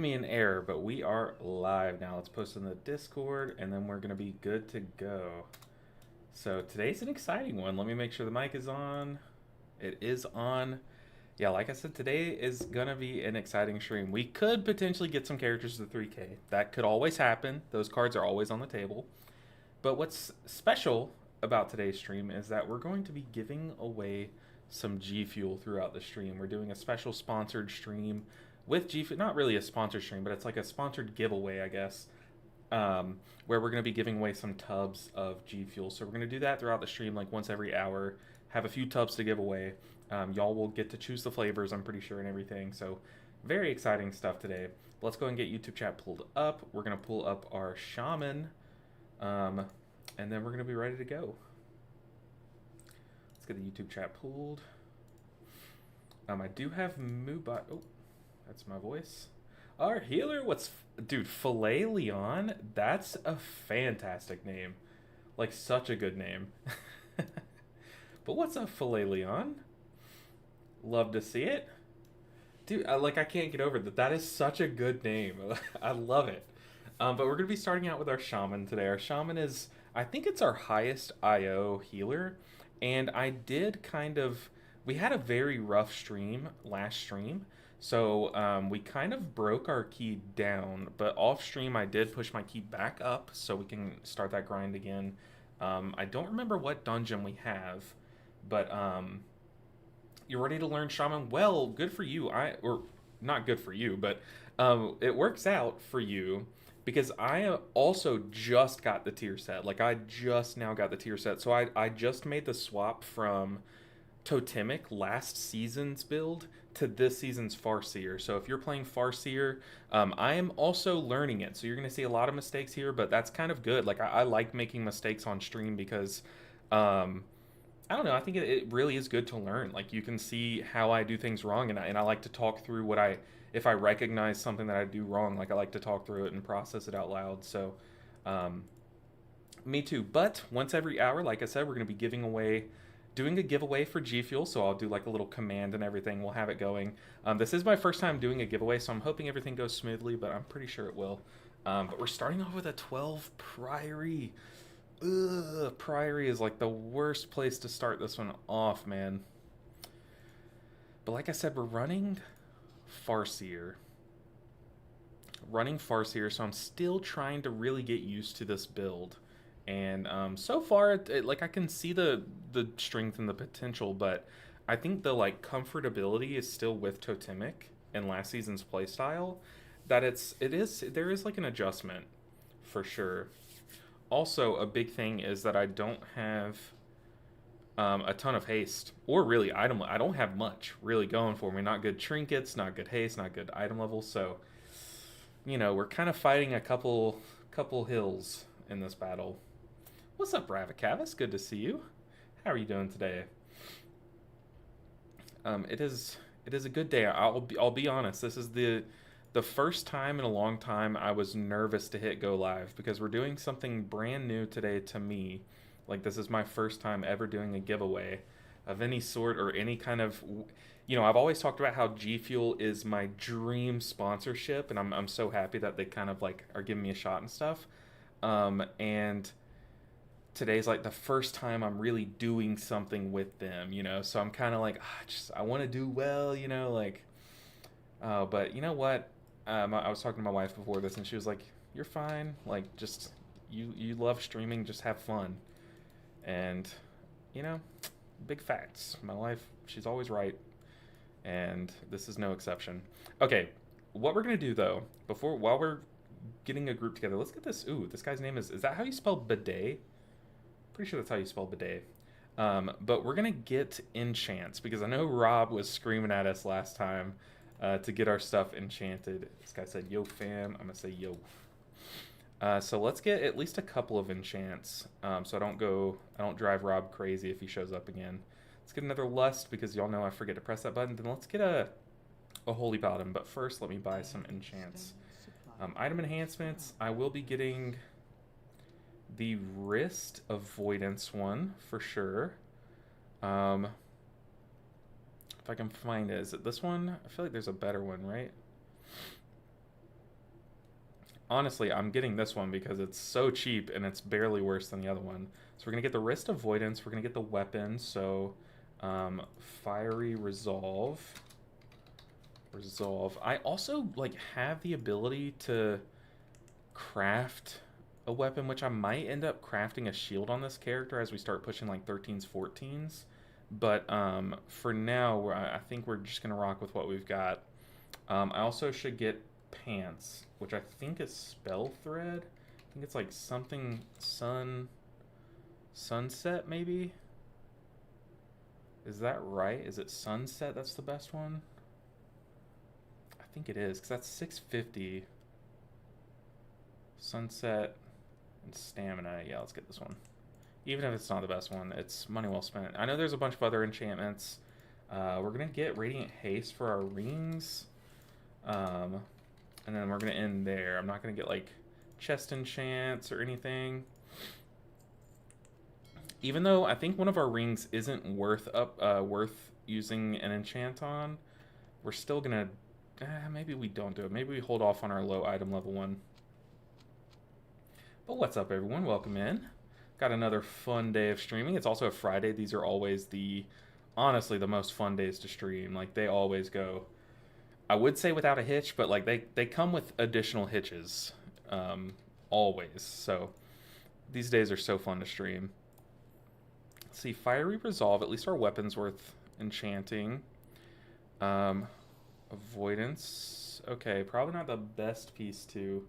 me an error, but we are live now. Let's post in the Discord, and then we're going to be good to go. So today's an exciting one. Let me make sure the mic is on. It is on. Yeah, like I said, today is going to be an exciting stream. We could potentially get some characters to 3K. That could always happen. Those cards are always on the table. But what's special about today's stream is that we're going to be giving away some G Fuel throughout the stream. We're doing a special sponsored stream with G Fuel. Not really a sponsored stream, but it's like a sponsored giveaway, I guess, where we're going to be giving away some tubs of G Fuel. So we're going to do that throughout the stream, like once every hour. Have a few tubs to give away. Y'all will get to choose the flavors, I'm pretty sure, and everything. So very exciting stuff today. Let's go and get YouTube chat pulled up. We're going to pull up our Shaman, and then we're going to be ready to go. Let's get the YouTube chat pulled. I do have Mubot. Oh, that's my voice. Our healer, dude, Filet Leon? That's a fantastic name. Like, such a good name. But what's up, Filet Leon? Love to see it. Dude, I can't get over that. That is such a good name. I love it. But we're going to be starting out with our Shaman today. Our Shaman is, I think it's our highest IO healer. And we had a very rough stream last stream. So we kind of broke our key down. But off stream, I did push my key back up so we can start that grind again. I don't remember what dungeon we have. But you're ready to learn Shaman? Well, good for you. Or not good for you, but it works out for you because I also just got the tier set. Like, I just now got the tier set. So I just made the swap from Totemic last season's build to this season's Farseer. So if you're playing Farseer, I am also learning it. So you're going to see a lot of mistakes here, but that's kind of good. Like, I like making mistakes on stream because I don't know. I think it really is good to learn. Like, you can see how I do things wrong, and I like to talk through if I recognize something that I do wrong, like, I like to talk through it and process it out loud. So, me too. But once every hour, like I said, we're going to be doing a giveaway for G Fuel. So I'll do like a little command and everything. We'll have it going. This is my first time doing a giveaway, so I'm hoping everything goes smoothly, but I'm pretty sure it will. But we're starting off with a 12 Priory. Ugh, Priory is like the worst place to start this one off, man. But like I said, we're running Farseer. So I'm still trying to really get used to this build. And so far, like, I can see the strength and the potential, but I think the like comfortability is still with Totemic and last season's playstyle. That there is like an adjustment for sure. Also, a big thing is that I don't have a ton of haste, or really item. I don't have much really going for me. Not good trinkets, not good haste, not good item levels. So, we're kind of fighting a couple hills in this battle. What's up, Ravikavis? Good to see you. How are you doing today? It is a good day. I'll be honest. This is the first time in a long time I was nervous to hit go live because we're doing something brand new today to me. Like, this is my first time ever doing a giveaway of any sort or any kind of, I've always talked about how G Fuel is my dream sponsorship, and I'm so happy that they kind of like are giving me a shot and stuff. And today's like the first time I'm really doing something with them, so I'm kind of like, I want to do well, but you know what? I was talking to my wife before this, and she was like, "You're fine. Like, just you love streaming. Just have fun." And big facts. My wife, she's always right, and this is no exception. Okay, what we're gonna do though, while we're getting a group together, let's get this. Ooh, this guy's name is that how you spell bidet? Pretty sure that's how you spell bidet. But we're gonna get enchants because I know Rob was screaming at us last time. To get our stuff enchanted. This guy said, "Yo, fam." I'm gonna say, "Yo." So let's get at least a couple of enchants. So I don't drive Rob crazy if he shows up again. Let's get another lust because y'all know I forget to press that button. Then let's get a holy paladin. But first, let me buy some enchants. Item enhancements. I will be getting the wrist avoidance one for sure. If I can find it. Is it this one? I feel like there's a better one, right? honestly, I'm getting this one because it's so cheap and it's barely worse than the other one. So we're going to get the wrist avoidance. We're going to get the weapon. So fiery resolve. Resolve. I also like have the ability to craft a weapon, which I might end up crafting a shield on this character as we start pushing like 13s, 14s. But for now, I think we're just going to rock with what we've got. I also should get pants, which I think is spell thread. I think it's like something sunset maybe. Is that right? Is it sunset? That's the best one. I think it is because that's 650. Sunset and stamina. Yeah, let's get this one. Even if it's not the best one, it's money well spent. I know there's a bunch of other enchantments. We're gonna get radiant haste for our rings. And then we're going to end there. I'm not going to get, like, chest enchants or anything. Even though I think one of our rings isn't worth using an enchant on, we're still going to... maybe we don't do it. Maybe we hold off on our low item level one. But what's up, everyone? Welcome in. Got another fun day of streaming. It's also a Friday. These are always honestly, the most fun days to stream. Like, they always go... I would say without a hitch, but like they come with additional hitches, always. So these days are so fun to stream. Let's see, fiery resolve. At least our weapon's worth enchanting. Avoidance. Okay, probably not the best piece to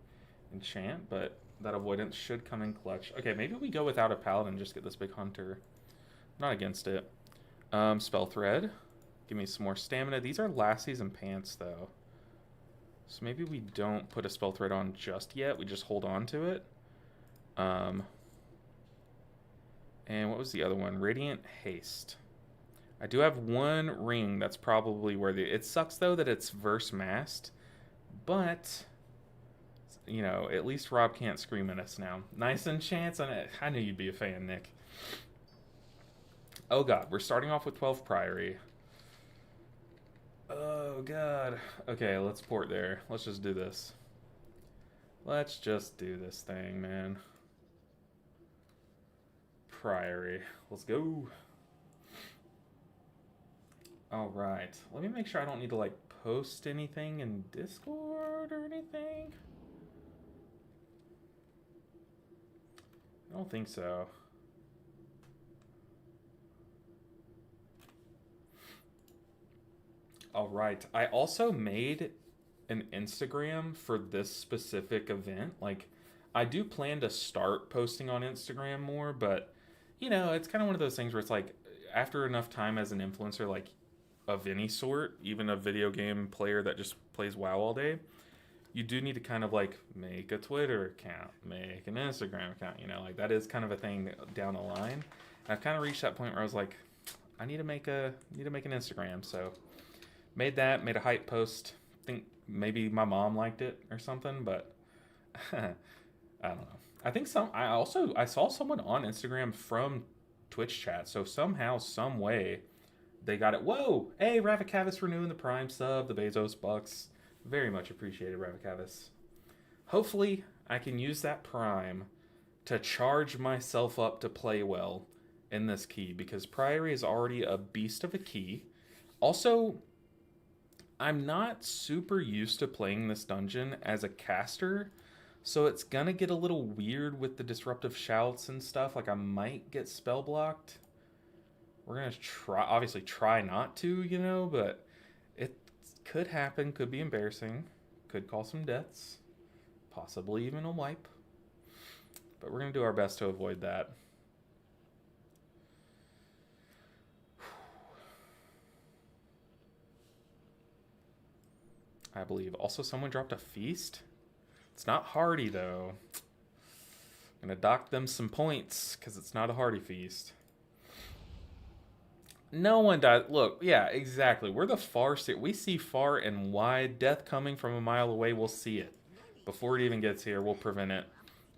enchant, but that avoidance should come in clutch. Okay, maybe we go without a paladin and just get this big hunter. Not against it. Spell thread. Give me some more stamina. These are lassies and pants, though. So maybe we don't put a spell thread on just yet. We just hold on to it. And what was the other one? Radiant haste. I do have one ring that's probably worthy. It sucks, though, that it's verse masked. But, you know, at least Rob can't scream at us now. Nice enchants on it. I knew you'd be a fan, Nick. Oh, God. We're starting off with 12 Priory. Oh, God. Okay, let's port there. Let's just do this. Let's just do this thing, man. Priory. Let's go. All right. Let me make sure I don't need to, like, post anything in Discord or anything. I don't think so. All right. I also made an Instagram for this specific event. Like, I do plan to start posting on Instagram more, but, you know, it's kind of one of those things where it's like, after enough time as an influencer, like, of any sort, even a video game player that just plays WoW all day, you do need to kind of, like, make a Twitter account, make an Instagram account, you know, like, that is kind of a thing down the line. And I've kind of reached that point where I was like, I need to make an Instagram, so... made a hype post. Think maybe my mom liked it or something, but I don't know. I think I saw someone on Instagram from Twitch chat, so somehow, some way, they got it. Whoa! Hey, Ravikavis renewing the Prime sub, the Bezos bucks. Very much appreciated, Ravikavis. Hopefully, I can use that Prime to charge myself up to play well in this key, because Priory is already a beast of a key. Also, I'm not super used to playing this dungeon as a caster, so it's gonna get a little weird with the disruptive shouts and stuff. Like, I might get spell blocked. We're gonna obviously try not to, you know, but it could happen, could be embarrassing, could cause some deaths, possibly even a wipe. But we're gonna do our best to avoid that. I believe. Also, someone dropped a feast. It's not hardy, though. I'm going to dock them some points, because it's not a hardy feast. No one died. Look, yeah, exactly. We're the far... we see far and wide. Death coming from a mile away, we'll see it. Before it even gets here, we'll prevent it.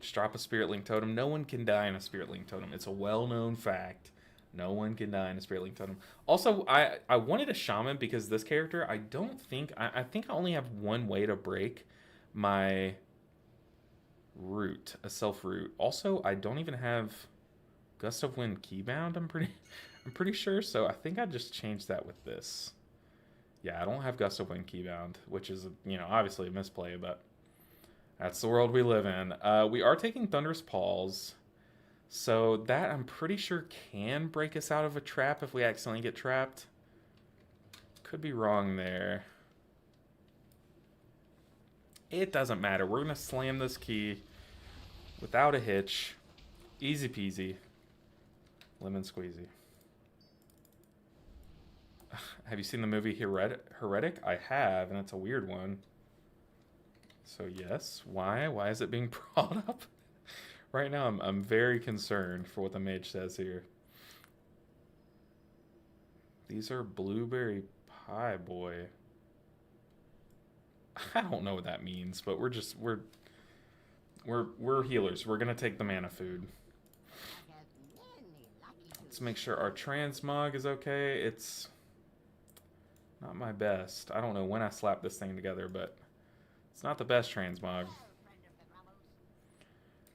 Just drop a Spirit Link Totem. No one can die in a Spirit Link Totem. It's a well-known fact. No one can die in a Spirit Link Totem. Also, I wanted a Shaman because this character, I think I only have one way to break my root, a self root. Also, I don't even have Gust of Wind keybound. I'm pretty sure. So I think I just changed that with this. Yeah, I don't have Gust of Wind keybound, which is, you know, obviously a misplay, but that's the world we live in. We are taking Thunderous Paws, so that I'm pretty sure can break us out of a trap if we accidentally get trapped. Could be wrong there. It doesn't matter. We're going to slam this key without a hitch. Easy peasy. Lemon squeezy. Have you seen the movie Heretic? I have, and it's a weird one. So yes, why? Why is it being brought up? Right now, I'm very concerned for what the mage says here. These are blueberry pie boy. I don't know what that means, but we're healers. We're gonna take the mana food. Let's make sure our transmog is okay. It's not my best. I don't know when I slapped this thing together, but it's not the best transmog.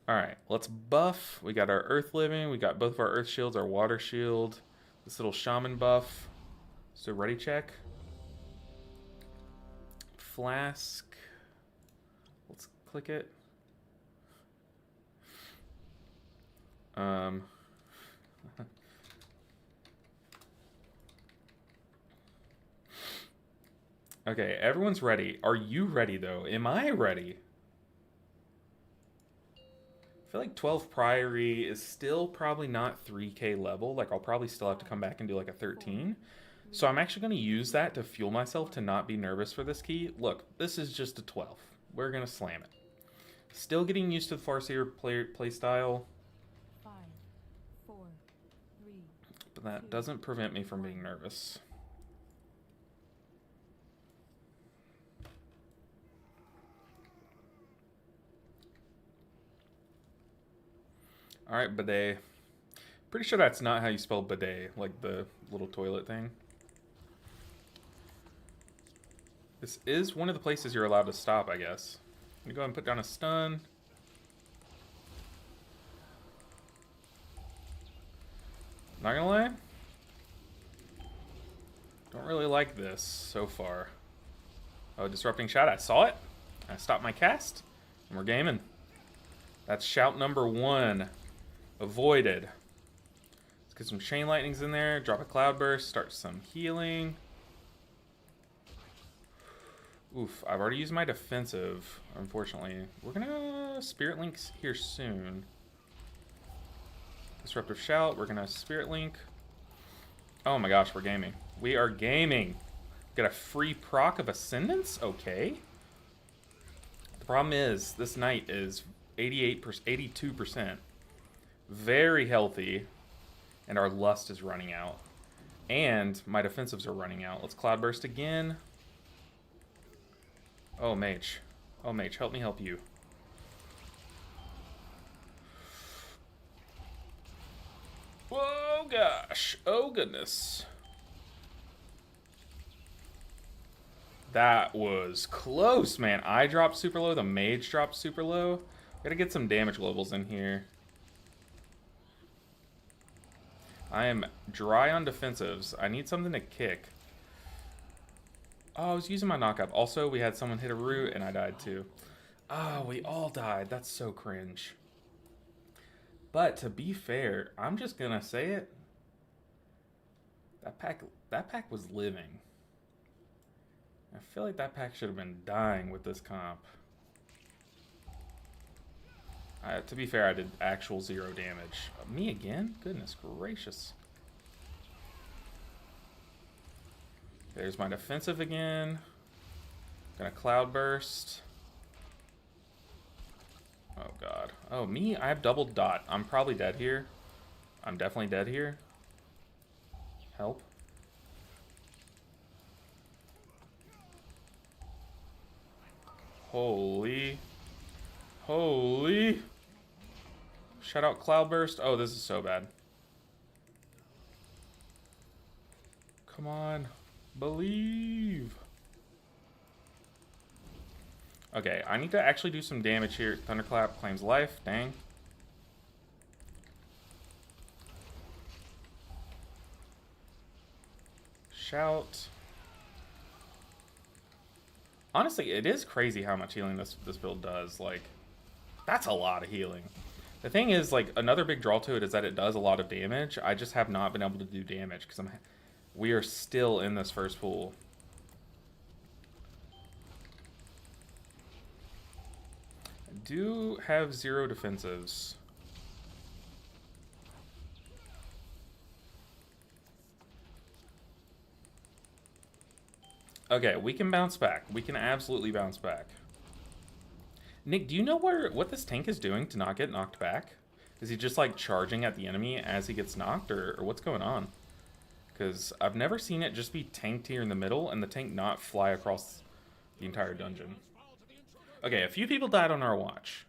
Alright, let's buff. We got our Earth Living. We got both of our Earth Shields, our Water Shield. This little Shaman buff. So ready check. Flask. Let's click it. Okay, everyone's ready. Are you ready, though? Am I ready? I feel like 12 Priory is still probably not 3k level. Like, I'll probably still have to come back and do, like, a 13. So I'm actually going to use that to fuel myself to not be nervous for this key. Look, this is just a 12. We're going to slam it. Still getting used to the Farseer play style. 5, 4, 3, but that doesn't prevent me from being nervous. Alright, bidet. Pretty sure that's not how you spell bidet, like the little toilet thing. This is one of the places you're allowed to stop, I guess. I'm gonna go ahead and put down a stun. Not gonna lie. Don't really like this so far. Oh, Disrupting Shout. I saw it. I stopped my cast. And we're gaming. That's shout number 1. Avoided. Let's get some Chain Lightnings in there. Drop a Cloudburst. Start some healing. Oof, I've already used my defensive, unfortunately. We're gonna Spirit Link here soon. Disruptive Shout. We're gonna Spirit Link. Oh my gosh, we're gaming. We are gaming. Got a free proc of Ascendance? Okay. The problem is, this knight is 82%. Very healthy. And our lust is running out. And my defensives are running out. Let's Cloudburst again. Oh, mage. Oh, mage, help me help you. Oh, gosh. Oh, goodness. That was close, man. I dropped super low. The mage dropped super low. Gotta get some damage levels in here. I am dry on defensives. I need something to kick. Oh, I was using my knockup. Also, we had someone hit a root, and I died too. Oh, we all died. That's so cringe. But to be fair, I'm just gonna say it. That pack was living. I feel like that pack should have been dying with this comp. To be fair, I did actual 0 damage. Me again? Goodness gracious. There's my defensive again. Gonna Cloudburst. Oh god. Oh, me? I have double dot. I'm probably dead here. I'm definitely dead here. Help. Holy. Holy. Shout out Cloudburst. Oh, this is so bad. Come on. Believe. Okay, I need to actually do some damage here. Thunderclap claims life. Dang. Shout. Honestly, it is crazy how much healing this build does. Like, that's a lot of healing. The thing is, like, another big draw to it is that it does a lot of damage. I just have not been able to do damage because we are still in this first pool. I do have 0 defensives. Okay, we can bounce back. We can absolutely bounce back. Nick, do you know what this tank is doing to not get knocked back? Is he just like charging at the enemy as he gets knocked, or what's going on? Because I've never seen it just be tanked here in the middle and the tank not fly across the entire dungeon. Okay, a few people died on our watch.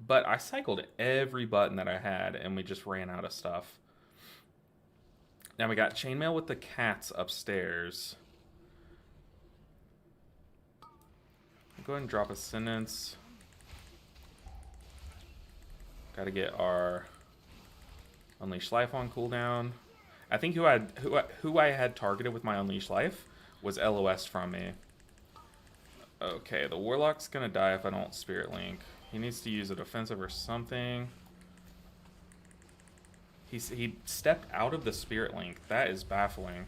But I cycled every button that I had and we just ran out of stuff. Now we got chainmail with the cats upstairs. Go ahead and drop a sentence. Gotta get our Unleash Life on cooldown. I think who I had targeted with my Unleash Life was LOS from me. Okay, the Warlock's gonna die if I don't Spirit Link. He needs to use a defensive or something. He stepped out of the Spirit Link. That is baffling.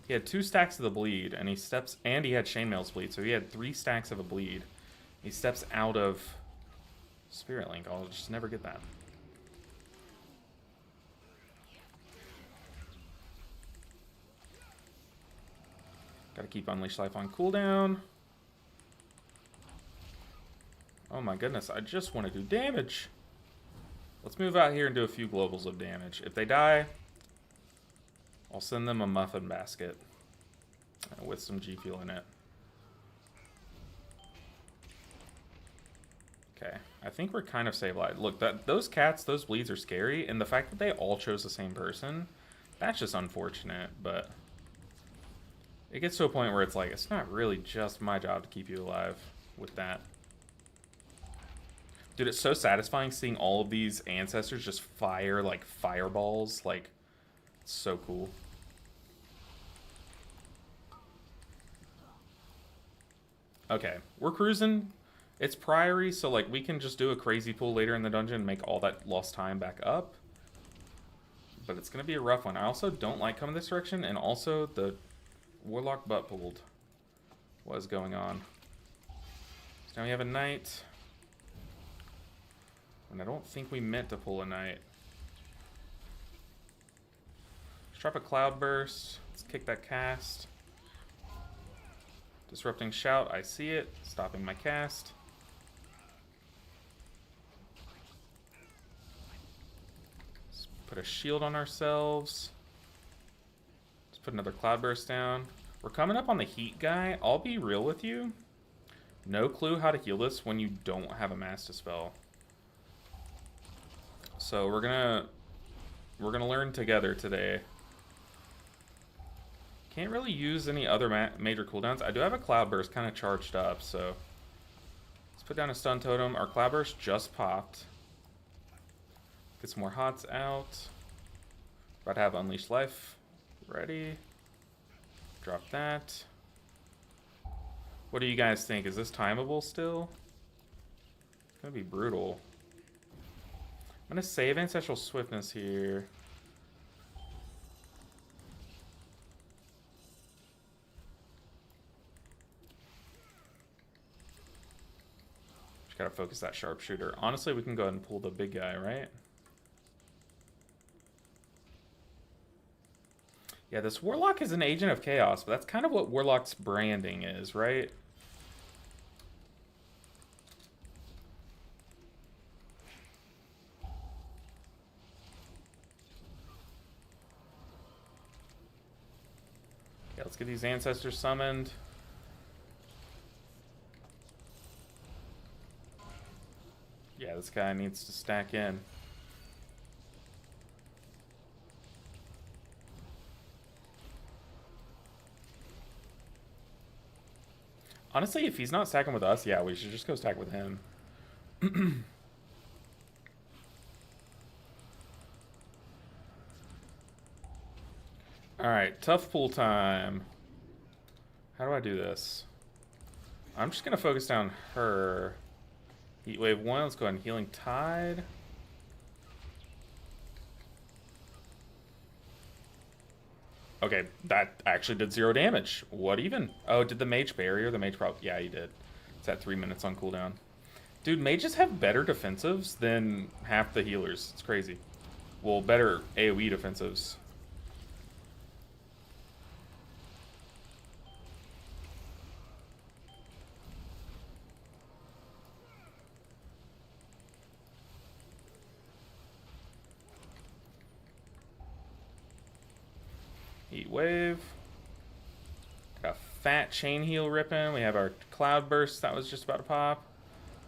He had 2 stacks of the bleed, and he had Chainmail's bleed, so he had 3 stacks of a bleed. He steps out of Spirit Link. I'll just never get that. Gotta keep Unleash Life on cooldown. Oh my goodness, I just want to do damage. Let's move out here and do a few globals of damage. If they die, I'll send them a muffin basket with some G Fuel in it. Okay, I think we're kind of stabilized. Look, those cats, those bleeds are scary, and the fact that they all chose the same person, that's just unfortunate, but it gets to a point where it's like, it's not really just my job to keep you alive with that. Dude, it's so satisfying seeing all of these ancestors just fire like fireballs. Like, it's so cool. Okay, we're cruising. It's Priory, so like we can just do a crazy pull later in the dungeon and make all that lost time back up. But it's going to be a rough one. I also don't like coming this direction, and also the Warlock butt pulled. What is going on? So now we have a knight. And I don't think we meant to pull a knight. Let's drop a cloud burst. Let's kick that cast. Disrupting shout, I see it. Stopping my cast. Let's put a shield on ourselves. Let's put another cloud burst down. We're coming up on the heat guy. I'll be real with you. No clue how to heal this when you don't have a Master Spell. So we're gonna learn together today. Can't really use any other major cooldowns. I do have a Cloud Burst kind of charged up, so let's put down a Stun Totem. Our Cloud Burst just popped. Get some more hots out. About to have Unleash Life ready. Drop that. What do you guys think? Is this timeable still? It's gonna be brutal. I'm gonna save Ancestral Swiftness here. Just gotta focus that sharpshooter. Honestly, we can go ahead and pull the big guy, right? Yeah, this Warlock is an agent of chaos, but that's kind of what Warlock's branding is, right? Okay, let's get these ancestors summoned. Yeah, this guy needs to stack in. Honestly, if he's not stacking with us, yeah, we should just go stack with him. Alright, tough pool time. How do I do this? I'm just going to focus down her. Heat wave 1, let's go ahead and healing tide. Okay, that actually did 0 damage. What even? Oh, did the mage barrier? The mage probably... Yeah, he did. It's at 3 minutes on cooldown. Dude, mages have better defensives than half the healers. It's crazy. Well, better AoE defensives. Heat wave. Got a fat chain heal ripping. We have our cloud burst that was just about to pop.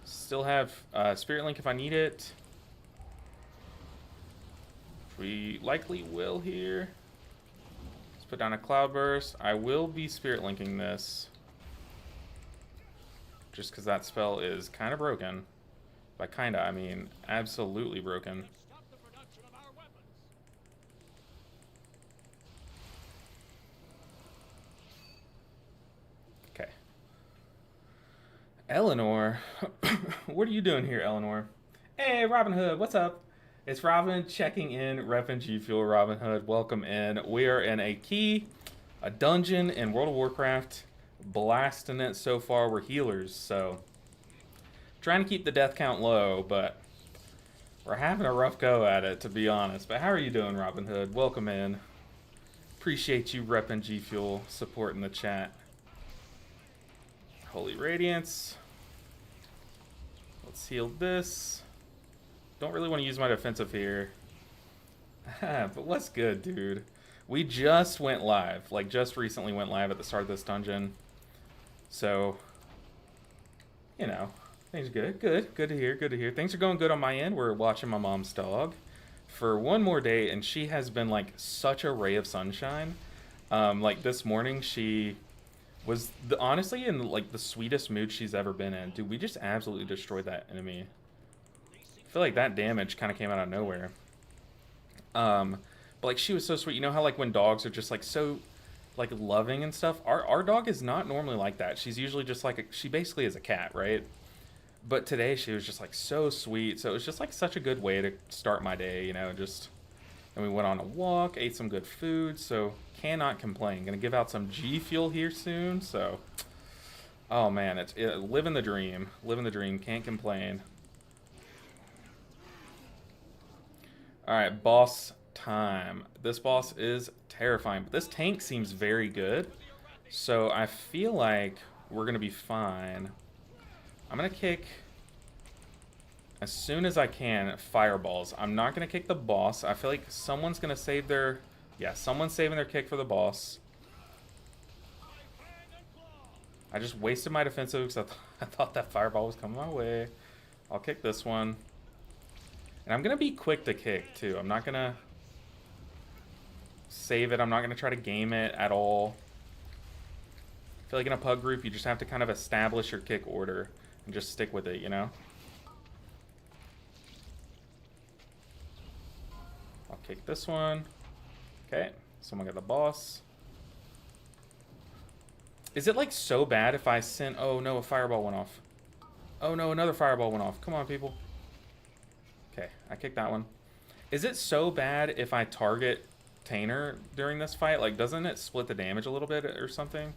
Still have Spirit Link if I need it. We likely will here. Let's put down a cloud burst. I will be Spirit Linking this. Just because that spell is kind of broken. By kinda, I mean absolutely broken. Okay. Eleanor. What are you doing here, Eleanor? Hey, Robin Hood, what's up? It's Robin checking in, repping G Fuel. Robin Hood, welcome in. We are in a dungeon in World of Warcraft. Blasting it so far. We're healers, so trying to keep the death count low, but we're having a rough go at it, to be honest. But how are you doing, Robin Hood? Welcome in. Appreciate you repping G Fuel, supporting the chat. Holy Radiance. Let's heal this. Don't really want to use my defensive here. But what's good, dude? We just went live. Like, just recently went live at the start of this dungeon. So, you know, things are good. Good to hear. Good to hear. Things are going good on my end. We're watching my mom's dog for one more day, and she has been, like, such a ray of sunshine. Like, this morning, she was honestly in, like, the sweetest mood she's ever been in. Dude, we just absolutely destroyed that enemy. I feel like that damage kind of came out of nowhere. But like she was so sweet. You know how like when dogs are just like so like loving and stuff? Our dog is not normally like that. She's usually just like she basically is a cat, right? But today she was just like so sweet. So it was just like such a good way to start my day, you know, just and we went on a walk, ate some good food, so cannot complain. Gonna give out some G Fuel here soon, so oh man, it's living the dream. Living the dream, can't complain. Alright, boss time. This boss is terrifying, but this tank seems very good. So I feel like we're going to be fine. I'm going to kick, as soon as I can, fireballs. I'm not going to kick the boss. I feel like someone's going to save their... Yeah, someone's saving their kick for the boss. I just wasted my defensive because I thought that fireball was coming my way. I'll kick this one. And I'm going to be quick to kick, too. I'm not going to save it. I'm not going to try to game it at all. I feel like in a pug group, you just have to kind of establish your kick order and just stick with it, you know? I'll kick this one. Okay, someone got the boss. Is it, like, so bad if I send... Oh, no, a fireball went off. Oh, no, another fireball went off. Come on, people. Okay, I kicked that one. Is it so bad if I target Tainer during this fight? Like, doesn't it split the damage a little bit or something?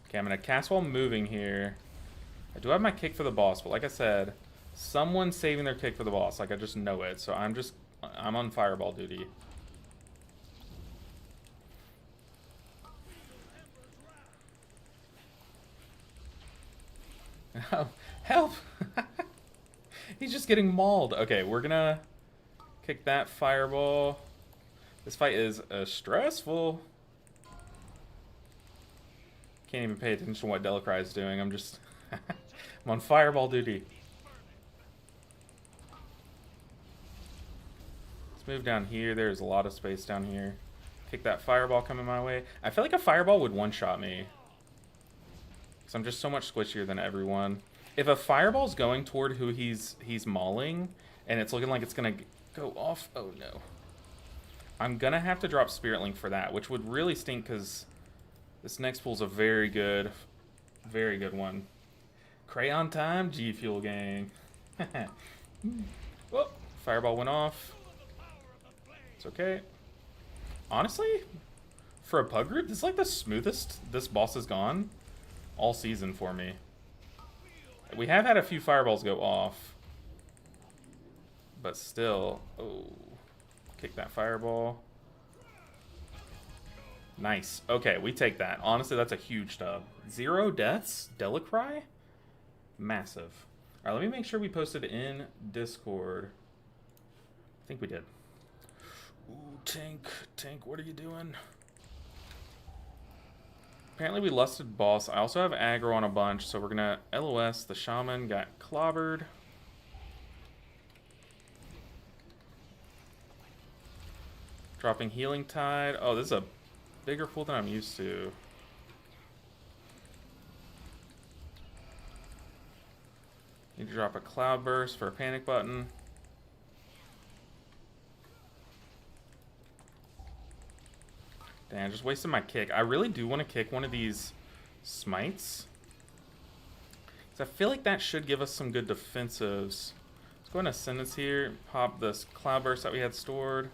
Okay, I'm going to cast while moving here. I do have my kick for the boss, but like I said, someone's saving their kick for the boss. Like, I just know it. So I'm on fireball duty. Oh, help! He's just getting mauled. Okay, we're gonna kick that fireball. This fight is stressful. Can't even pay attention to what Delacry is doing. I'm just... I'm on fireball duty. Let's move down here. There's a lot of space down here. Kick that fireball coming my way. I feel like a fireball would one-shot me. Because I'm just so much squishier than everyone. If a fireball's going toward who he's mauling, and it's looking like it's going to go off... Oh, no. I'm going to have to drop Spirit Link for that, which would really stink because this next pool's a very good one. Crayon time, G Fuel gang. Whoop, fireball went off. It's okay. Honestly, for a pug group, this is like the smoothest this boss has gone all season for me. We have had a few fireballs go off, but still. Oh, kick that fireball. Nice. Okay, we take that. Honestly, that's a huge dub. 0 deaths? Delacry? Massive. All right, let me make sure we posted in Discord. I think we did. Ooh, Tank, what are you doing? Apparently we lusted boss. I also have aggro on a bunch, so we're gonna LOS. The Shaman got clobbered. Dropping Healing Tide. Oh, this is a bigger pool than I'm used to. Need to drop a Cloud Burst for a panic button. Damn, I just wasted my kick. I really do want to kick one of these smites. So I feel like that should give us some good defensives. Let's go into Ascendance here. Pop this Cloud Burst that we had stored.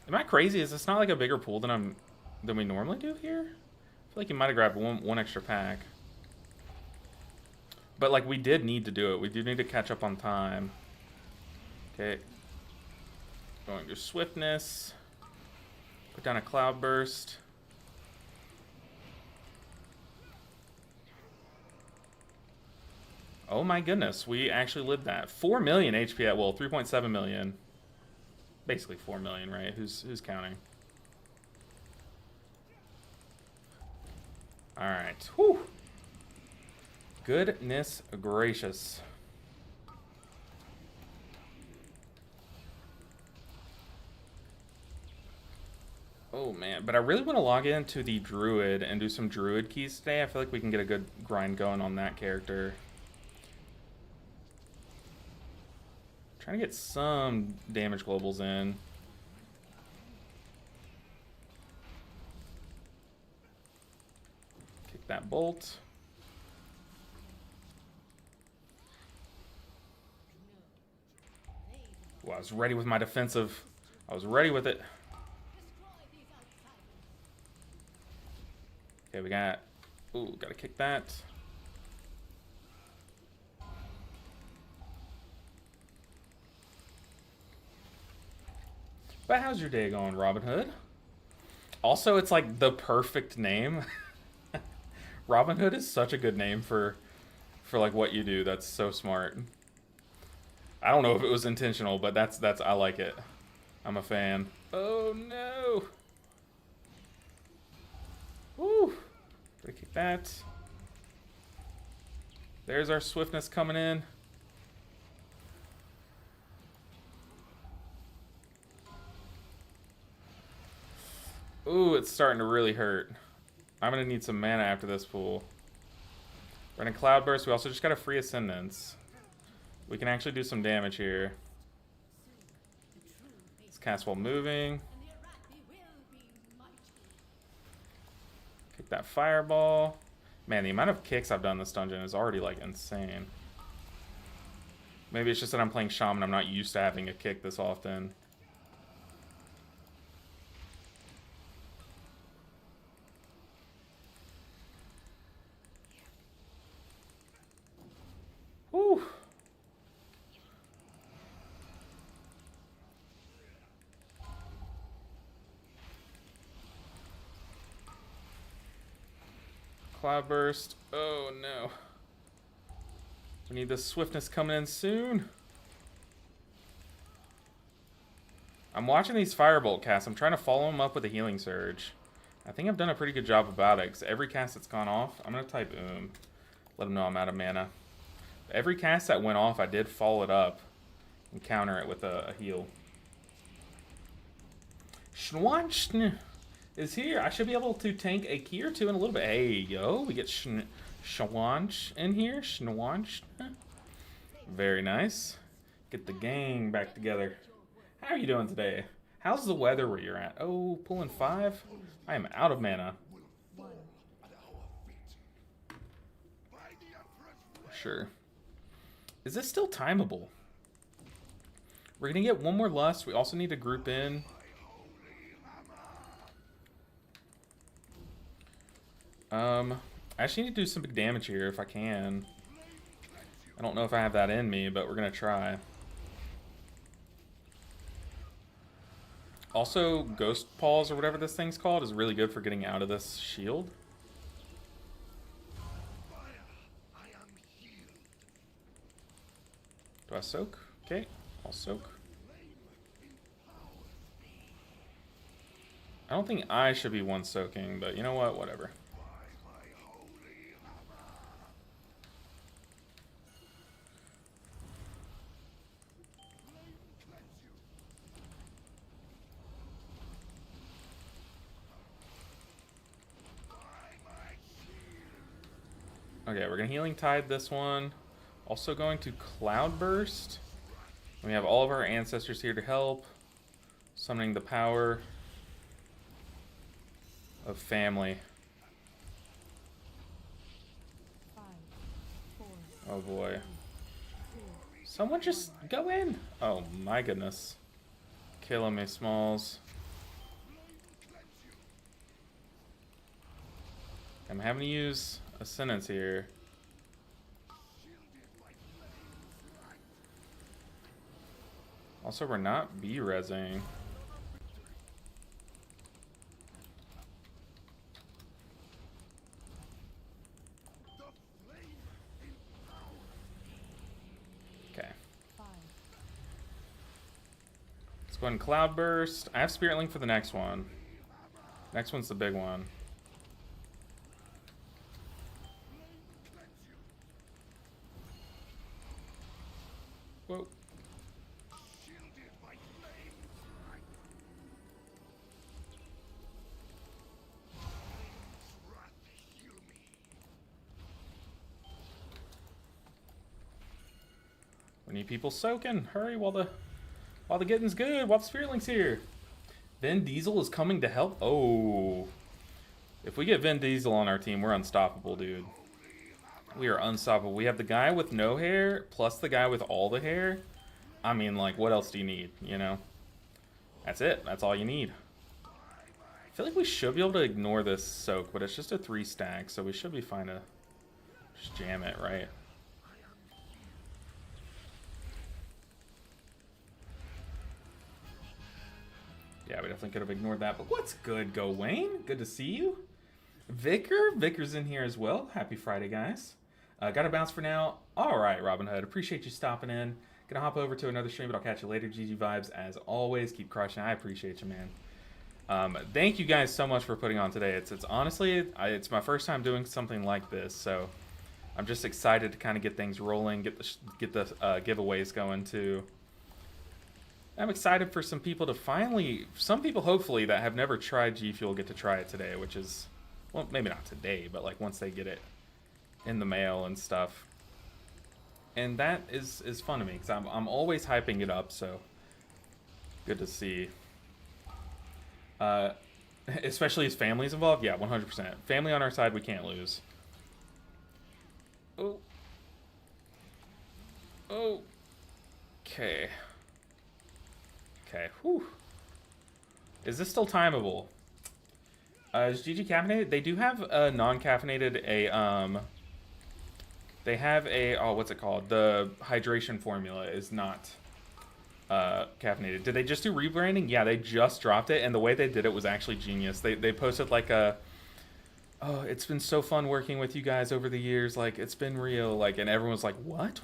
Am I crazy? Is this not like a bigger pool than we normally do here? I feel like you might have grabbed one extra pack. But like we did need to do it. We do need to catch up on time. Okay. Going to Swiftness. Put down a Cloud Burst. Oh my goodness, we actually lived that. 4 million HP at will, 3.7 million. Basically 4 million, right? Who's counting? Alright. Whew. Goodness gracious. Oh man, but I really want to log into the Druid and do some Druid keys today. I feel like we can get a good grind going on that character. Trying to get some damage globals in. Kick that bolt. Ooh, I was ready with my defensive. I was ready with it. Okay, we got... Ooh, gotta kick that. But how's your day going, Robin Hood? Also, it's like the perfect name. Robin Hood is such a good name for like what you do. That's so smart. I don't know if it was intentional, but that's I like it. I'm a fan. Oh no. Woo. Gotta kick that. There's our Swiftness coming in. Ooh, it's starting to really hurt. I'm gonna need some mana after this pool. Running Cloud Burst. We also just got a free Ascendance. We can actually do some damage here. Let's cast while moving. Kick that fireball. Man, the amount of kicks I've done in this dungeon is already like insane. Maybe it's just that I'm playing Shaman. I'm not used to having a kick this often. Whew. Cloud Burst. Oh no. We need the Swiftness coming in soon. I'm watching these Firebolt casts. I'm trying to follow them up with a Healing Surge. I think I've done a pretty good job about it, because every cast that's gone off, I'm going to type let them know I'm out of mana. Every cast that went off, I did follow it up and counter it with a heal. Schwanch is here. I should be able to tank a key or two in a little bit. Hey, yo, we get Schwanch in here. Schwanch. Very nice. Get the gang back together. How are you doing today? How's the weather where you're at? Oh, pulling 5? I am out of mana. Sure. Is this still timeable? We're gonna get one more lust. We also need to group in. I actually need to do some big damage here if I can. I don't know if I have that in me, but we're gonna try. Also, Ghost Paws or whatever this thing's called is really good for getting out of this shield. Do I soak? Okay, I'll soak. I don't think I should be one soaking, but you know what? Whatever. Okay, we're gonna Healing Tide this one. Also going to Cloudburst. We have all of our ancestors here to help. Summoning the power of family. 5, 4, Oh boy. 2, Someone just go in. Oh my goodness. Killing me, Smalls. I'm having to use a sentence here. Also, we're not B-resing. Okay. 5, Let's go ahead and Cloudburst. I have Spirit Link for the next one. Next one's the big one. Whoa. We need people soaking. Hurry while the getting's good, while the Spirit Link's here. Vin Diesel is coming to help. Oh. If we get Vin Diesel on our team, we're unstoppable, dude. We are unstoppable. We have the guy with no hair, plus the guy with all the hair. I mean, like, what else do you need, you know? That's it. That's all you need. I feel like we should be able to ignore this soak, but it's just a 3 stack, so we should be fine to just jam it, right? Yeah, we definitely could have ignored that, but what's good, Gawain? Good to see you. Vicar's in here as well. Happy Friday, guys. Got to bounce for now. All right, Robin Hood. Appreciate you stopping in. Gonna hop over to another stream, but I'll catch you later. GG vibes as always. Keep crushing. I appreciate you, man. Thank you guys so much for putting on today. It's honestly, it's my first time doing something like this, so I'm just excited to kind of get things rolling, get the giveaways going too. I'm excited for some people to finally, some people hopefully that have never tried G Fuel get to try it today, which is, well, maybe not today, but like once they get it in the mail and stuff. And that is fun to me because I'm always hyping it up, so good to see. Especially as family's involved, yeah, 100%. Family on our side, we can't lose. Oh. Oh. Okay. Okay, whew. Is this still timeable? Is GG caffeinated? They do have a non-caffeinated, they have a, oh, what's it called? The hydration formula is not caffeinated. Did they just do rebranding? Yeah, they just dropped it, and the way they did it was actually genius. They posted like a, oh, it's been so fun working with you guys over the years. Like, it's been real. Like, and everyone was like, what?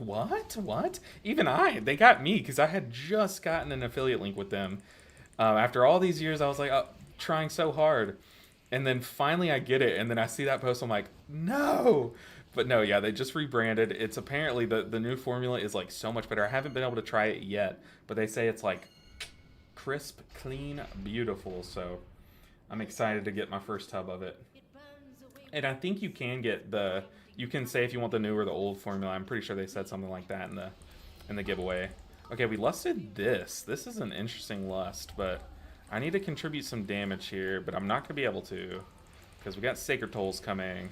Even they got me because I had just gotten an affiliate link with them. After all these years, I was like, trying so hard. And then finally I get it. And then I see that post. I'm like, no. But no, yeah, they just rebranded. It's apparently the new formula is like so much better. I haven't been able to try it yet, but they say it's like crisp, clean, beautiful. So I'm excited to get my first tub of it. And I think you can get the, you can say if you want the new or the old formula. I'm pretty sure they said something like that in the giveaway. Okay, we lusted this. This is an interesting lust, but I need to contribute some damage here, but I'm not going to be able to because we got Sacred Tolls coming.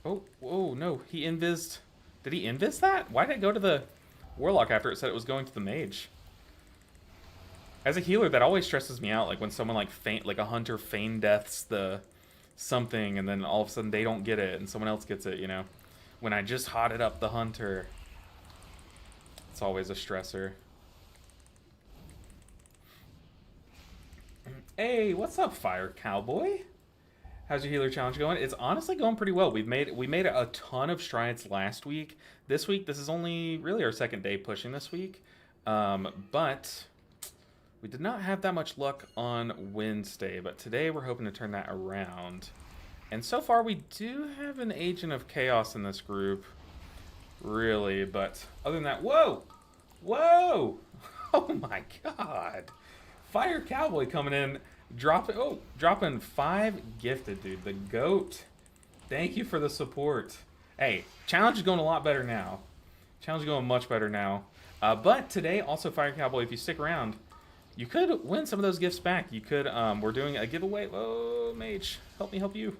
Oh, whoa, no, he invised. Did he invis that? Why did it go to the Warlock after it said it was going to the Mage? As a healer, that always stresses me out, like when someone like a hunter feign deaths the something and then all of a sudden they don't get it and someone else gets it, you know? When I just hotted up the hunter, it's always a stressor. Hey, what's up, Fire Cowboy? How's your healer challenge going? It's honestly going pretty well. We made a ton of strides last week. This week, this is only really our second day pushing this week. But we did not have that much luck on Wednesday, but today we're hoping to turn that around. And so far, we do have an Agent of Chaos in this group, really. But other than that, whoa! Whoa! Oh my god! Fire Cowboy coming in, dropping 5 gifted, dude. The GOAT. Thank you for the support. Hey, challenge is going a lot better now. Challenge is going much better now. But today, also Fire Cowboy, if you stick around, you could win some of those gifts back. You could, we're doing a giveaway. Oh, Mage, help me help you.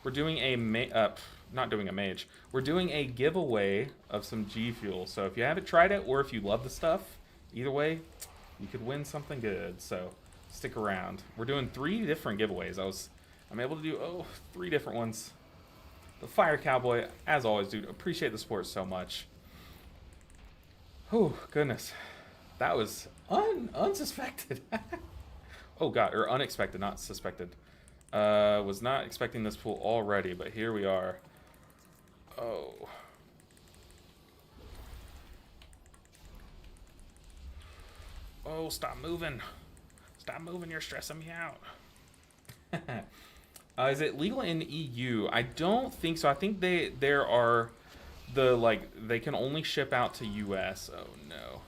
We're doing not doing a Mage. We're doing a giveaway of some G Fuel. So if you haven't tried it, or if you love the stuff, either way, you could win something good. So stick around. We're doing 3 different giveaways. I'm able to do 3 different ones. The Fire Cowboy, as always, dude, appreciate the support so much. Oh goodness, that was unsuspected. Oh god, or unexpected, not suspected. Was not expecting this pool already, but here we are. Oh. Oh, stop moving. Stop moving, you're stressing me out. Is it legal in EU? I don't think so. I think they can only ship out to US. Oh no.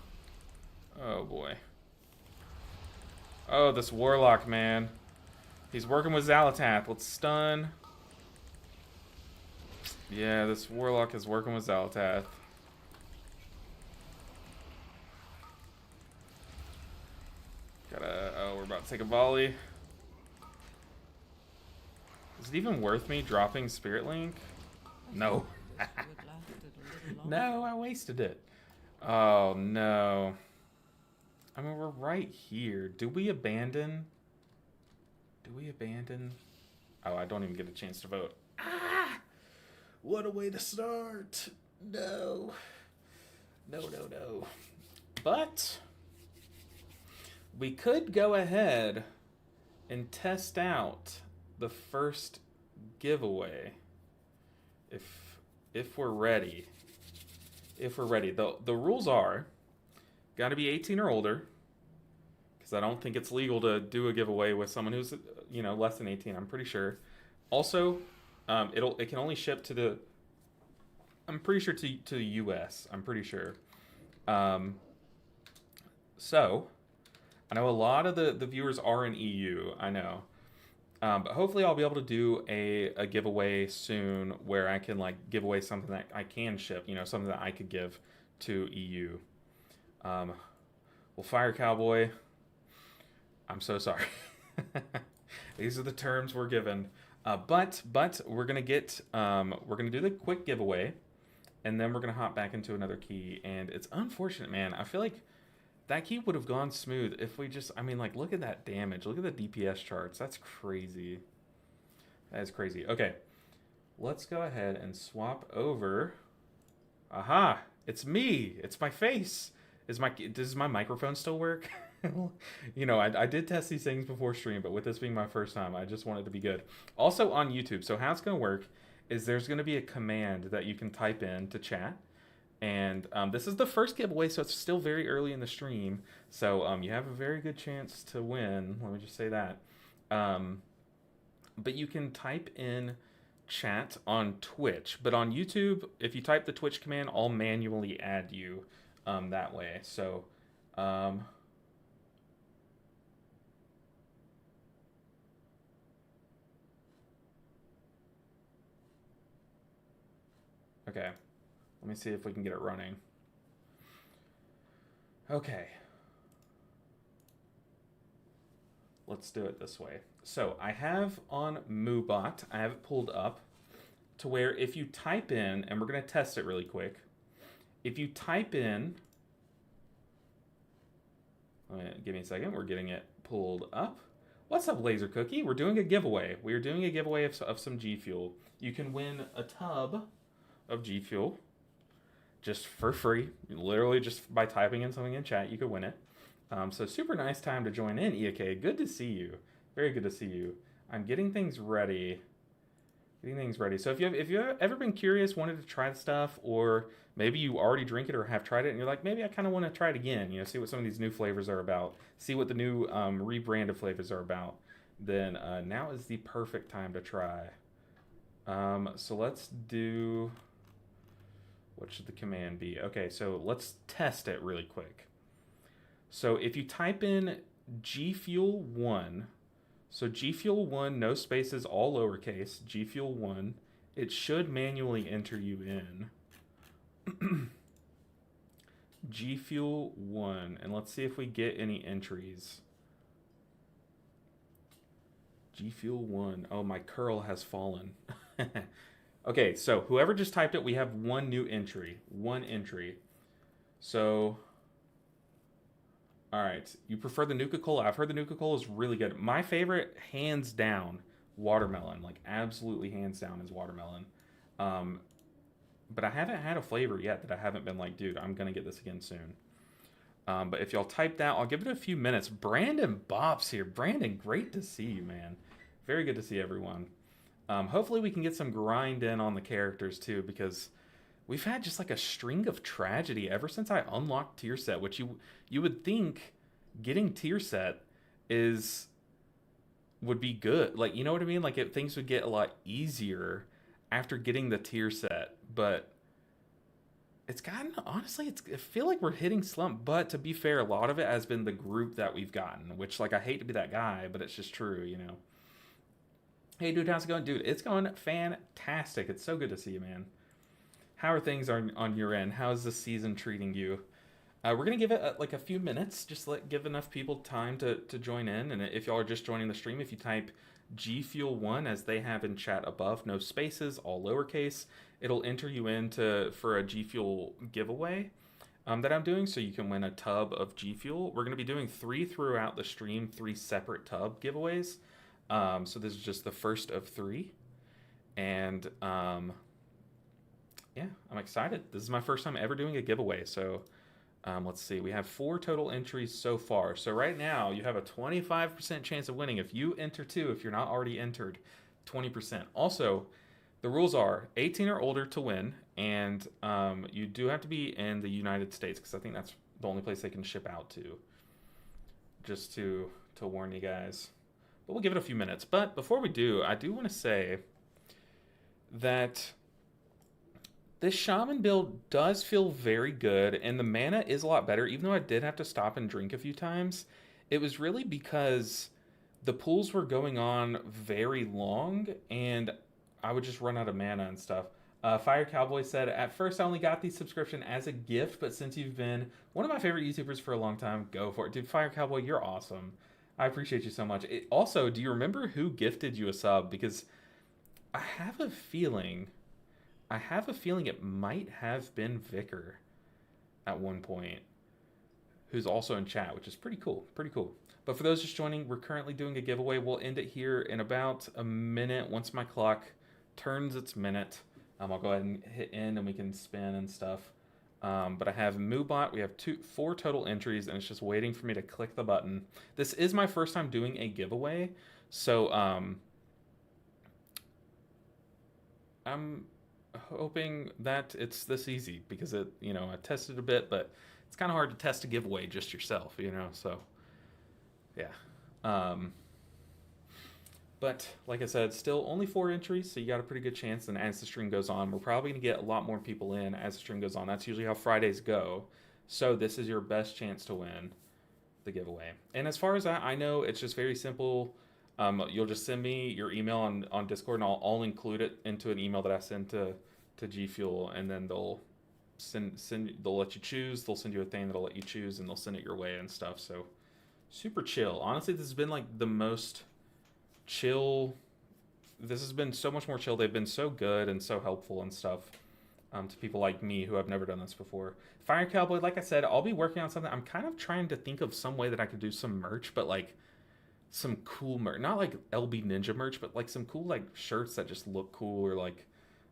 Oh boy. Oh, this Warlock, man. He's working with Xalatath. Let's stun. Yeah, this Warlock is working with Xalatath. We're about to take a volley. Is it even worth me dropping Spirit Link? No. No, I wasted it. Oh, no. I mean, we're right here. Do we abandon? Oh, I don't even get a chance to vote. Ah! What a way to start. No. No. But we could go ahead and test out the first giveaway if we're ready. The rules are got to be 18 or older, because I don't think it's legal to do a giveaway with someone who's less than 18. I'm pretty sure. Also, it can only ship to the. I'm pretty sure to the U.S. I'm pretty sure. So, I know a lot of the viewers are in EU. I know. But hopefully I'll be able to do a giveaway soon where I can give away something that I can ship, something that I could give to EU. Well, Fire Cowboy, I'm so sorry. These are the terms we're given. But we're gonna do the quick giveaway, and then we're gonna hop back into another key. And it's unfortunate, man. I feel like that key would have gone smooth if we just, look at that damage. Look at the DPS charts. That's crazy. That is crazy. Okay. Let's go ahead and swap over. Aha! It's me! It's my face! Does my microphone still work? I did test these things before stream, but with this being my first time, I just want it to be good. Also on YouTube, so how it's going to work is there's going to be a command that you can type in to chat. And this is the first giveaway, so it's still very early in the stream. So you have a very good chance to win. Let me just say that. But you can type in chat on Twitch, but on YouTube, if you type the Twitch command, I'll manually add you that way. So, okay, let me see if we can get it running. Okay. Let's do it this way. So I have on MooBot, I have it pulled up to where if you type in, and we're going to test it really quick. If you type in, give me a second, we're getting it pulled up. What's up, Laser Cookie? We're doing a giveaway. We're doing a giveaway of some G Fuel. You can win a tub of G Fuel just for free. Literally just by typing in something in chat, you could win it. So super nice time to join in, EAK. Good to see you. Very good to see you. I'm getting things ready. So if you've ever been curious, wanted to try the stuff, or maybe you already drink it or have tried it, and you're like, maybe I kind of want to try it again. You know, see what some of these new flavors are about. See what the new rebranded flavors are about. Then now is the perfect time to try. So let's do. What should the command be? Okay, so let's test it really quick. So if you type in gfuel1, so gfuel1, no spaces, all lowercase, gfuel1, it should manually enter you in. gfuel1, and let's see if we get any entries. gfuel1, oh, my curl has fallen. Okay, so whoever just typed it, we have one new entry. One entry. So, all right. You prefer the Nuka-Cola? I've heard the Nuka-Cola is really good. My favorite, hands down, watermelon. Like, absolutely hands down is watermelon. But I haven't had a flavor yet that I haven't been like, dude, I'm going to get this again soon. But if y'all type that, I'll give it a few minutes. Brandon Bop's here. Brandon, great to see you, man. Very good to see everyone. Hopefully we can get some grind in on the characters too, because we've had just like a string of tragedy ever since I unlocked tier set, which you would think getting tier set would be good. Like, you know what I mean? Like things would get a lot easier after getting the tier set, but it's gotten, honestly, I feel like we're hitting slump, but to be fair, a lot of it has been the group that we've gotten, which, like, I hate to be that guy, but it's just true, you know? Hey, dude, how's it going? Dude, it's going fantastic. It's so good to see you, man. How are things on your end? How's the season treating you? We're going to give it, like, a few minutes, just give enough people time to join in, and if y'all are just joining the stream, if you type gfuel1 as they have in chat above, no spaces, all lowercase, it'll enter you for a G Fuel giveaway that I'm doing, so you can win a tub of G Fuel. We're going to be doing 3 throughout the stream, 3 separate tub giveaways. So this is just the first of 3, and yeah, I'm excited. This is my first time ever doing a giveaway, so let's see. We have 4 total entries so far. So right now, you have a 25% chance of winning. If you enter too, if you're not already entered, 20%. Also, the rules are 18 or older to win, and you do have to be in the United States, because I think that's the only place they can ship out to. Just to warn you guys. But we'll give it a few minutes. But before we do, I do want to say that this Shaman build does feel very good, and the mana is a lot better, even though I did have to stop and drink a few times. It was really because the pools were going on very long, and I would just run out of mana and stuff. Fire Cowboy said, at first I only got the subscription as a gift, but since you've been one of my favorite YouTubers for a long time, go for it. Dude, Fire Cowboy, you're awesome. I appreciate you so much. Also, do you remember who gifted you a sub? Because I have a feeling it might have been Vicar at one point, who's also in chat, which is pretty cool. Pretty cool. But for those just joining, we're currently doing a giveaway. We'll end it here in about a minute. Once my clock turns its minute, I'll go ahead and hit end and we can spin and stuff. But I have MooBot. We have 4 total entries, and it's just waiting for me to click the button. This is my first time doing a giveaway, so I'm hoping that it's this easy, because I tested a bit, but it's kind of hard to test a giveaway just yourself, so yeah. But like I said, still only 4 entries, so you got a pretty good chance. And as the stream goes on, we're probably going to get a lot more people in as the stream goes on. That's usually how Fridays go. So this is your best chance to win the giveaway. And as far as that, I know it's just very simple. You'll just send me your email on Discord, and I'll include it into an email that I send to gfuel, and then they'll they'll let you choose. They'll send you a thing that'll let you choose, and they'll send it your way and stuff. So super chill. Honestly, this has been like the most chill. This has been so much more chill. They've been so good and so helpful and stuff. To people like me who have never done this before. Fire Cowboy, like I said, I'll be working on something. I'm kind of trying to think of some way that I could do some merch, but like some cool merch. Not like LB Ninja merch, but like some cool like shirts that just look cool, or like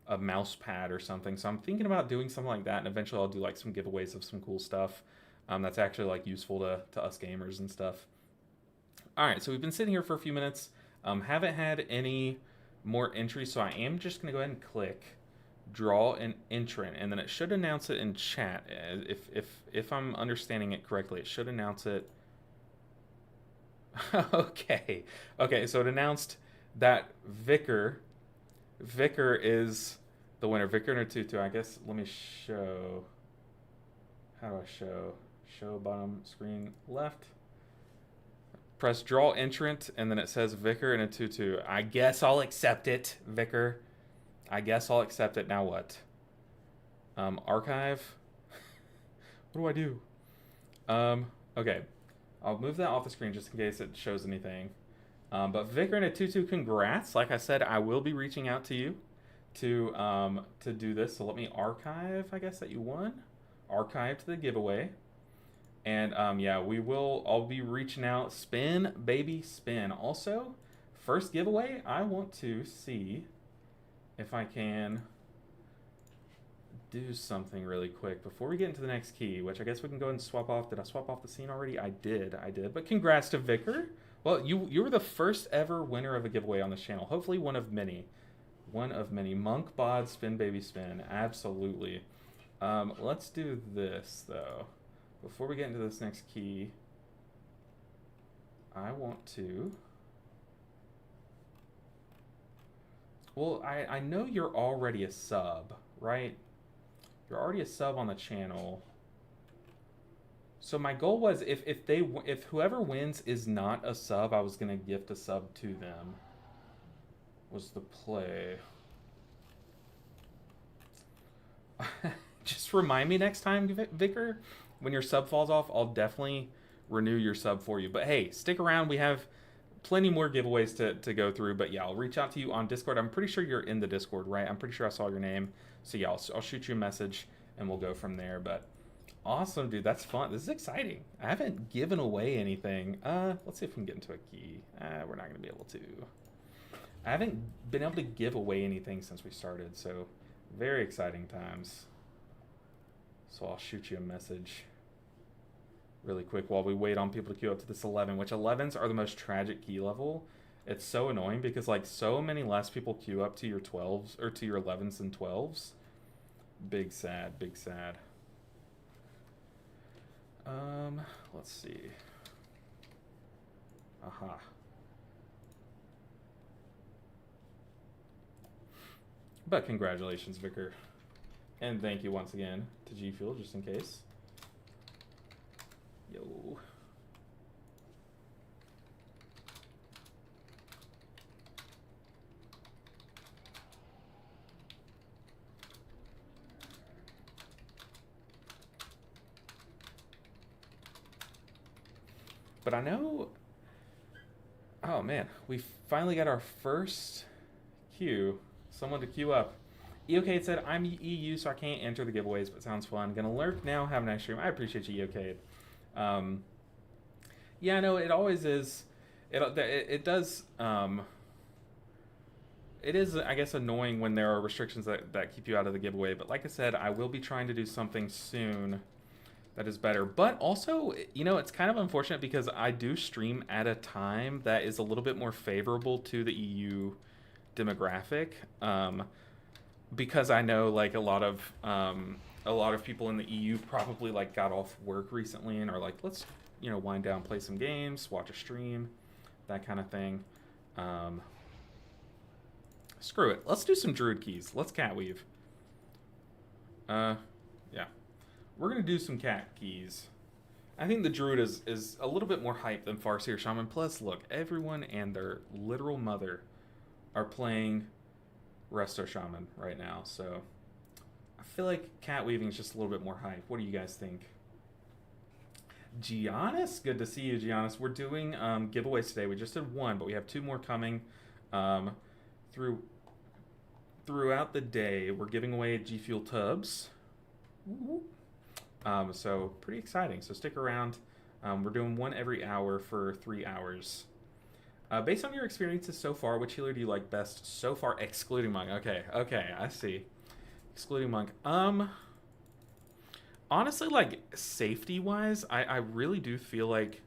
a mouse pad or something. So I'm thinking about doing something like that, and eventually I'll do like some giveaways of some cool stuff that's actually like useful to us gamers and stuff. All right, so we've been sitting here for a few minutes. Haven't had any more entries, so I am just going to go ahead and click draw an entrant, and then it should announce it in chat. If I'm understanding it correctly, it should announce it. Okay, so it announced that Vicar is the winner. Vicar and a tutu. I guess let me show. How do I show bottom screen left? Press draw entrant, and then it says Vicar and a tutu. I guess I'll accept it, Vicar. I guess I'll accept it. Now what? Archive. What do I do? Okay. I'll move that off the screen just in case it shows anything. But Vicar and a tutu, congrats. Like I said, I will be reaching out to you to do this. So let me archive, I guess, that you won. Archive to the giveaway. And yeah, I'll be reaching out. Spin, baby, spin. Also, first giveaway, I want to see if I can do something really quick before we get into the next key, which I guess we can go ahead and swap off. Did I swap off the scene already? I did. But congrats to Vicar. Well, you were the first ever winner of a giveaway on this channel. Hopefully one of many. Monk, bod, spin, baby, spin. Absolutely. Let's do this, though. Before we get into this next key, I want to... Well, I know you're already a sub, right? You're already a sub on the channel. So my goal was if whoever wins is not a sub, I was gonna gift a sub to them. Was the play. Just remind me next time, Vicar, when your sub falls off, I'll definitely renew your sub for you. But hey, stick around. We have plenty more giveaways to go through. But yeah, I'll reach out to you on Discord. I'm pretty sure you're in the Discord, right? I'm pretty sure I saw your name. So yeah, I'll shoot you a message and we'll go from there. But awesome, dude. That's fun. This is exciting. I haven't given away anything. Let's see if we can get into a key. We're not going to be able to. I haven't been able to give away anything since we started. So very exciting times. So I'll shoot you a message really quick while we wait on people to queue up to this 11, which 11s are the most tragic key level. It's so annoying because like so many less people queue up to your 12s or to your 11s and 12s. Big sad. Let's see. Aha. But congratulations, Vicar. And thank you once again to G Fuel, just in case. Yo. But I know... Oh, man. We finally got our first queue. Someone to queue up. EOK said, I'm EU, so I can't enter the giveaways, but sounds fun. Gonna lurk now, have a nice stream. I appreciate you, EOK. Yeah, no, it always is. It does... it is, I guess, annoying when there are restrictions that keep you out of the giveaway. But like I said, I will be trying to do something soon that is better. But also, you know, it's kind of unfortunate because I do stream at a time that is a little bit more favorable to the EU demographic. Because I know like a lot of people in the EU probably like got off work recently and are like, let's, you know, wind down, play some games, watch a stream, that kind of thing. Screw it. Let's do some Druid keys. Let's cat weave. Yeah. We're going to do some cat keys. I think the Druid is a little bit more hype than Farseer Shaman. Plus, look, everyone and their literal mother are playing Resto Shaman right now. So I feel like cat weaving is just a little bit more hype. What do you guys think? Giannis? Good to see you, Giannis. We're doing giveaways today. We just did one, but we have 2 more coming throughout the day. We're giving away gfuel tubs. So pretty exciting. So stick around. We're doing one every hour for 3 hours. Based on your experiences so far, which healer do you like best so far, excluding Monk? Okay, I see. Excluding Monk. Honestly, like, safety-wise, I really do feel like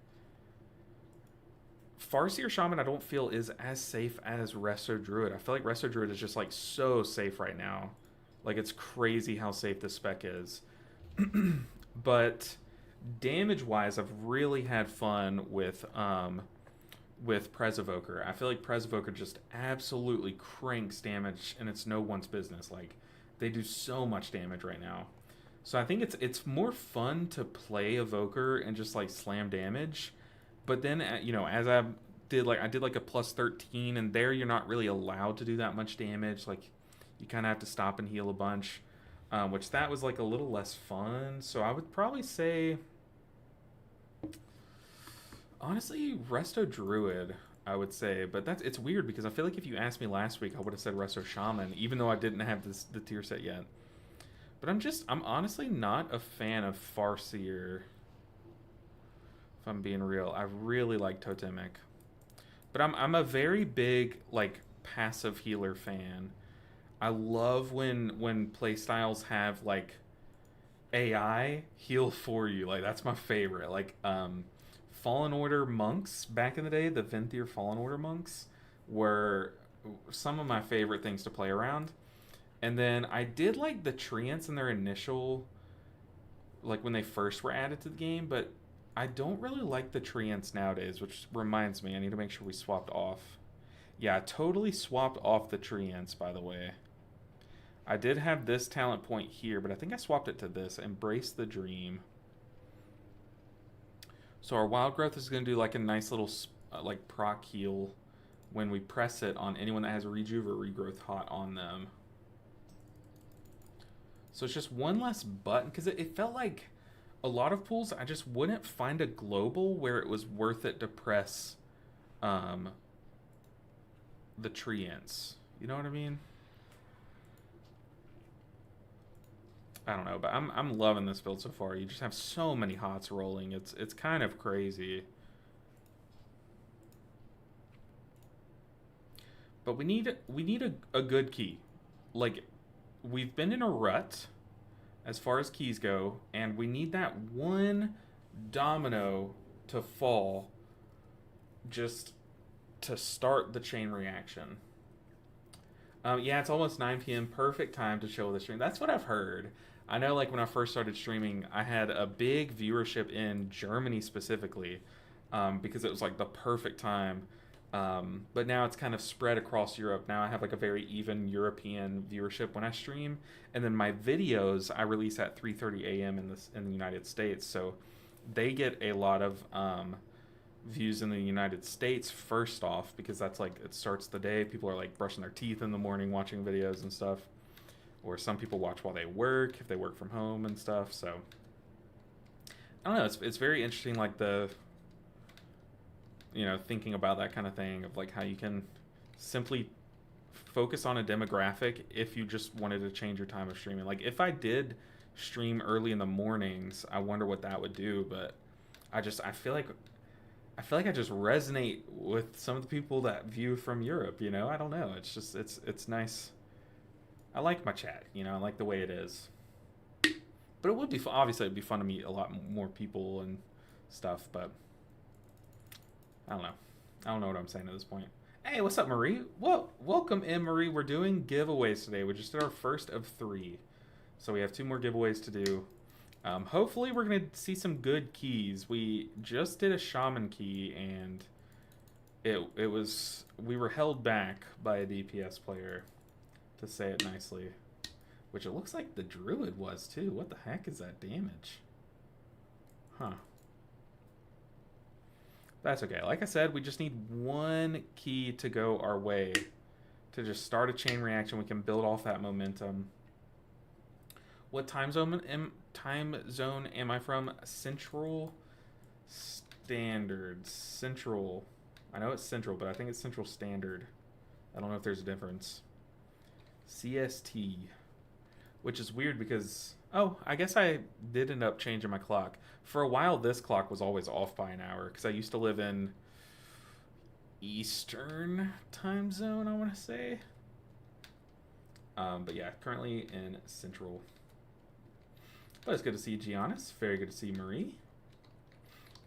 Farseer Shaman I don't feel is as safe as Resto Druid. I feel like Resto Druid is just, like, so safe right now. Like, it's crazy how safe this spec is. But damage-wise, I've really had fun with Prez Evoker. I feel like Prez Evoker just absolutely cranks damage, and it's no one's business. Like, they do so much damage right now. So I think it's more fun to play Evoker and just like slam damage. But then as I did like a plus 13, and there you're not really allowed to do that much damage. Like, you kind of have to stop and heal a bunch, which that was like a little less fun. So I would probably say, honestly, Resto Druid, I would say. But it's weird because I feel like if you asked me last week, I would have said Resto Shaman, even though I didn't have the tier set yet. But I'm honestly not a fan of Farseer, if I'm being real. I really like Totemic. But I'm a very big, like, passive healer fan. I love when playstyles have, like, AI heal for you. Like, that's my favorite. Like, Fallen Order monks back in the day, the Venthyr Fallen Order monks, were some of my favorite things to play around. And then I did like the Treants in their initial, like when they first were added to the game, but I don't really like the Treants nowadays, which reminds me, I need to make sure we swapped off. Yeah, I totally swapped off the Treants, by the way. I did have this talent point here, but I think I swapped it to this, Embrace the Dream. So our Wild Growth is going to do like a nice little like proc heal when we press it on anyone that has Rejuve or Regrowth hot on them. So it's just one less button, because it felt like a lot of pools I just wouldn't find a global where it was worth it to press the Treants. You know what I mean? I don't know, but I'm loving this build so far. You just have so many hots rolling. It's kind of crazy. But we need a good key. Like, we've been in a rut as far as keys go, and we need that one domino to fall just to start the chain reaction. Yeah, it's almost 9 p.m. Perfect time to chill with the stream. That's what I've heard. I know, like, when I first started streaming, I had a big viewership in Germany specifically, because it was, like, the perfect time. But now it's kind of spread across Europe. Now I have like a very even European viewership when I stream, and then my videos I release at 3:30 a.m. in the United States, so they get a lot of views in the United States first off, because that's like, it starts the day. People are like brushing their teeth in the morning watching videos and stuff, or some people watch while they work if they work from home and stuff. So I don't know. It's very interesting, like thinking about that kind of thing, of like how you can simply focus on a demographic if you just wanted to change your time of streaming. Like, if I did stream early in the mornings, I wonder what that would do. But I feel like I just resonate with some of the people that view from Europe. I don't know. It's just it's nice. I like my chat. I like the way it is. But it would be obviously it'd be fun to meet a lot more people and stuff. But I don't know. I don't know what I'm saying at this point. Hey, what's up, Marie? Well, welcome in, Marie. We're doing giveaways today. We just did our first of 3. So we have 2 more giveaways to do. Hopefully we're going to see some good keys. We just did a Shaman key, and it was, we were held back by a DPS player, to say it nicely. Which it looks like the Druid was too. What the heck is that damage? Huh. That's okay. Like I said, we just need one key to go our way to just start a chain reaction. We can build off that momentum. What time zone am I from? Central Standard. Central. I know it's Central, but I think it's Central Standard. I don't know if there's a difference. CST. Which is weird because, oh, I guess I did end up changing my clock. For a while, this clock was always off by an hour because I used to live in Eastern time zone, I want to say. But yeah, currently in Central. But it's good to see Giannis. Very good to see Marie.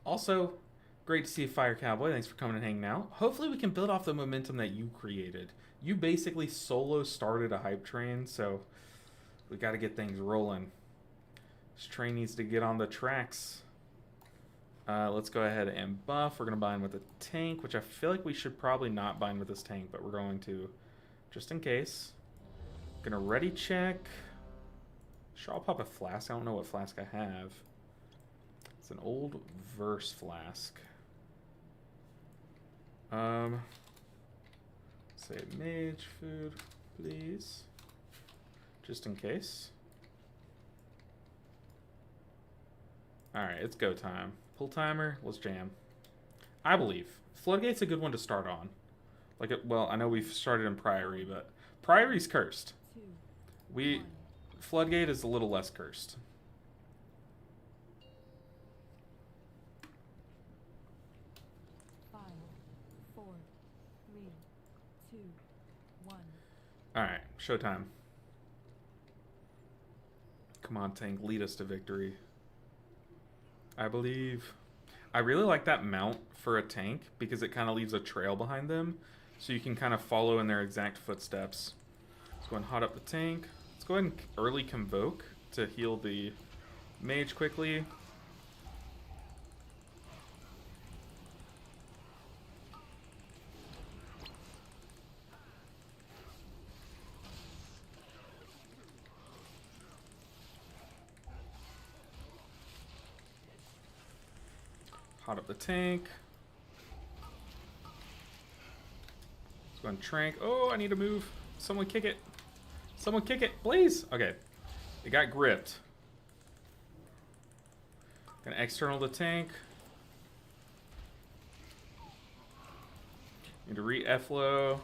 Also, great to see Fire Cowboy. Thanks for coming and hanging out. Hopefully we can build off the momentum that you created. You basically solo started a hype train, so we got to get things rolling. This train needs to get on the tracks. Let's go ahead and buff. We're going to bind with a tank, which I feel like we should probably not bind with this tank, but we're going to, just in case. Going to ready check. Sure, I'll pop a flask. I don't know what flask I have. It's an old verse flask. Say mage food, please. Just in case. Alright, it's go time. Pull timer, let's jam. I believe. Floodgate's a good one to start on. Like, well, I know we've started in Priory, but Priory's cursed. Floodgate is a little less cursed. Alright, showtime. Come on, tank, lead us to victory. I believe. I really like that mount for a tank because it kind of leaves a trail behind them, so you can kind of follow in their exact footsteps. Let's go and hot up the tank. Let's go ahead and early convoke to heal the mage quickly. Hot up the tank. Let's go and trank. Oh, I need to move. Someone kick it. Someone kick it, please. Okay. It got gripped. Gonna external the tank. Need to re-efflow.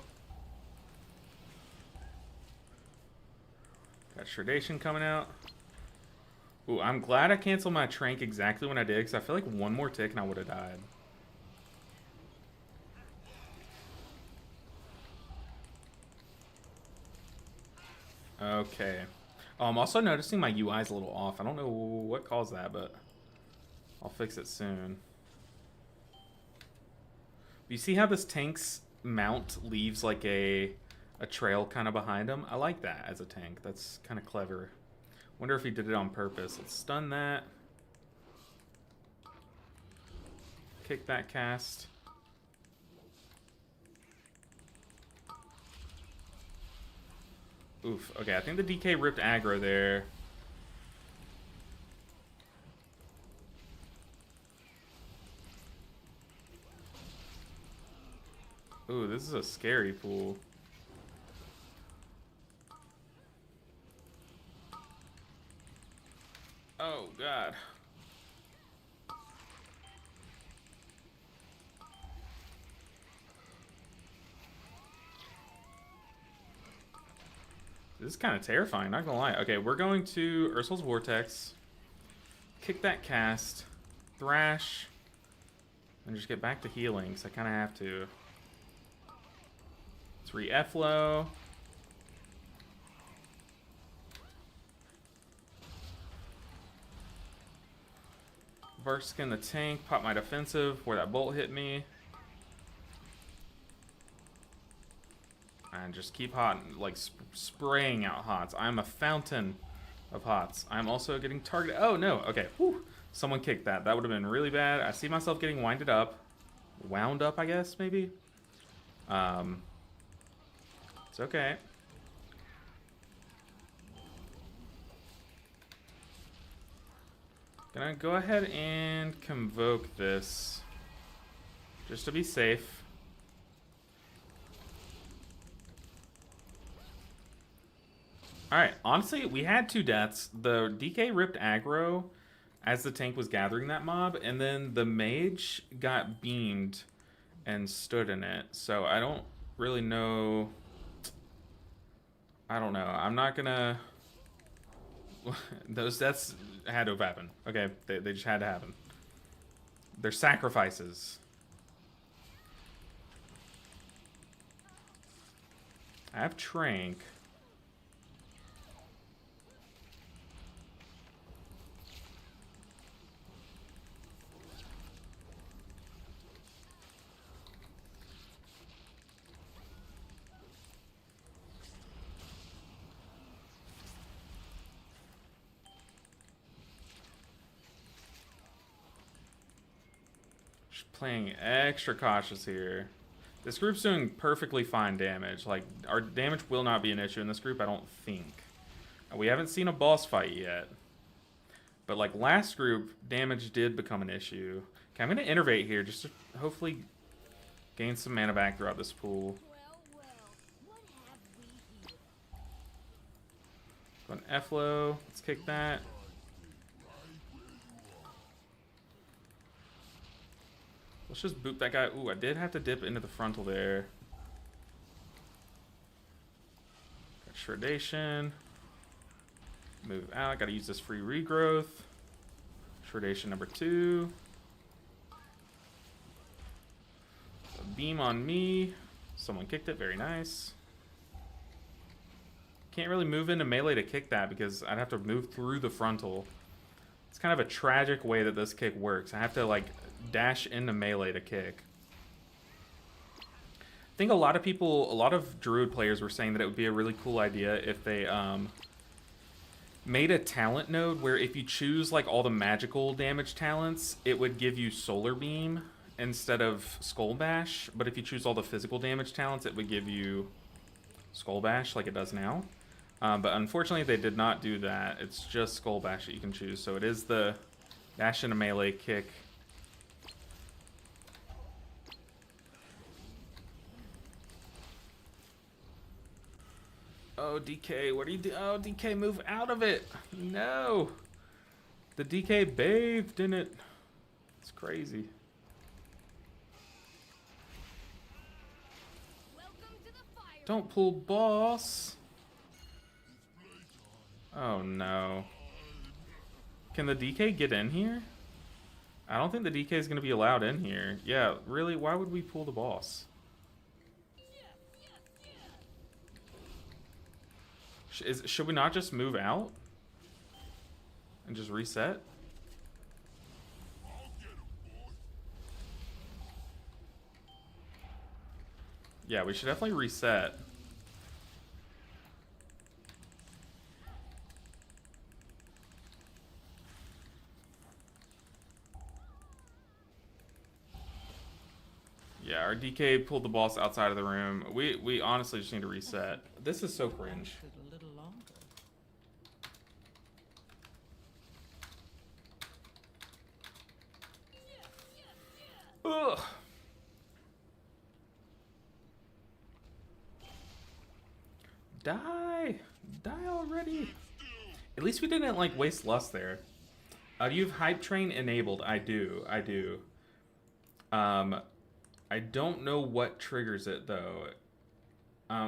Got Shredation coming out. Ooh, I'm glad I canceled my trank exactly when I did, because I feel like one more tick and I would have died. Okay. Oh, I'm also noticing my UI is a little off. I don't know what caused that, but I'll fix it soon. You see how this tank's mount leaves like a trail kind of behind him? I like that as a tank. That's kind of clever. Wonder if he did it on purpose. Let's stun that. Kick that cast. Oof. Okay, I think the DK ripped aggro there. Ooh, this is a scary pool. Oh, God. This is kind of terrifying, not gonna lie. Okay, we're going to Ursul's Vortex. Kick that cast. Thrash. And just get back to healing, because I kind of have to. Let's re-efflow. Verskin the tank, pop my defensive where that bolt hit me. And just keep hot, like spraying out hots. I'm a fountain of hots. I'm also getting targeted. Oh no, okay. Whew. Someone kicked that. That would have been really bad. I see myself getting winded up. wound up, I guess, maybe. It's okay. Gonna go ahead and convoke this, just to be safe. Alright, honestly, we had 2 deaths. The DK ripped aggro as the tank was gathering that mob, and then the mage got beamed and stood in it. So I don't really know. I don't know. I'm not gonna... Those deaths had to have happened. Okay, they just had to happen. They're sacrifices. I have Trank. Just playing extra cautious here. This group's doing perfectly fine damage. Like, our damage will not be an issue in this group, I don't think. We haven't seen a boss fight yet. But like last group, damage did become an issue. Okay, I'm going to innervate here just to hopefully gain some mana back throughout this pool. Go on F-Low. Let's kick that. Let's just boot that guy. Ooh, I did have to dip into the frontal there. Got Shredation. Move out. Gotta use this free regrowth. Shredation number 2. A beam on me. Someone kicked it. Very nice. Can't really move into melee to kick that because I'd have to move through the frontal. It's kind of a tragic way that this kick works. I have to like dash into melee to kick. I think a lot of Druid players were saying that it would be a really cool idea if they made a talent node where if you choose like all the magical damage talents, it would give you Solar Beam instead of Skull Bash. But if you choose all the physical damage talents, it would give you Skull Bash like it does now. But unfortunately, they did not do that. It's just Skull Bash that you can choose. So it is the dash into melee kick. Oh, DK, what are you doing? Oh, DK, move out of it. No. The DK bathed in it. It's crazy. Don't pull boss. Oh, no. Can the DK get in here? I don't think the DK is going to be allowed in here. Yeah, really? Why would we pull the boss? Should we not just move out? And just reset? Yeah, we should definitely reset. Yeah, our DK pulled the boss outside of the room. We honestly just need to reset. This is so cringe. Ugh. Die! Die already! At least we didn't, like, waste lust there. Do you have Hype Train enabled? I do. I do. I don't know what triggers it, though.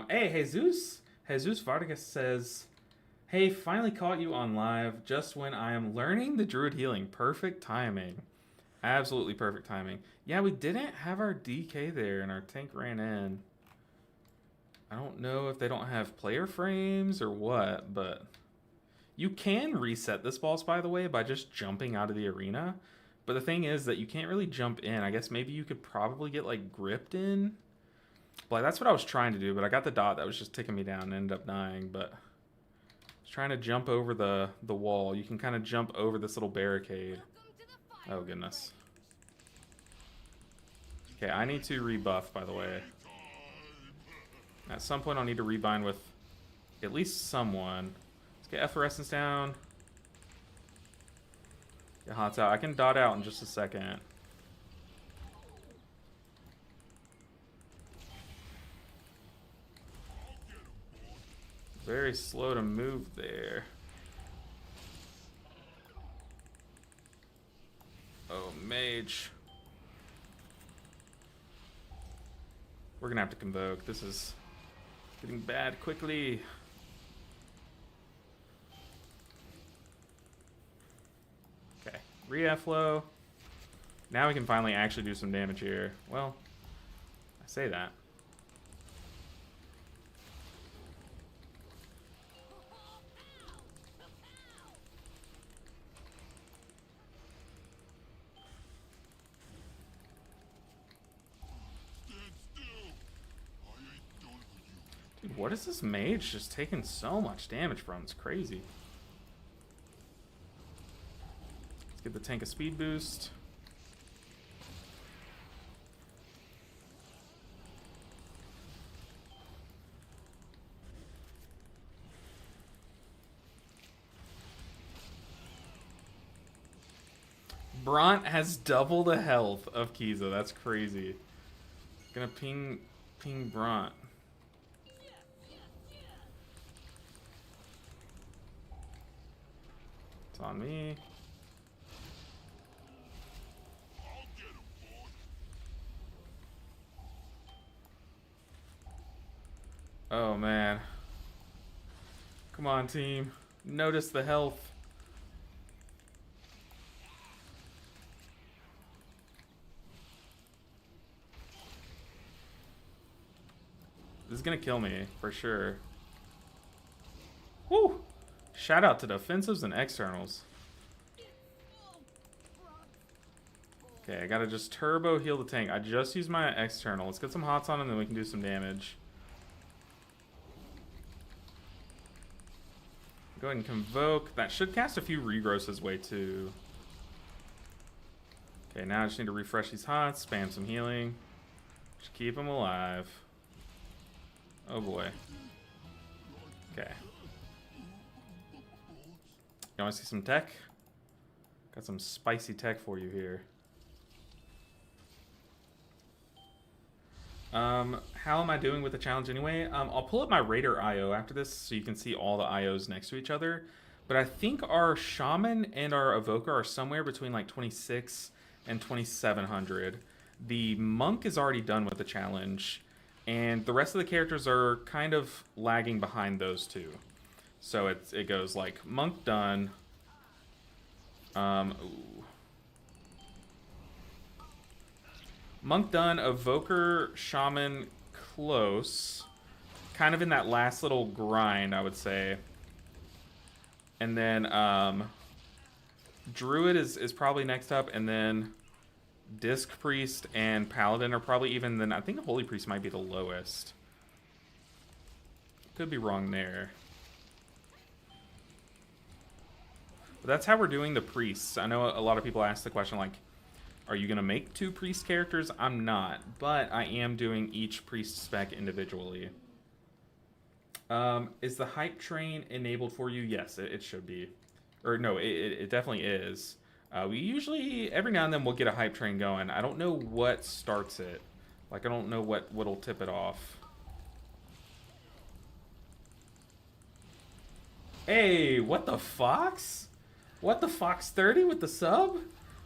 Hey, Jesus! Jesus Vargas says, hey, finally caught you on live just when I am learning the Druid healing. Perfect timing. Absolutely perfect timing. Yeah, we didn't have our DK there, and our tank ran in. I don't know if they don't have player frames or what, but... You can reset this boss, by the way, by just jumping out of the arena. But the thing is that you can't really jump in. I guess maybe you could probably get, like, gripped in. Like, that's what I was trying to do, but I got the dot that was just ticking me down and ended up dying, but... I was trying to jump over the wall. You can kind of jump over this little barricade. Oh, goodness. Okay, I need to rebuff, by the way. At some point, I'll need to rebind with at least someone. Let's get Effervescence down. Get Hots out. I can dot out in just a second. Very slow to move there. Oh, mage. We're gonna have to convoke. This is getting bad quickly. Okay, re-flow. Now we can finally actually do some damage here. Well, I say that. Dude, what is this mage just taking so much damage from? It's crazy. Let's give the tank a speed boost. Bront has double the health of Kiza. That's crazy. Gonna ping Bront. It's on me. Oh man. Come on, team. Notice the health. This is gonna kill me, for sure. Woo! Shout out to defensives and externals. Okay, I gotta just turbo heal the tank. I just used my external. Let's get some hots on and then we can do some damage. Go ahead and convoke. That should cast a few regrowths his way too. Okay, now I just need to refresh these hots, spam some healing. Just keep them alive. Oh boy. Okay. You want to see some tech? Got some spicy tech for you here. How am I doing with the challenge anyway? I'll pull up my Raider IO after this so you can see all the IOs next to each other. But I think our Shaman and our Evoker are somewhere between like 26 and 2700. The Monk is already done with the challenge. And the rest of the characters are kind of lagging behind those two. So it goes like Monk done. Monk done, Evoker, Shaman close. Kind of in that last little grind, I would say. And then Druid is probably next up, and then Disc Priest and Paladin are probably even then. I think Holy Priest might be the lowest. Could be wrong there. But that's how we're doing the priests. I know a lot of people ask the question like, are you going to make 2 priest characters? I'm not, but I am doing each priest spec individually. Is the hype train enabled for you? Yes, it should be. Or no, it definitely is. We usually, every now and then, we'll get a hype train going. I don't know what starts it. Like, I don't know what'll tip it off. Hey, what the Fox? What the Fox 30 with the sub?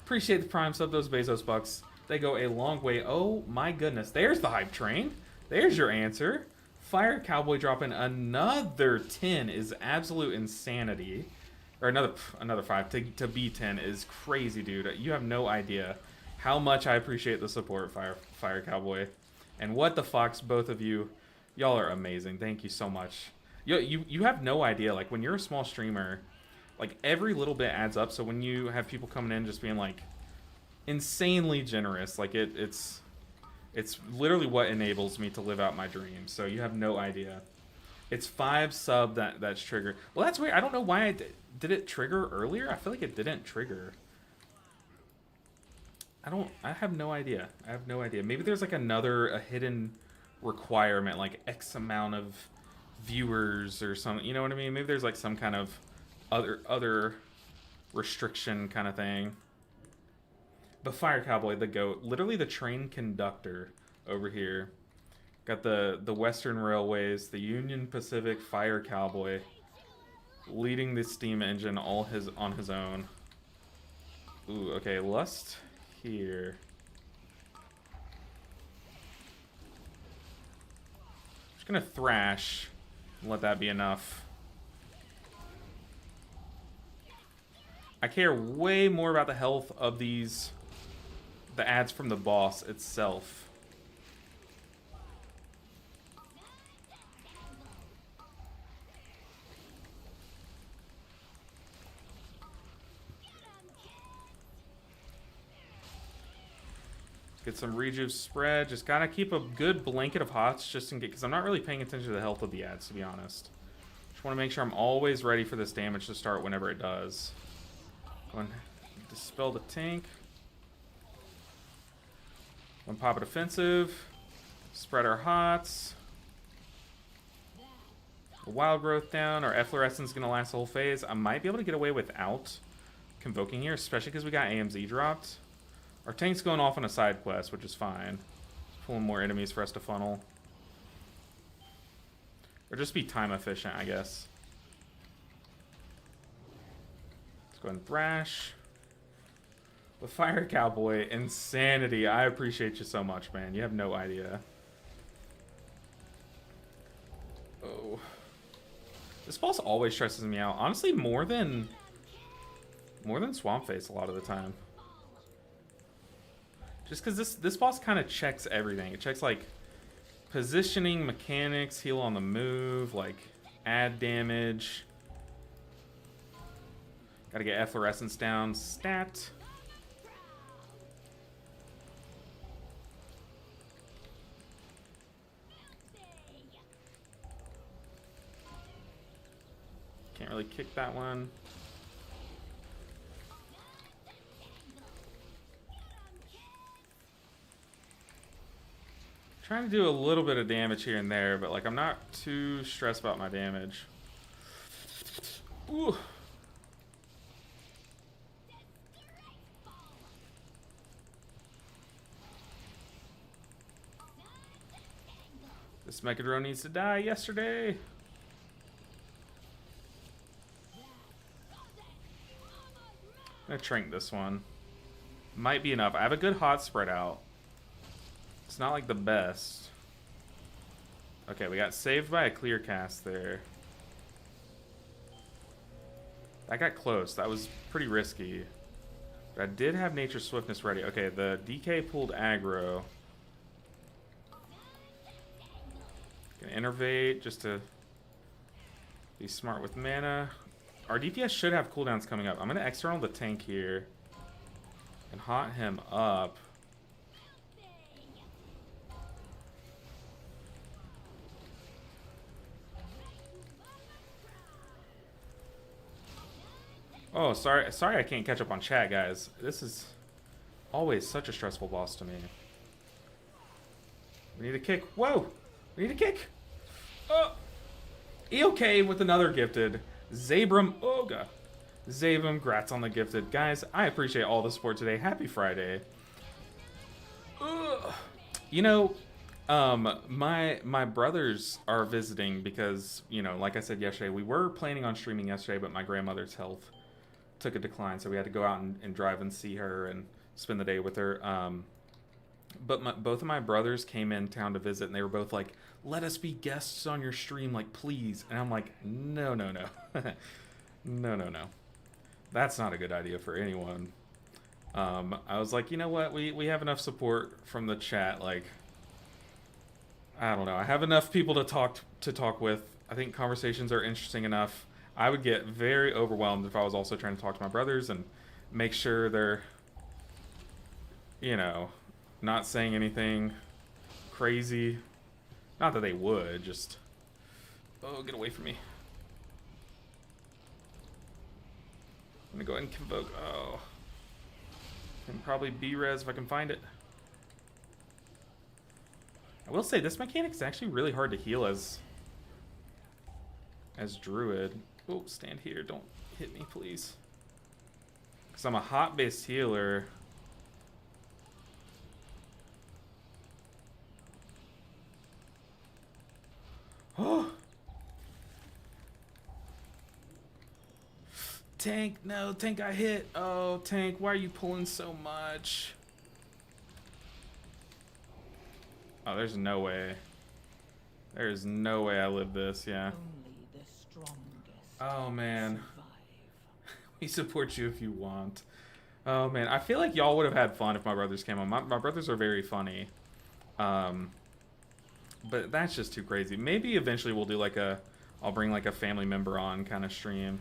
Appreciate the prime sub, those Bezos bucks. They go a long way. Oh my goodness. There's the hype train. There's your answer. Fire Cowboy dropping another 10 is absolute insanity. Or another 5 to be 10 is crazy, dude. You have no idea how much I appreciate the support, Fire Cowboy. And what the Fox, both of you. Y'all are amazing. Thank you so much. You have no idea. Like, when you're a small streamer, like, every little bit adds up. So when you have people coming in just being, like, insanely generous, like, it's literally what enables me to live out my dreams. So you have no idea. It's 5 sub that's triggered. Well, that's weird. I don't know why did it trigger earlier? I feel like it didn't trigger. I have no idea. I have no idea. Maybe there's like a hidden requirement, like X amount of viewers or something. You know what I mean? Maybe there's like some kind of other restriction kind of thing. The Fire Cowboy, the GOAT, literally the train conductor over here. Got the Western Railways, the Union Pacific Fire Cowboy, leading the steam engine on his own. Ooh, okay, Lust here. Just gonna thrash and let that be enough. I care way more about the health of the ads from the boss itself. Get some rejuve spread. Just gotta keep a good blanket of hots just in case, because I'm not really paying attention to the health of the ads, to be honest. Just want to make sure I'm always ready for this damage to start whenever it does. Go and dispel the tank. One pop a defensive. Spread our hots. A wild growth down. Our efflorescence is going to last the whole phase. I might be able to get away without convoking here, especially because we got AMZ dropped. Our tank's going off on a side quest, which is fine. Pulling more enemies for us to funnel. Or just be time efficient, I guess. Let's go ahead and thrash. The Fire Cowboy, insanity. I appreciate you so much, man. You have no idea. Oh. This boss always stresses me out. Honestly, more than Swamp Face a lot of the time. Just because this boss kind of checks everything. It checks, like, positioning, mechanics, heal on the move, like, add damage. Gotta get efflorescence down. Stat. Can't really kick that one. Trying to do a little bit of damage here and there, but like I'm not too stressed about my damage. Ooh. This Mechadrone needs to die yesterday. I'm gonna trank this one. Might be enough. I have a good hot spread out. It's not like the best. Okay, we got saved by a clear cast there. That got close. That was pretty risky. But I did have Nature's Swiftness ready. Okay, the DK pulled aggro. Gonna innervate just to be smart with mana. Our DPS should have cooldowns coming up. I'm gonna external the tank here and hot him up. Oh, sorry I can't catch up on chat, guys. This is always such a stressful boss to me. We need a kick. Whoa! We need a kick! Oh! EOK with another gifted. Zabram Oga. Zabram, grats on the gifted. Guys, I appreciate all the support today. Happy Friday. Ugh. You know, my brothers are visiting because, you know, like I said yesterday, we were planning on streaming yesterday, but my grandmother's health took a decline, so we had to go out and drive and see her and spend the day with her. But both of my brothers came in town to visit, and they were both like, let us be guests on your stream, like, please. And I'm like, no. No. That's not a good idea for anyone. I was like, you know what? We have enough support from the chat. Like, I don't know. I have enough people to talk with. I think conversations are interesting enough. I would get very overwhelmed if I was also trying to talk to my brothers and make sure they're, you know, not saying anything crazy. Not that they would, just... Oh, get away from me. I'm gonna go ahead and convoke. Oh. Can probably B-res if I can find it. I will say this mechanic is actually really hard to heal as Druid. Oh, stand here. Don't hit me, please. Because I'm a hot-based healer. Oh! Tank, no, Tank got hit. Oh, Tank, why are you pulling so much? Oh, there's no way. There's no way I live this, yeah. Only the strongest Oh, man. survive. We support you if you want. Oh, man. I feel like y'all would have had fun if my brothers came on. My brothers are very funny. But that's just too crazy. Maybe eventually we'll do like I'll bring like a family member on kind of stream.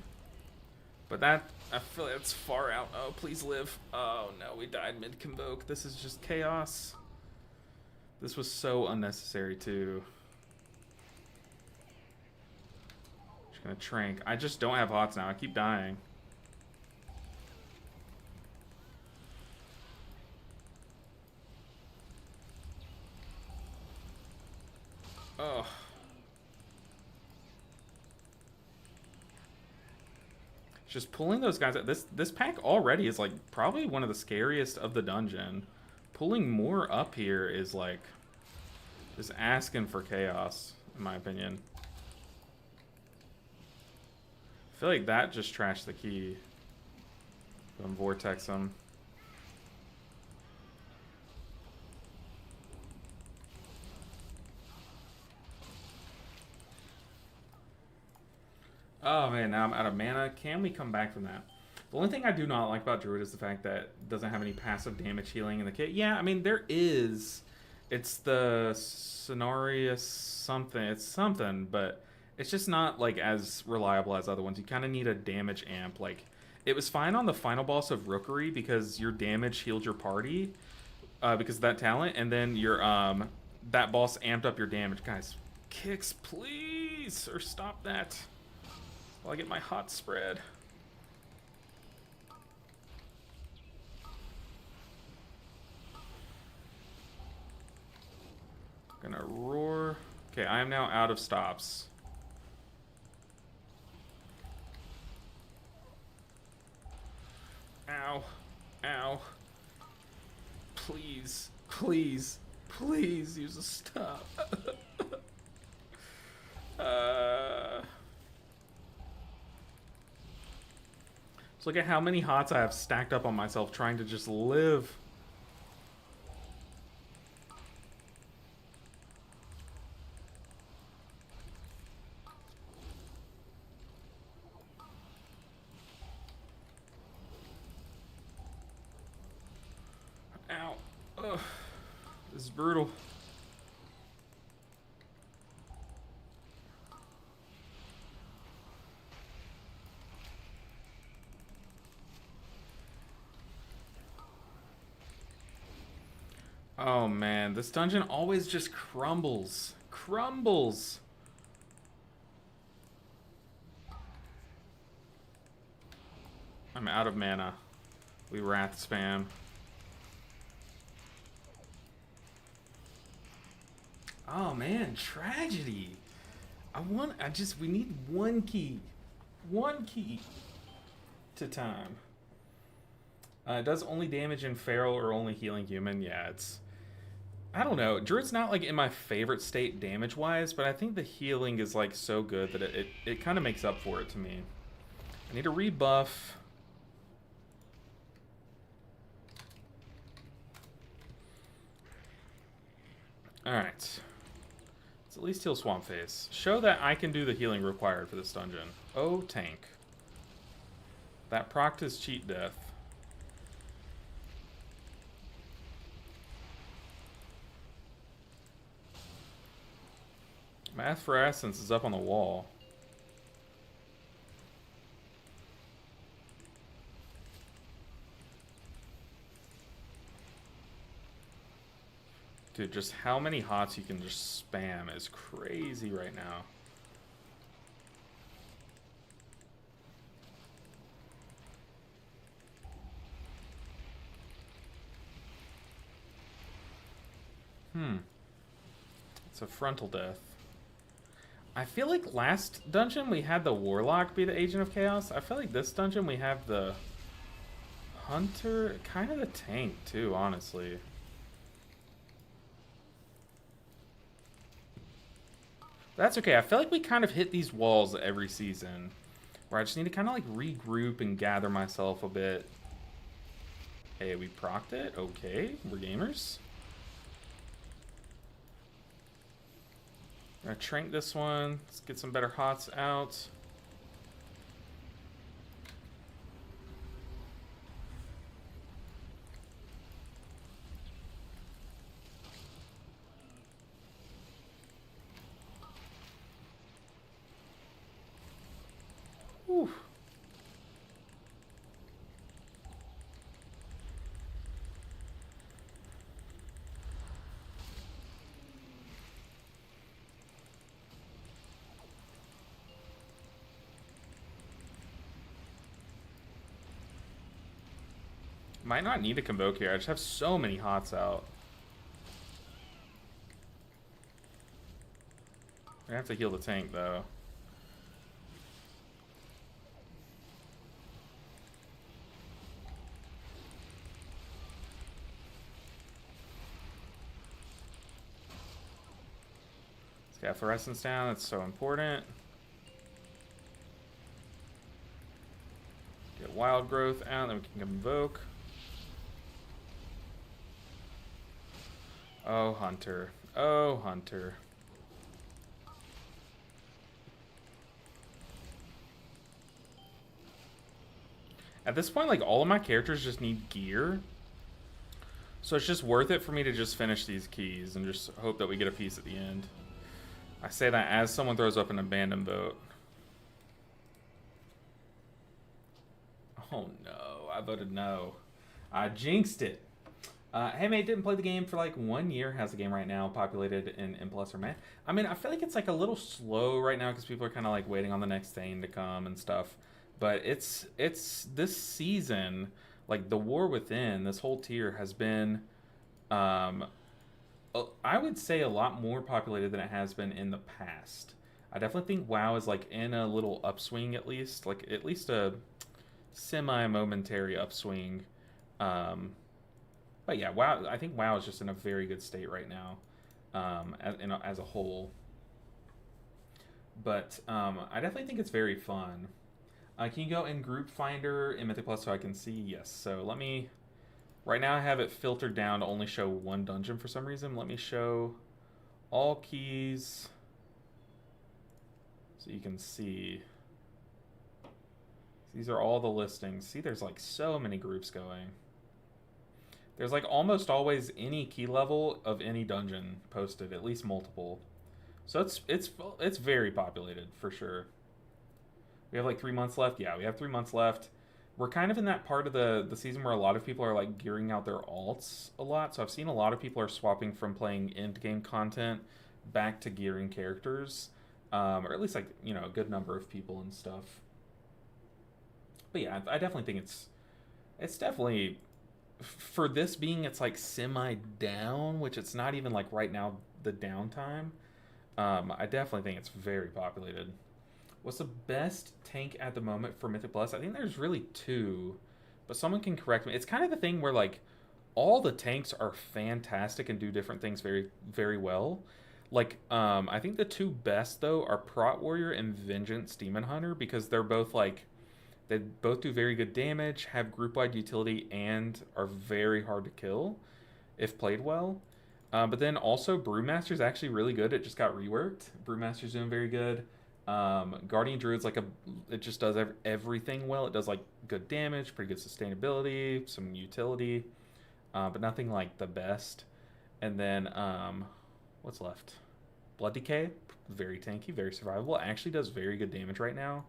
But that, I feel like it's far out. Oh, please live. Oh, no, we died mid-convoke. This is just chaos. This was so unnecessary, too. Just gonna trank. I just don't have hots now. I keep dying. Oh. Just pulling those guys out. This pack already is like probably one of the scariest of the dungeon. Pulling more up here is like just asking for chaos, in my opinion. I feel like that just trashed the key. Go and vortex him. Oh man, now I'm out of mana. Can we come back from that? The only thing I do not like about Druid is the fact that it doesn't have any passive damage healing in the kit. Yeah, I mean, there is. It's the Cenarius something. It's something, but it's just not like as reliable as other ones. You kind of need a damage amp. Like, it was fine on the final boss of Rookery because your damage healed your party because of that talent, and then your that boss amped up your damage. Guys, kicks, please, or stop that. While I get my hot spread. Gonna roar. Okay, I am now out of stops. Ow. Ow. Please. Please. Please use a stop. Look at how many hots I have stacked up on myself trying to just live. Ow. Ugh. This is brutal. Oh man, this dungeon always just crumbles. Crumbles. I'm out of mana. We wrath spam. Oh man, tragedy. We need one key. One key to time. It does only damage in feral or only healing human. Yeah, it's... I don't know. Druid's not like in my favorite state damage-wise, but I think the healing is like so good that it kind of makes up for it to me. I need a rebuff. Alright. Let's at least heal Swamp Face. Show that I can do the healing required for this dungeon. Oh, tank. That procced his cheat death. Math for Essence is up on the wall. Dude, just how many hots you can just spam is crazy right now. It's a frontal death. I feel like last dungeon we had the Warlock be the Agent of Chaos. I feel like this dungeon we have the Hunter, kind of the tank too, honestly. That's okay. I feel like we kind of hit these walls every season, where I just need to kind of like regroup and gather myself a bit. Hey, we procced it. Okay, we're gamers. I'm gonna trank this one. Let's get some better hots out. Whew. Might not need to convoke here. I just have so many hots out. I have to heal the tank though. Let's get fluorescence down. That's so important. Get wild growth out, then we can convoke. Oh, Hunter. Oh, Hunter. At this point, like, all of my characters just need gear. So it's just worth it for me to just finish these keys and just hope that we get a piece at the end. I say that as someone throws up an abandon vote. Oh no, I voted no. I jinxed it. Hey mate, didn't play the game for like 1 year. How's the game right now? Populated in M+ or man? I mean, I feel like it's like a little slow right now because people are kind of like waiting on the next thing to come and stuff. But it's this season, like the War Within, this whole tier has been, I would say a lot more populated than it has been in the past. I definitely think WoW is like in a little upswing at least, like at least a semi-momentary upswing. But yeah, WoW. I think WoW is just in a very good state right now, as a whole. But I definitely think it's very fun. Can you go in Group Finder in Mythic Plus so I can see? Yes. So let me. Right now I have it filtered down to only show one dungeon for some reason. Let me show all keys so you can see. These are all the listings. See, there's like so many groups going. There's like almost always any key level of any dungeon posted, at least multiple. So it's very populated for sure. We have like 3 months left. Yeah, we have 3 months left. We're kind of in that part of the season where a lot of people are like gearing out their alts a lot. So I've seen a lot of people are swapping from playing end game content back to gearing characters, or at least like a good number of people and stuff. But yeah, I definitely think it's definitely for this being it's like semi down, which it's not even like right now the downtime. I definitely think it's very populated. What's the best tank at the moment for Mythic Plus? I think there's really two, but someone can correct me. It's kind of the thing where like all the tanks are fantastic and do different things very, very well. Like, I think the two best though are Prot Warrior and Vengeance Demon Hunter because they're both like they both do very good damage, have group-wide utility, and are very hard to kill if played well. But then also Brewmaster's actually really good. It just got reworked. Brewmaster's doing very good. Guardian Druid's like it just does everything well. It does like good damage, pretty good sustainability, some utility, but nothing like the best. And then what's left? Blood Decay, very tanky, very survivable. Actually does very good damage right now.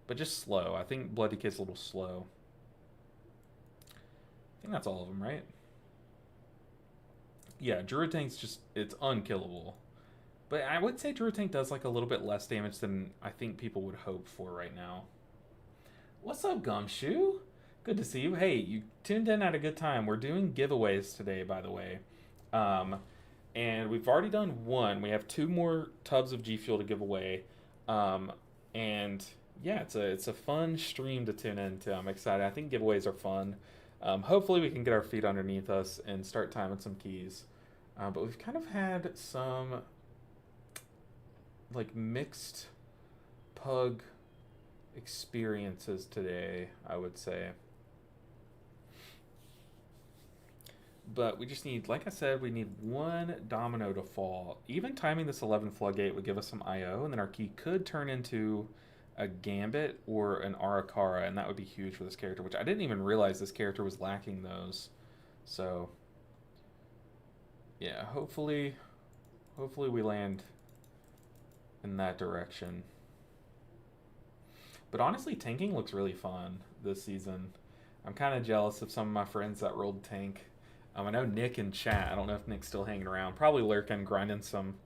But just slow. I think Blood Decay's a little slow. I think that's all of them, right? Yeah, Druid Tank's it's unkillable. But I would say Druid Tank does like a little bit less damage than I think people would hope for right now. What's up, Gumshoe? Good to see you. Hey, you tuned in at a good time. We're doing giveaways today, by the way. Um, and we've already done one. We have two more tubs of G Fuel to give away. Um, and yeah, it's a fun stream to tune into. I'm excited. I think giveaways are fun. Hopefully, we can get our feet underneath us and start timing some keys. But we've kind of had some like mixed pug experiences today, I would say. But we just need, like I said, we need one domino to fall. Even timing this 11 Floodgate would give us some IO, and then our key could turn into a Gambit or an Arakara, and that would be huge for this character, which I didn't even realize this character was lacking those. So, yeah, hopefully we land in that direction. But honestly, tanking looks really fun this season. I'm kind of jealous of some of my friends that rolled tank. I know Nick in chat. I don't know if Nick's still hanging around. Probably lurking, grinding some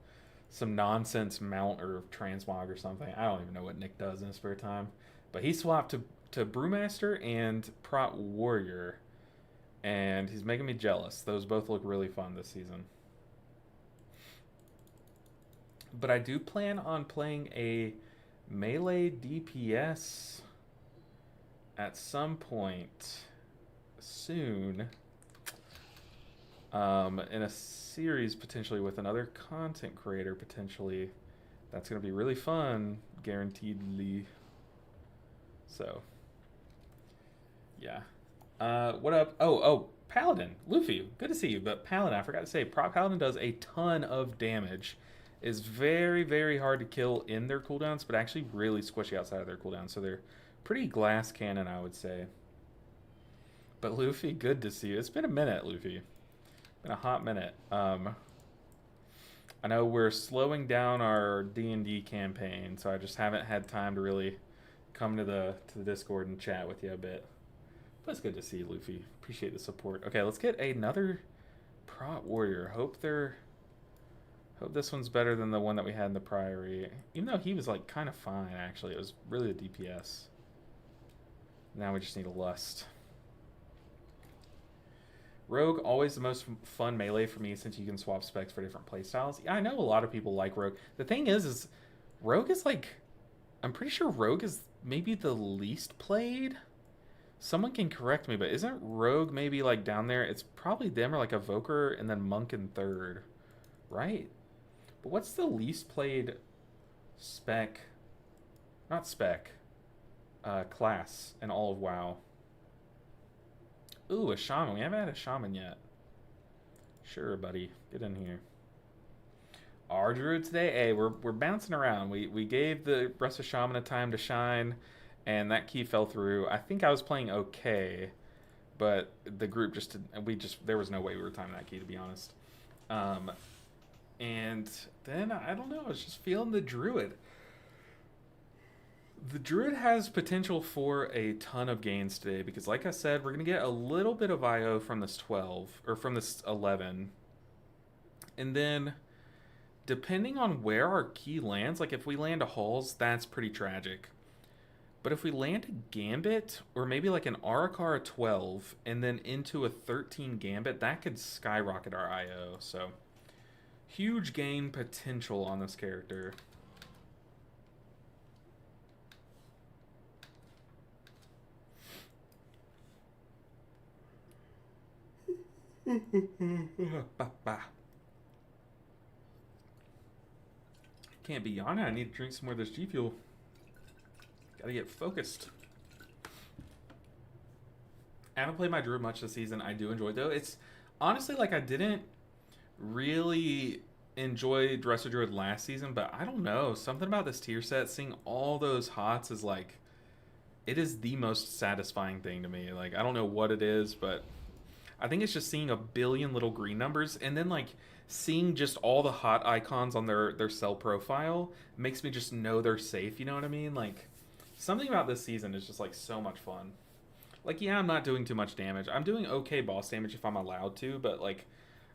nonsense mount or transmog or something. I don't even know what Nick does in his spare time. But he swapped to Brewmaster and Prot Warrior, and he's making me jealous. Those both look really fun this season. But I do plan on playing a melee DPS at some point soon. In a series potentially with another content creator potentially. That's going to be really fun, guaranteedly. So, yeah. What up? Oh, Paladin. Luffy, good to see you. But Paladin, I forgot to say, Paladin does a ton of damage. Is very, very hard to kill in their cooldowns, but actually really squishy outside of their cooldowns. So they're pretty glass cannon, I would say. But Luffy, good to see you. It's been a minute, Luffy. Been a hot minute. I know we're slowing down our D&D campaign, so I just haven't had time to really come to the Discord and chat with you a bit. But it's good to see you, Luffy. Appreciate the support. Okay, let's get another Prot Warrior. Hope this one's better than the one that we had in the Priory. Even though he was like kind of fine, actually. It was really a DPS. Now we just need a Lust. Rogue, always the most fun melee for me since you can swap specs for different playstyles. Yeah, I know a lot of people like Rogue. The thing is Rogue is like... I'm pretty sure Rogue is maybe the least played. Someone can correct me, but isn't Rogue maybe like down there? It's probably them or like Evoker and then Monk in third. Right? But what's the least played spec... Not spec. Class in all of WoW? Ooh, a Shaman. We haven't had a Shaman yet. Sure, buddy. Get in here. Our Druid today? Hey, we're bouncing around. We gave the rest of Shaman a time to shine, and that key fell through. I think I was playing okay, but the group there was no way we were timing that key, to be honest. And then, I don't know, I was just feeling the Druid. The Druid has potential for a ton of gains today because, like I said, we're going to get a little bit of IO from this 12, or from this 11. And then, depending on where our key lands, like if we land a Halls, that's pretty tragic. But if we land a Gambit, or maybe like an Arakara 12, and then into a 13 Gambit, that could skyrocket our IO. So, huge gain potential on this character. Can't be yawning. I need to drink some more of this G Fuel. Gotta get focused. I haven't played my Druid much this season. I do enjoy it, though. It's honestly like I didn't really enjoy Dresser Druid last season, but I don't know. Something about this tier set, seeing all those hots is like, it is the most satisfying thing to me. Like, I don't know what it is, but I think it's just seeing a billion little green numbers and then like seeing just all the hot icons on their cell profile makes me just know they're safe, you know what I mean? Like, something about this season is just like so much fun. Like, yeah, I'm not doing too much damage. I'm doing okay boss damage if I'm allowed to, but like,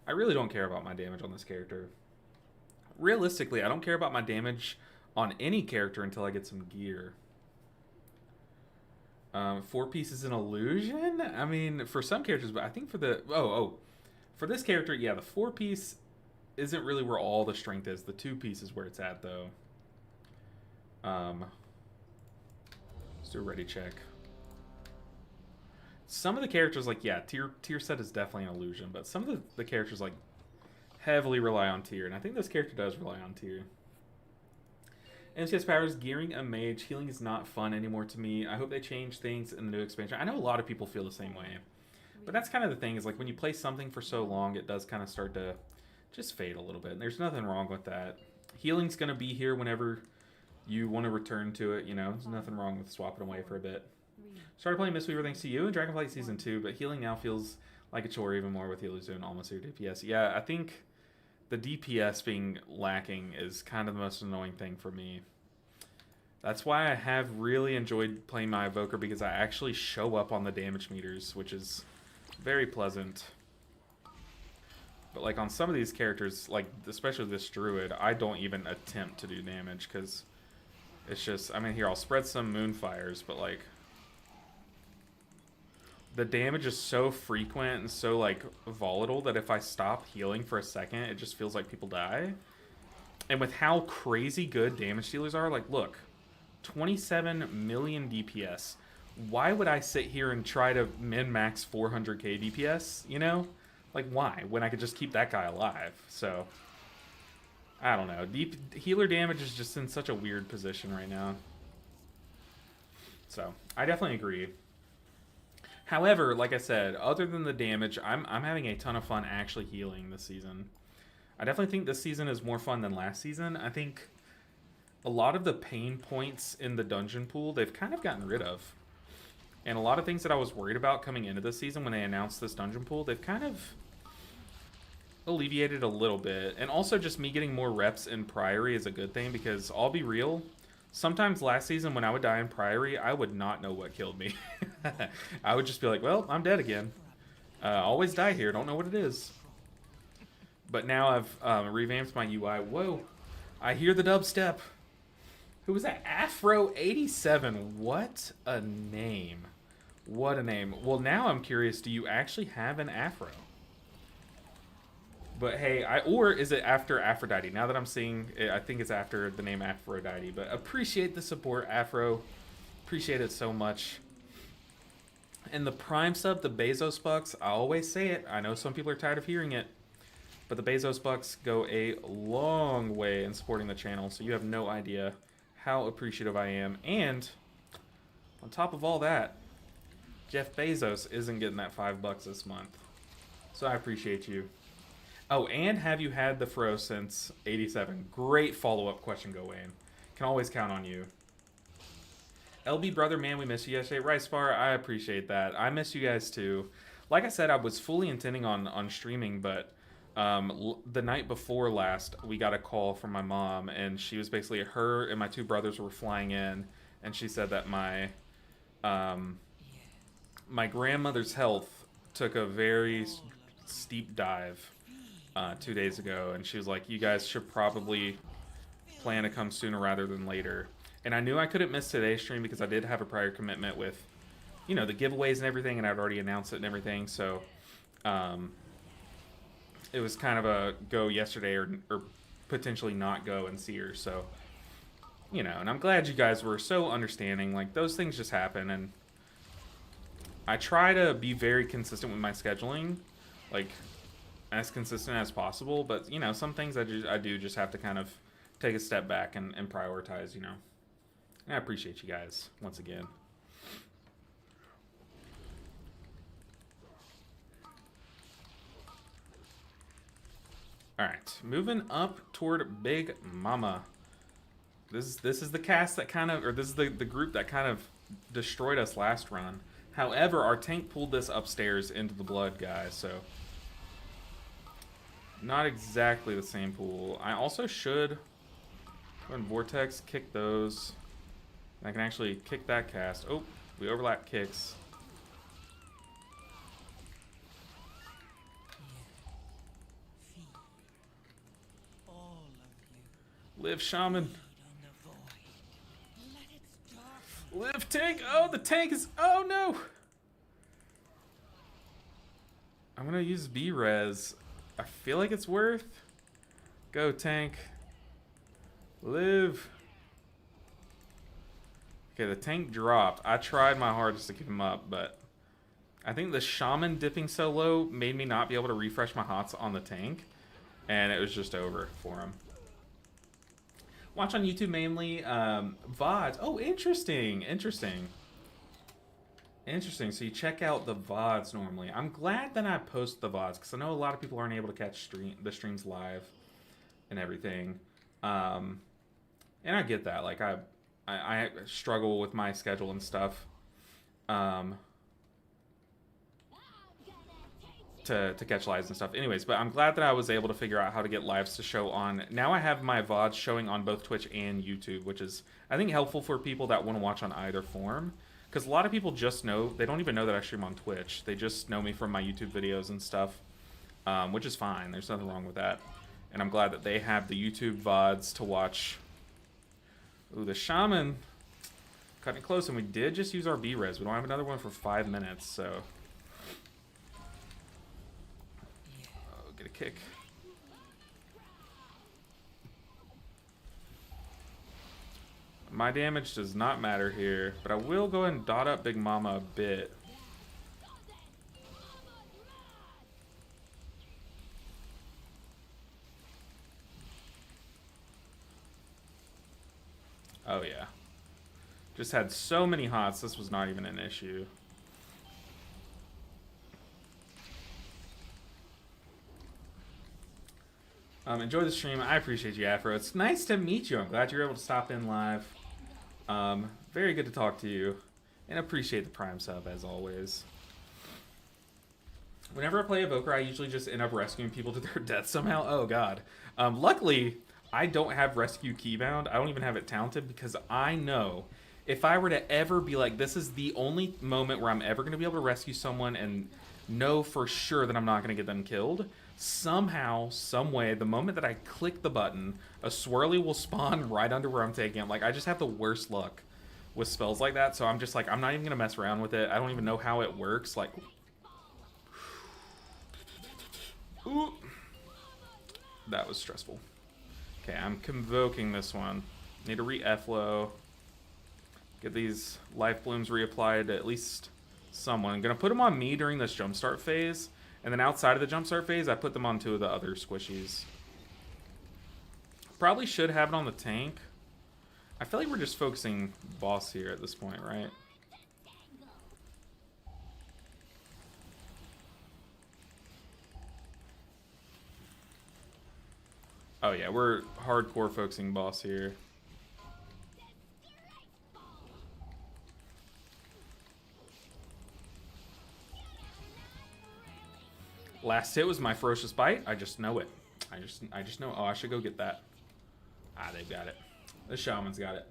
I really don't care about my damage on this character. Realistically, I don't care about my damage on any character until I get some gear. Four piece is an illusion. I mean, for some characters, but I think for the for this character, yeah, the four piece isn't really where all the strength is. The two piece is where it's at, though. Let's do a ready check. Some of the characters, like, yeah, tier set is definitely an illusion, but some of the characters, like, heavily rely on tier, and I think this character does rely on tier. MCS powers, gearing a mage, healing is not fun anymore to me. I hope they change things in the new expansion. I know a lot of people feel the same way, but that's kind of the thing, is like when you play something for so long, it does kind of start to just fade a little bit, and there's nothing wrong with that. Healing's going to be here whenever you want to return to it, you know. There's nothing wrong with swapping away for a bit. Started playing Mistweaver thanks to you in Dragonflight Season 2, but healing now feels like a chore even more with healers doing almost your DPS. Yeah, I think the DPS being lacking is kind of the most annoying thing for me. That's why I have really enjoyed playing my Evoker, because I actually show up on the damage meters, which is very pleasant. But like on some of these characters, like especially this Druid, I don't even attempt to do damage, because it's just, I mean, here, I'll spread some Moonfires, but like the damage is so frequent and so like volatile that if I stop healing for a second, it just feels like people die. And with how crazy good damage dealers are, like, look, 27 million DPS. Why would I sit here and try to min-max 400k DPS, you know? Like, why? When I could just keep that guy alive. So, I don't know. Healer damage is just in such a weird position right now. So, I definitely agree. However, like I said, other than the damage, I'm having a ton of fun actually healing this season. I definitely think this season is more fun than last season. I think a lot of the pain points in the dungeon pool, they've kind of gotten rid of. And a lot of things that I was worried about coming into this season when they announced this dungeon pool, they've kind of alleviated a little bit. And also just me getting more reps in Priory is a good thing, because I'll be real, sometimes last season when I would die in Priory, I would not know what killed me. I would just be like, well, I'm dead again. Always die here, don't know what it is. But now I've revamped my UI. Whoa, I hear the dubstep. Who was that? Afro87. What a name. What a name. Well, now I'm curious, do you actually have an Afro? But hey, or is it after Aphrodite? Now that I'm seeing it, I think it's after the name Aphrodite. But appreciate the support, Afro. Appreciate it so much. And the Prime sub, the Bezos bucks, I always say it. I know some people are tired of hearing it. But the Bezos bucks go a long way in supporting the channel. So you have no idea how appreciative I am. And on top of all that, Jeff Bezos isn't getting that $5 this month. So I appreciate you. Oh, and have you had the Fro since 87? Great follow-up question, Go Wayne. Can always count on you. LB brother, man, we missed you yesterday. Rice Bar, I appreciate that. I miss you guys too. Like I said, I was fully intending on streaming, but the night before last, we got a call from my mom, and she was basically, her and my two brothers were flying in, and she said that my grandmother's health took a very steep dive 2 days ago, and she was like, you guys should probably plan to come sooner rather than later. And I knew I couldn't miss today's stream because I did have a prior commitment with, you know, the giveaways and everything, and I'd already announced it and everything, so it was kind of a go yesterday or potentially not go and see her. So, you know, and I'm glad you guys were so understanding. Like, those things just happen, and I try to be very consistent with my scheduling, like as consistent as possible. But, you know, some things I do just have to kind of take a step back and prioritize, you know. And I appreciate you guys once again. Alright, moving up toward Big Mama. This is the cast that kind of, or this is the group that kind of destroyed us last run. However, our tank pulled this upstairs into the blood, guys, so not exactly the same pool. I also should go and Vortex, kick those. I can actually kick that cast. Oh, we overlap kicks. Live, Shaman. Live tank. Oh, the tank is. Oh no. I'm gonna use B-res. I feel like it's worth. Go tank. Live. Okay, the tank dropped. I tried my hardest to keep him up, but I think the Shaman dipping so low made me not be able to refresh my hots on the tank, and it was just over for him. Watch on YouTube mainly. VODs. Oh, interesting. Interesting. Interesting. So you check out the VODs normally. I'm glad that I post the VODs because I know a lot of people aren't able to catch the streams live and everything. And I get that. Like I struggle with my schedule and stuff. To catch lives and stuff. Anyways, but I'm glad that I was able to figure out how to get lives to show on. Now I have my VODs showing on both Twitch and YouTube, which is, I think, helpful for people that want to watch on either form. Because a lot of people just know, they don't even know that I stream on Twitch. They just know me from my YouTube videos and stuff, which is fine. There's nothing wrong with that. And I'm glad that they have the YouTube VODs to watch. Ooh, the Shaman. Cutting it close, and we did just use our B-res. We don't have another one for 5 minutes, so... Get a kick. My damage does not matter here, but I will go ahead and dot up Big Mama a bit. Oh yeah. Just had so many hots, this was not even an issue. Enjoy the stream. I appreciate you, Afro. It's nice to meet you. I'm glad you're able to stop in live. Very good to talk to you. And appreciate the Prime sub, as always. Whenever I play Evoker, I usually just end up rescuing people to their death somehow. Oh, God. Luckily, I don't have Rescue Keybound. I don't even have it talented because I know if I were to ever be like, this is the only moment where I'm ever going to be able to rescue someone and know for sure that I'm not going to get them killed, somehow, some way, the moment that I click the button, a swirly will spawn right under where I'm taking him. Like, I just have the worst luck with spells like that, so I'm just like, I'm not even gonna mess around with it. I don't even know how it works. Like, ooh, that was stressful. Okay, I'm convoking this one. Need to re-F-low. Get these life blooms reapplied to at least someone. I'm gonna put them on me during this jumpstart phase. And then outside of the jumpstart phase, I put them on 2 of the other squishies. Probably should have it on the tank. I feel like we're just focusing boss here at this point, right? Oh yeah, we're hardcore focusing boss here. Last hit was my ferocious bite. I just know it. I just know. Oh, I should go get that. Ah, they've got it. The Shaman's got it.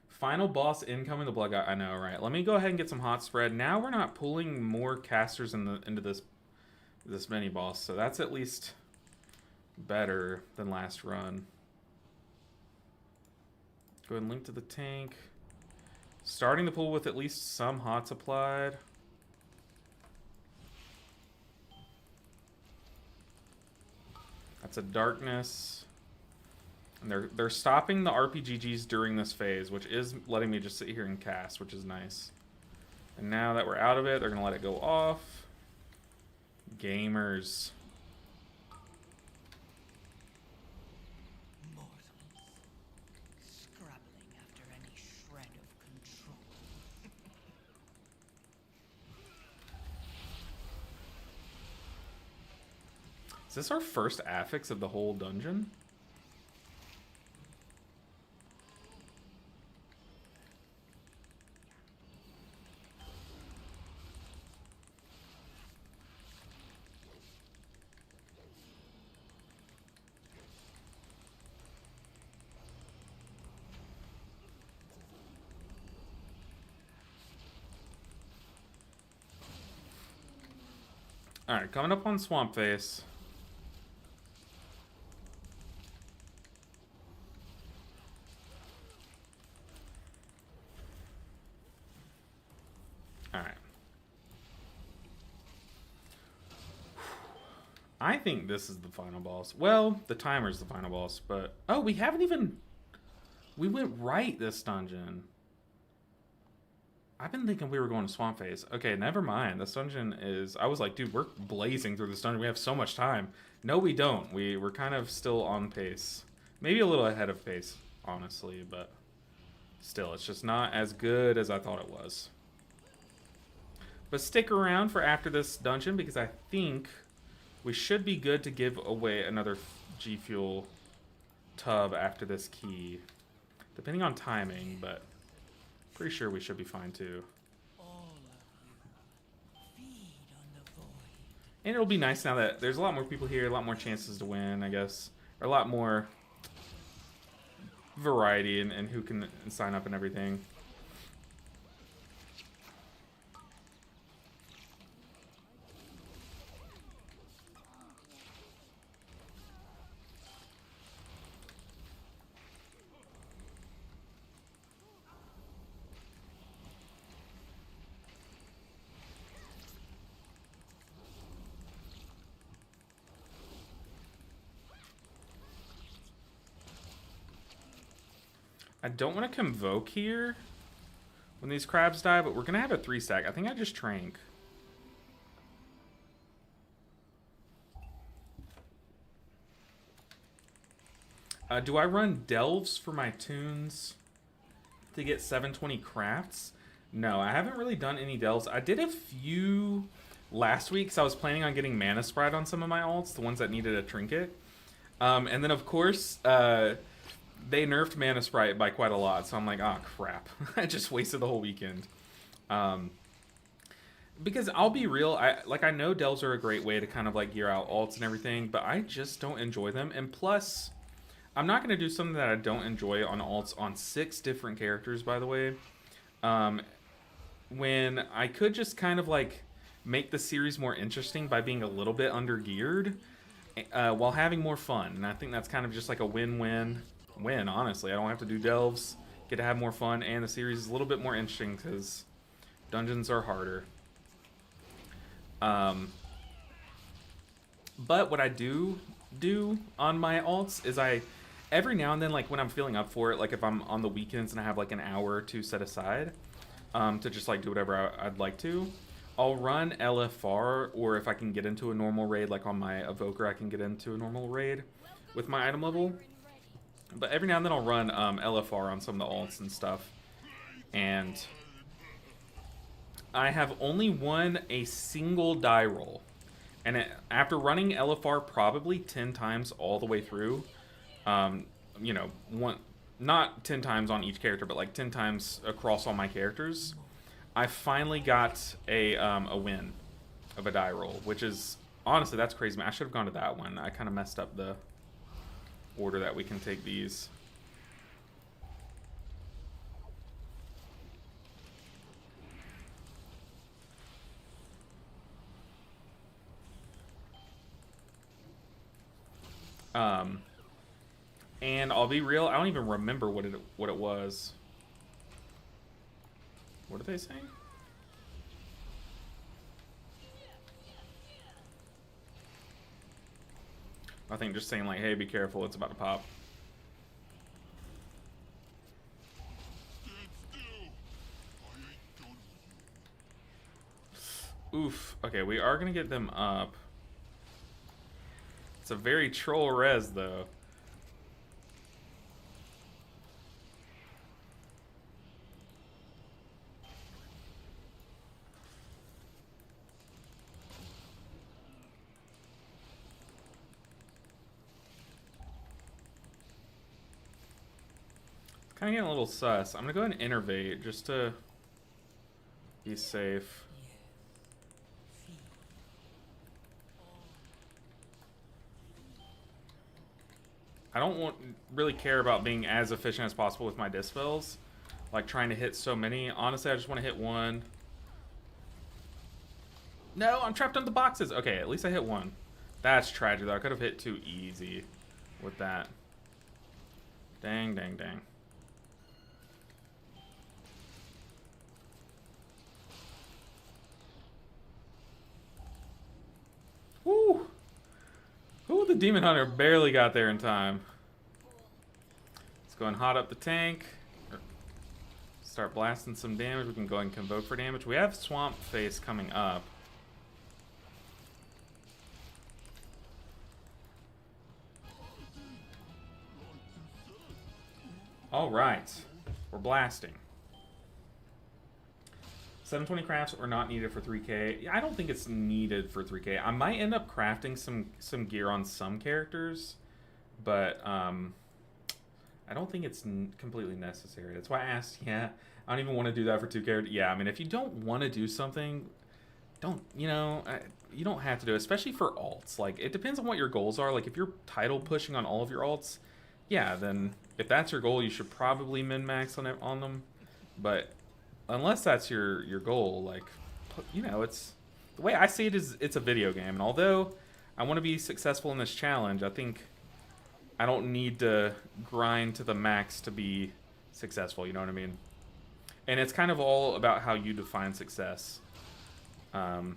Final boss incoming. The blood guy. I know, right? Let me go ahead and get some hot spread. Now we're not pulling more casters into this mini boss, so that's at least better than last run. Go ahead and link to the tank. Starting the pool with at least some hots applied. That's a darkness. And they're stopping the RPGGs during this phase, which is letting me just sit here and cast, which is nice. And now that we're out of it, they're going to let it go off. Gamers. Mortals, scrabbling after any shred of control. Is this our first affix of the whole dungeon? Alright, coming up on Swamp Face. I think this is the final boss. Well, the timer's the final boss, but... Oh, we haven't even... We went right this dungeon. I've been thinking we were going to Swamp Phase. Okay, never mind. This dungeon is... I was like, dude, we're blazing through this dungeon. We have so much time. No, we don't. We're kind of still on pace. Maybe a little ahead of pace, honestly, but... Still, it's just not as good as I thought it was. But stick around for after this dungeon, because I think we should be good to give away another gfuel tub after this key. Depending on timing, but pretty sure we should be fine too. And it'll be nice now that there's a lot more people here, a lot more chances to win, I guess. Or a lot more variety in who can sign up and everything. I don't want to convoke here when these crabs die, but we're going to have a 3-stack. I think I just trank. Do I run delves for my tunes to get 720 crafts? No, I haven't really done any delves. I did a few last week, so I was planning on getting Mana Sprite on some of my alts, the ones that needed a trinket. And then, of course... they nerfed Mana Sprite by quite a lot, so I'm like, oh crap. I just wasted the whole weekend. Because I'll be real, I know delves are a great way to kind of like gear out alts and everything, but I just don't enjoy them. And plus, I'm not going to do something that I don't enjoy on alts on 6 different characters, by the way. When I could just kind of like make the series more interesting by being a little bit under-geared while having more fun. And I think that's kind of just like a win-win. Honestly. I don't have to do delves, get to have more fun, and the series is a little bit more interesting because dungeons are harder. But what I do on my alts is every now and then, like when I'm feeling up for it, like if I'm on the weekends and I have like an hour or two set aside to just like do whatever I'd like to, I'll run LFR, or if I can get into a normal raid, like on my Evoker, I can get into a normal raid with my item level. But every now and then I'll run LFR on some of the alts and stuff. And I have only won a single die roll. And after running LFR probably 10 times all the way through, you know, not 10 times on each character, but like 10 times across all my characters, I finally got a win of a die roll, which is, honestly, that's crazy. I should have gone to that one. I kind of messed up the order that we can take these. And I'll be real, I don't even remember what it was. What are they saying? I think just saying like, hey, be careful, it's about to pop. Oof. Okay, we are gonna get them up. It's a very troll res though. Kind of getting a little sus. I'm gonna go ahead and innervate just to be safe. I don't really care about being as efficient as possible with my dispels, like trying to hit so many. Honestly, I just want to hit one. No, I'm trapped on the boxes. Okay, at least I hit one. That's tragic though. I could have hit 2 easy with that. Dang, dang, dang. Woo! the Demon Hunter barely got there in time. Let's go and hot up the tank. Start blasting some damage. We can go and convoke for damage. We have Swamp Face coming up. Alright. We're blasting. 720 crafts are not needed for 3k. I don't think it's needed for 3k. I might end up crafting some gear on some characters, but I don't think it's completely necessary. That's why I asked. Yeah, I don't even want to do that for 2 characters. Yeah, I mean, if you don't want to do something, don't, you know, you don't have to do it, especially for alts. Like, it depends on what your goals are. Like, if you're title pushing on all of your alts, yeah, then if that's your goal, you should probably min-max on them. But unless that's your goal, like, you know, it's the way I see it is it's a video game, and although I want to be successful in this challenge, I think I don't need to grind to the max to be successful, you know what I mean? And it's kind of all about how you define success. And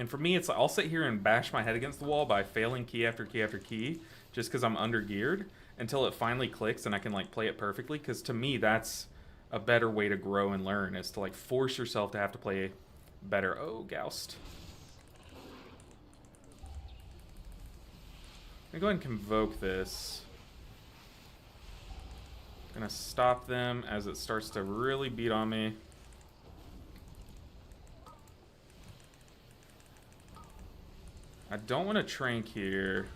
for me, it's like, I'll sit here and bash my head against the wall by failing key after key after key just because I'm under geared until it finally clicks and I can like play it perfectly, because to me that's a better way to grow and learn, is to like force yourself to have to play better. Oh, Goust. I'm gonna go ahead and convoke this. Gonna stop them as it starts to really beat on me. I don't want to trank here.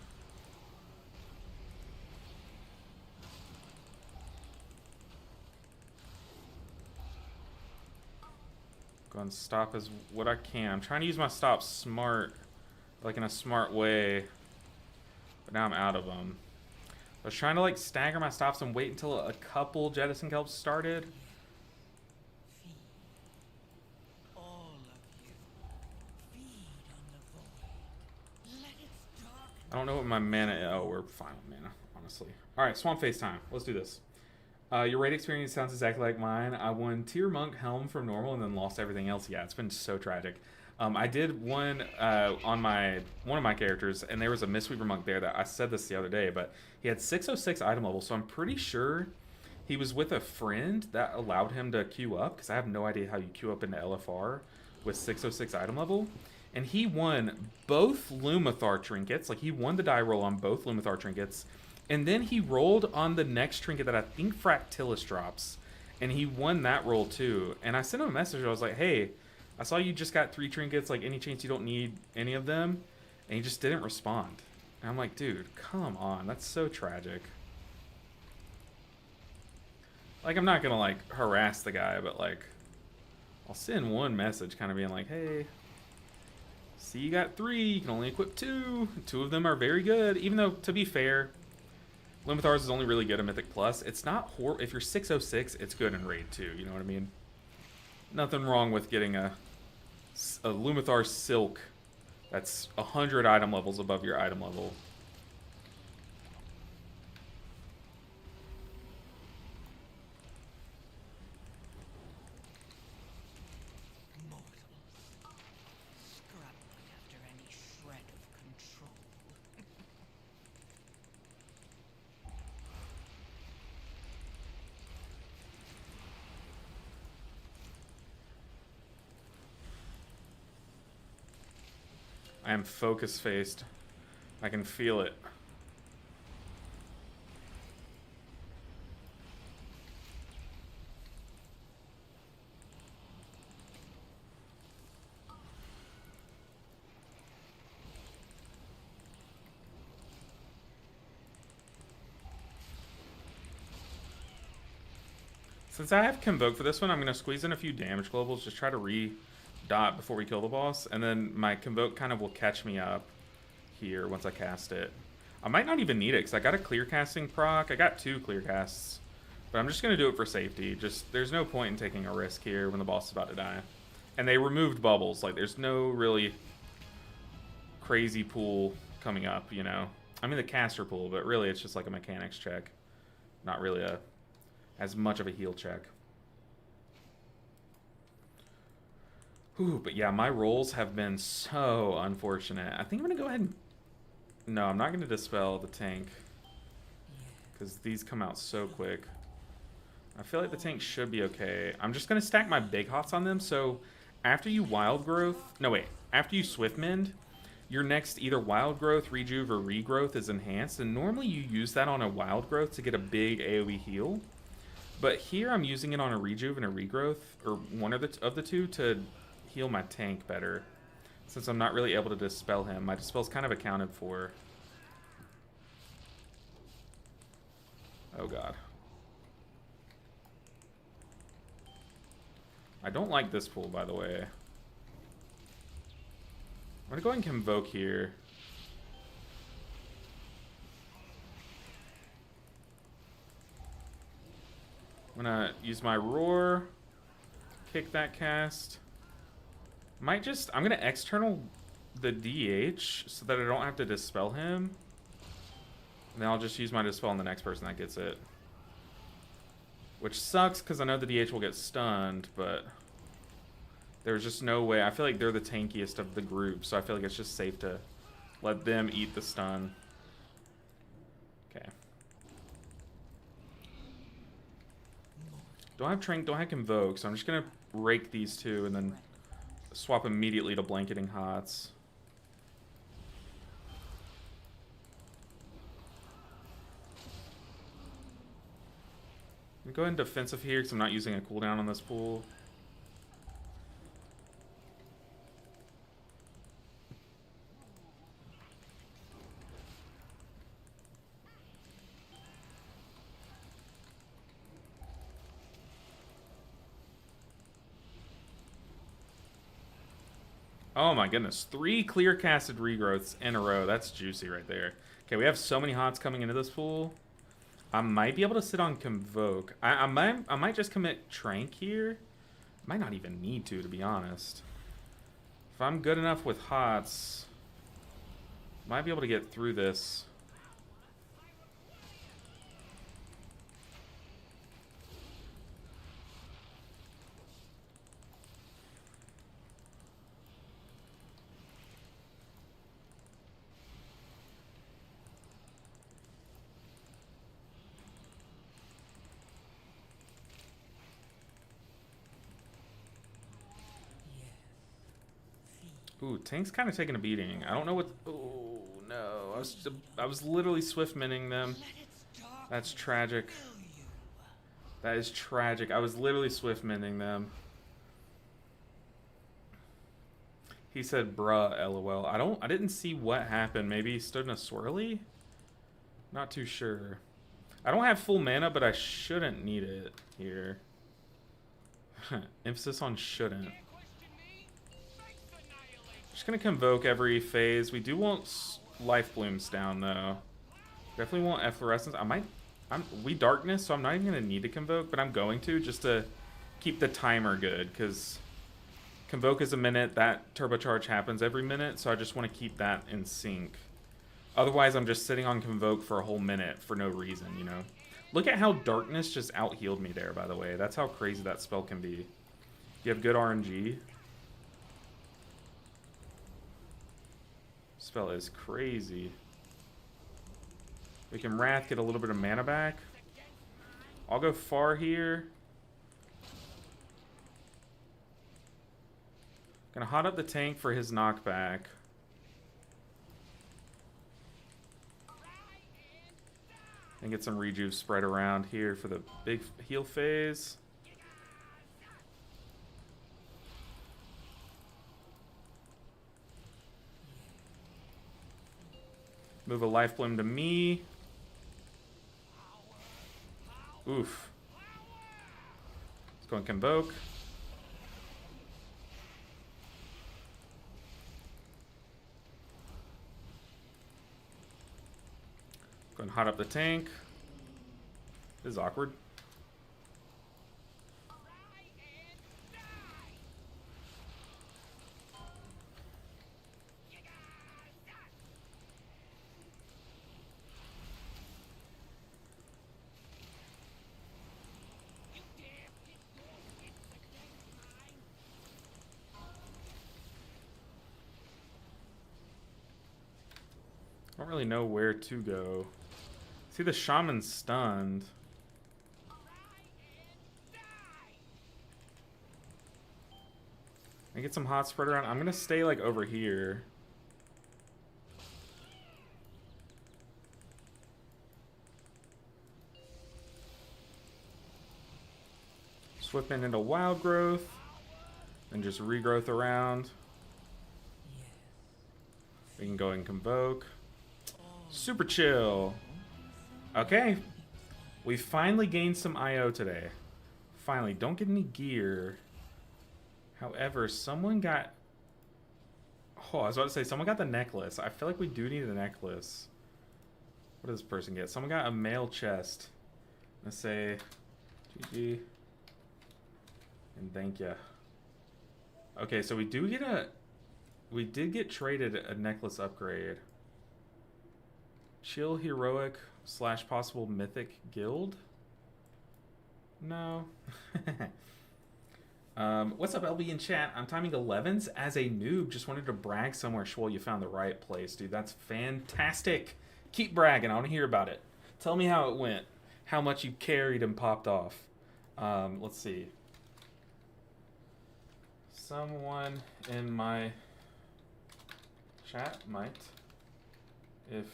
Go and stop as what I can. I'm trying to use my stops smart, like in a smart way, but now I'm out of them. I was trying to like stagger my stops and wait until a couple jettison kelps started. Feed. All of you. Feed on the void. Let its darkness. I don't know what my mana is. Oh, we're fine with mana, honestly. Alright, Swamp Face time. Let's do this. Your raid experience sounds exactly like mine. I won Tier Monk Helm from normal and then lost everything else. Yeah, it's been so tragic. I did one on one of my characters, and there was a Mistweaver Monk there that I said this the other day, but he had 606 item level, so I'm pretty sure he was with a friend that allowed him to queue up, because I have no idea how you queue up into LFR with 606 item level. And he won both Lumathar trinkets, like he won the die roll on both Lumathar trinkets, and then he rolled on the next trinket that I think Fractilis drops, and he won that roll too. And I sent him a message. I was like, hey, I saw you just got 3 trinkets, like any chance you don't need any of them? And he just didn't respond. And I'm like, dude, come on, that's so tragic. Like, I'm not gonna like harass the guy, but like, I'll send one message kind of being like, hey, see you got 3, you can only equip 2. 2 of them are very good, even though, to be fair, Lumithar's is only really good at Mythic Plus. It's not horrible. If you're 606, it's good in Raid too, you know what I mean? Nothing wrong with getting a Lumathar Silk that's 100 item levels above your item level. Mortals. Scrabbling after any shred of control. I am focus-faced. I can feel it. Since I have Convoke for this one, I'm going to squeeze in a few damage globals, just try to re-dot before we kill the boss, and then my Convoke kind of will catch me up here once I cast it. I might not even need it, because I got a clear casting proc. I got 2 clear casts, but I'm just going to do it for safety. Just, there's no point in taking a risk here when the boss is about to die. And they removed bubbles. Like, there's no really crazy pool coming up, you know? I mean, the caster pool, but really it's just like a mechanics check. Not really as much of a heal check. Whew, but yeah, my rolls have been so unfortunate. I think I'm going to go ahead and No, I'm not going to dispel the tank. Because these come out so quick. I feel like the tank should be okay. I'm just going to stack my big hots on them. So after you wild growth... No, wait. After you swift mend, your next either wild growth, rejuve, or regrowth is enhanced. And normally you use that on a wild growth to get a big AoE heal. But here I'm using it on a rejuve and a regrowth, or one of the two, to heal my tank better. Since I'm not really able to dispel him. My dispel's kind of accounted for. Oh god. I don't like this pool, by the way. I'm gonna go ahead and convoke here. I'm gonna use my roar. Kick that cast. I'm gonna external the DH so that I don't have to dispel him. And then I'll just use my dispel on the next person that gets it. Which sucks because I know the DH will get stunned, but there's just no way. I feel like they're the tankiest of the group, so I feel like it's just safe to let them eat the stun. Okay. Don't have Trank, don't have Convoke, so I'm just gonna rake these two and then swap immediately to Blanketing Hots. I'm gonna go ahead and defensive here because I'm not using a cooldown on this pool. Oh my goodness. 3 clear casted regrowths in a row. That's juicy right there. Okay, we have so many hots coming into this pool. I might be able to sit on Convoke. I might just commit Trank here. Might not even need to be honest. If I'm good enough with hots, might be able to get through this. Ooh, Tank's kind of taking a beating. I don't know what... Oh, no. I was literally swift minting them. That's tragic. That is tragic. I was literally swift minting them. He said, bruh, lol. I didn't see what happened. Maybe he stood in a swirly? Not too sure. I don't have full mana, but I shouldn't need it here. Emphasis on shouldn't. Just gonna Convoke every phase. We do want Life Blooms down, though. Definitely want Efflorescence. We Darkness, so I'm not even gonna need to Convoke, but I'm going to, just to keep the timer good, because Convoke is a minute, that turbocharge happens every minute, so I just want to keep that in sync. Otherwise, I'm just sitting on Convoke for a whole minute for no reason, you know? Look at how Darkness just out-healed me there, by the way. That's how crazy that spell can be. You have good RNG. Spell is crazy. We can Wrath, get a little bit of mana back. I'll go far here. Gonna hot up the tank for his knockback. And get some rejuve spread around here for the big heal phase. Move a Life Bloom to me. Oof. Let's go and Convoke. Go and hot up the tank. This is awkward. I Don't really know where to go. See, the Shaman's stunned. I get some hot spread around. I'm gonna stay like over here. Swiftman into wild growth. And just regrowth around. We can go and convoke. Super chill. Okay. We finally gained some IO today. Finally. Don't get any gear. However, someone got... Oh, I was about to say, someone got the necklace. I feel like we do need a necklace. What does this person get? Someone got a mail chest. Let's say GG. And thank ya. Okay, so we do get a... We did get traded a necklace upgrade. Chill heroic / possible mythic guild? No. What's up, LB in chat? I'm timing 11s as a noob. Just wanted to brag somewhere. Schwol, you found the right place, dude. That's fantastic. Keep bragging. I want to hear about it. Tell me how it went. How much you carried and popped off. Let's see. Someone in my chat might, if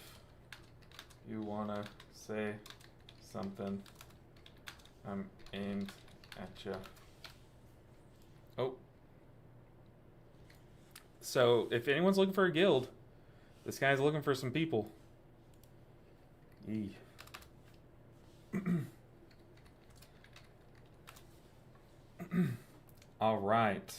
you wanna say something, I'm aimed at ya. Oh. So, if anyone's looking for a guild, this guy's looking for some people. Yee. All right.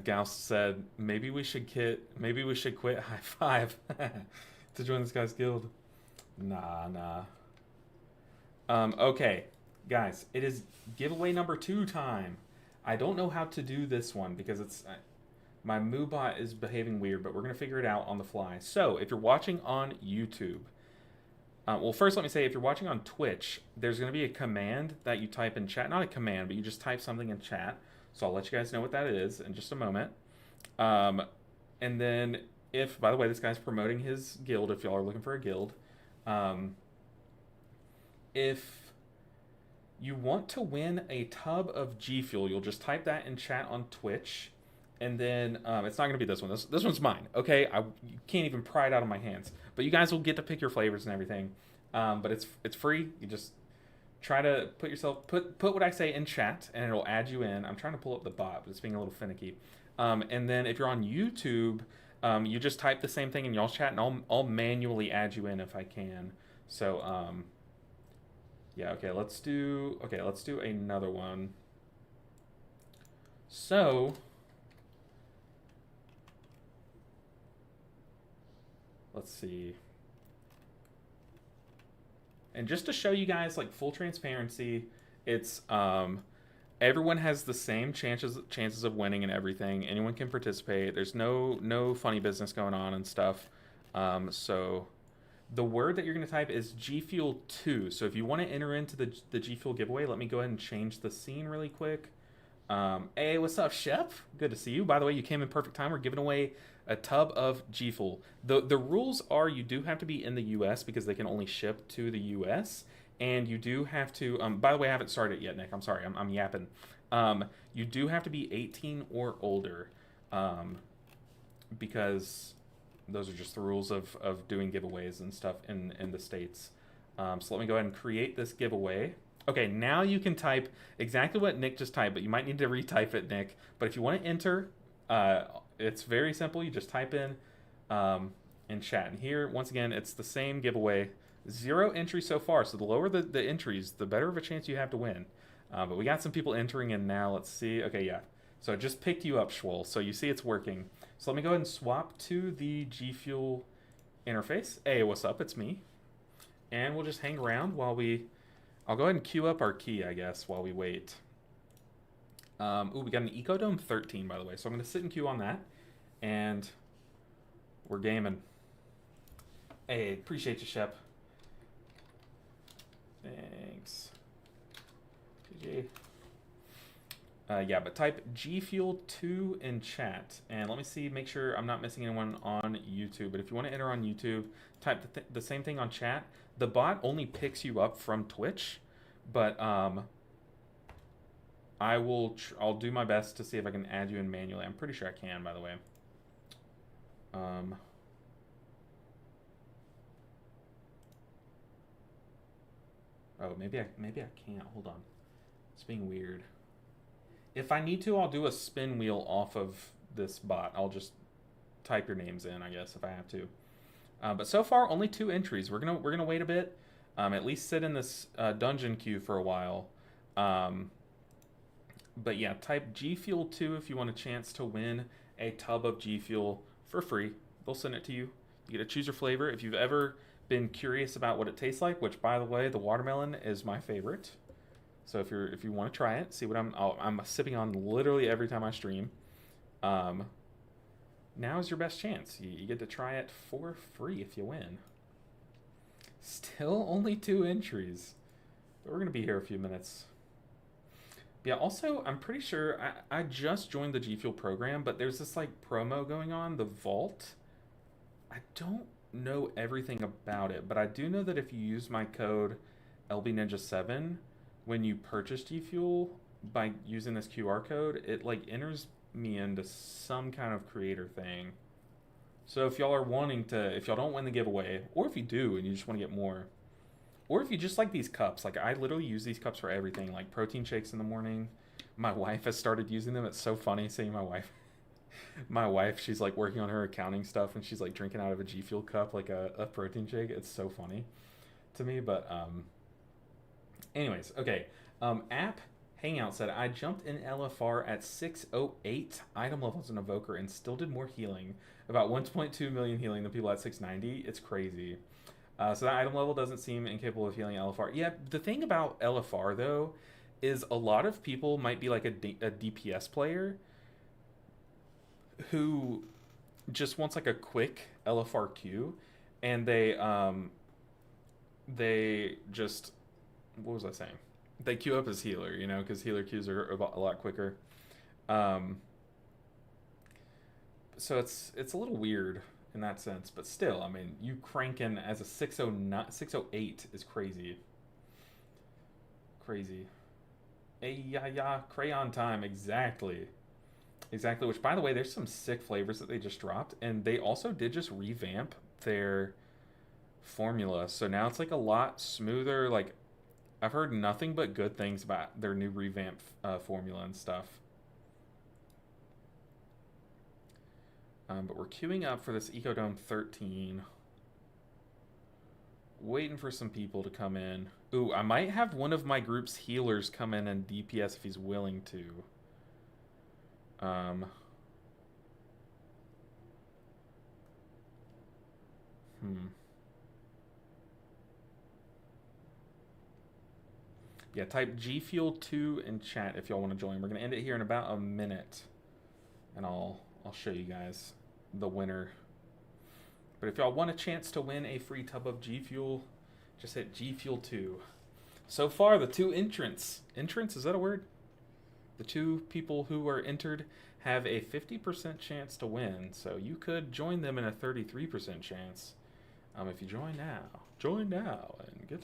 Gauss said, maybe we should quit high five to join this guy's guild. Nah. Okay, guys, it is giveaway number 2 time. I don't know how to do this one because it's my Moobot is behaving weird, but we're gonna figure it out on the fly. So if you're watching on YouTube, well, first let me say, if you're watching on Twitch, there's going to be a command that you type in chat. Not a command, but you just type something in chat. So I'll let you guys know what that is in just a moment. And then if, by the way, this guy's promoting his guild, if y'all are looking for a guild. If you want to win a tub of G Fuel, you'll just type that in chat on Twitch. And then it's not going to be this one. This one's mine, okay? You can't even pry it out of my hands. But you guys will get to pick your flavors and everything. But it's free. You just try to put what I say in chat, and it'll add you in. I'm trying to pull up the bot, but it's being a little finicky. And then if you're on YouTube, you just type the same thing in y'all's chat, and I'll manually add you in if I can. So yeah, okay. Let's do another one. So. Let's see. And just to show you guys, like, full transparency, it's everyone has the same chances of winning and everything. Anyone can participate. There's no funny business going on and stuff. So the word that you're going to type is G Fuel 2. So if you want to enter into the G Fuel giveaway, let me go ahead and change the scene really quick. Hey, what's up, Shep? Good to see you. By the way, you came in perfect time. We're giving away a tub of G Fuel. The rules are you do have to be in the U.S. because they can only ship to the U.S. And you do have to, by the way, I haven't started yet, Nick. I'm sorry, I'm yapping. You do have to be 18 or older because those are just the rules of doing giveaways and stuff in the States. So let me go ahead and create this giveaway. Okay, now you can type exactly what Nick just typed, but you might need to retype it, Nick. But if you want to enter, it's very simple. You just type in chat. And here, once again, it's the same giveaway. 0 entries so far, so the lower the entries, the better of a chance you have to win. But we got some people entering in now. Let's see. Okay, yeah. So it just picked you up, Schwol. So you see it's working. So let me go ahead and swap to the G Fuel interface. Hey, what's up? It's me. And we'll just hang around while we... I'll go ahead and queue up our key, I guess, while we wait. Ooh, we got an Ecodome 13, by the way. So I'm going to sit in queue on that. And we're gaming. Hey, appreciate you, Shep. Thanks. GG. Yeah, but type gfuel2 in chat. And let me see, make sure I'm not missing anyone on YouTube. But if you want to enter on YouTube, type the same thing on chat. The bot only picks you up from Twitch, but I'll do my best to see if I can add you in manually. I'm pretty sure I can, by the way. Oh, maybe I can't. Hold on. It's being weird. If I need to, I'll do a spin wheel off of this bot. I'll just type your names in, I guess, if I have to. But so far, only 2 entries. We're gonna wait a bit. At least sit in this dungeon queue for a while. But yeah, type gfuel2 if you want a chance to win a tub of G Fuel for free. They'll send it to you. You get to choose your flavor. If you've ever been curious about what it tastes like, which by the way, the watermelon is my favorite. So if you want to try it, see what I'm sipping on literally every time I stream. Now is your best chance. You get to try it for free if you win. Still only 2 entries, but we're gonna be here a few minutes. Yeah, also, I'm pretty sure I just joined the G Fuel program, but there's this like promo going on, the Vault. I don't know everything about it, but I do know that if you use my code LBNinja7 when you purchase G Fuel by using this QR code, it like enters me into some kind of creator thing. So if y'all are wanting to, if y'all don't win the giveaway, or if you do and you just want to get more, or if you just like these cups, like I literally use these cups for everything, like protein shakes in the morning. My wife has started using them. It's so funny seeing my wife. My wife, she's like working on her accounting stuff and she's like drinking out of a G Fuel cup, like a protein shake. It's so funny to me. But anyways, okay. App Hangout said, I jumped in LFR at 608 item levels in Evoker and still did more healing. About 1.2 million healing than people at 690. It's crazy. So that item level doesn't seem incapable of healing LFR. Yeah, the thing about LFR, though, is a lot of people might be like a DPS player who just wants like a quick LFR queue, and they just, what was I saying? They queue up as healer, you know, because healer queues are a lot quicker. So it's a little weird in that sense, but still, I mean, you cranking as a 608 is crazy. Crazy. Yeah, crayon time, exactly. Exactly, which by the way, there's some sick flavors that they just dropped, and they also did just revamp their formula. So now it's like a lot smoother. Like, I've heard nothing but good things about their new revamped formula and stuff. But we're queuing up for this Ecodome 13. Waiting for some people to come in. Ooh, I might have one of my group's healers come in and DPS if he's willing to. Yeah, type gfuel2 in chat if y'all want to join. We're going to end it here in about a minute. And I'll show you guys the winner. But if y'all want a chance to win a free tub of G Fuel, just hit gfuel2. So far, the 2 entrants. Entrants, is that a word? The 2 people who are entered have a 50% chance to win. So you could join them in a 33% chance. If you join now and get...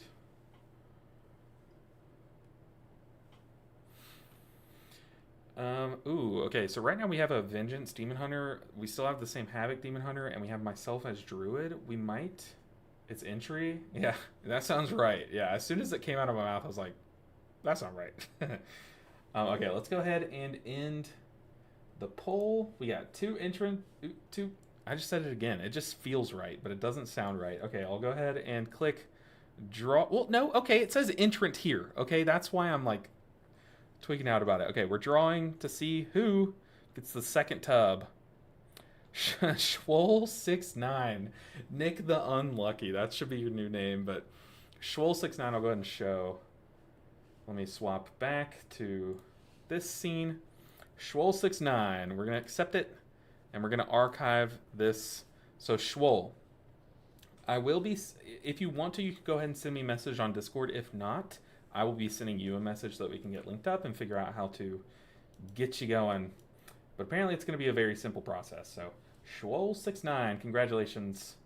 Okay, so right now we have a Vengeance Demon Hunter. We still have the same Havoc Demon Hunter, and we have myself as Druid. We might... It's entry? Yeah, that sounds right. Yeah, as soon as it came out of my mouth, I was like, that's not right. Okay, let's go ahead and end the poll. We got 2 entrant... 2... I just said it again. It just feels right, but it doesn't sound right. Okay, I'll go ahead and click draw... Well, no, okay, it says entrant here. Okay, that's why I'm like... tweaking out about it. Okay, we're drawing to see who gets the second tub. Schwoll69. Nick the Unlucky. That should be your new name, but Schwoll69 I'll go ahead and show. Let me swap back to this scene. Schwoll69. We're going to accept it, and we're going to archive this. So Schwoll, I will be... If you want to, you can go ahead and send me a message on Discord. If not, I will be sending you a message so that we can get linked up and figure out how to get you going. But apparently it's going to be a very simple process. So, Schwoll69, congratulations.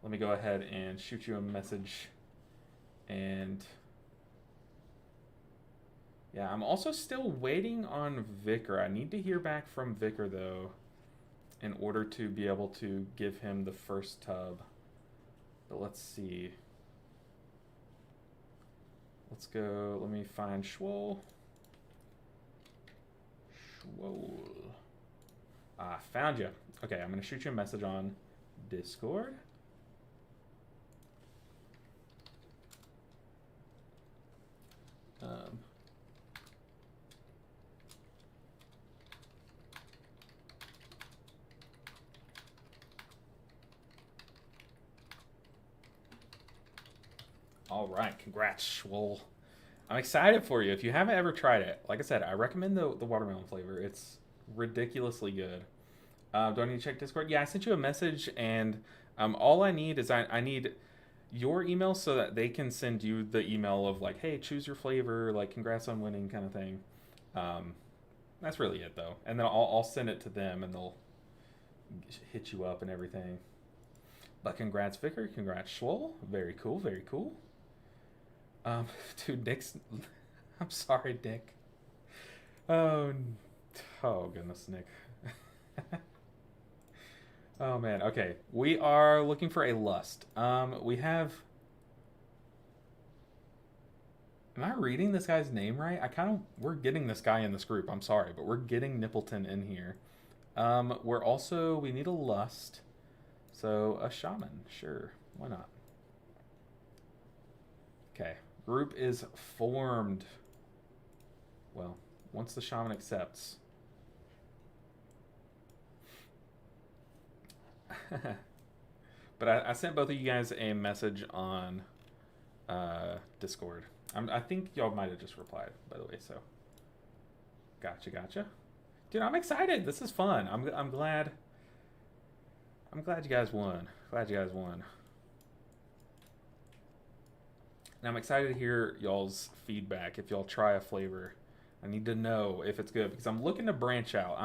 Let me go ahead and shoot you a message. And yeah, I'm also still waiting on Vicar. I need to hear back from Vicar, though, in order to be able to give him the first tub. But let's see. Let's go. Let me find Schwoll. Schwoll. Ah, found you. Okay, I'm going to shoot you a message on Discord. All right, congrats, Schwoll. I'm excited for you. If you haven't ever tried it, like I said, I recommend the watermelon flavor. It's ridiculously good. Do I need to check Discord? Yeah, I sent you a message, and all I need is I need your email so that they can send you the email of like, hey, choose your flavor, like congrats on winning kind of thing. That's really it though. And then I'll send it to them and they'll hit you up and everything. But congrats, Vicar. Congrats, Schwoll. Very cool. Very cool. Dude, Nick's... I'm sorry, Nick. Oh goodness, Nick. Oh man, okay. We are looking for a lust. We have... Am I reading this guy's name right? We're getting this guy in this group. I'm sorry, but we're getting Nippleton in here. We need a lust. So, a shaman. Sure. Why not? Okay. Group is formed. Well, once the shaman accepts. But I sent both of you guys a message on Discord. I think y'all might have just replied, by the way, so. Gotcha. Dude, I'm excited. This is fun. I'm glad you guys won. And I'm excited to hear y'all's feedback if y'all try a flavor. I need to know if it's good because I'm looking to branch out.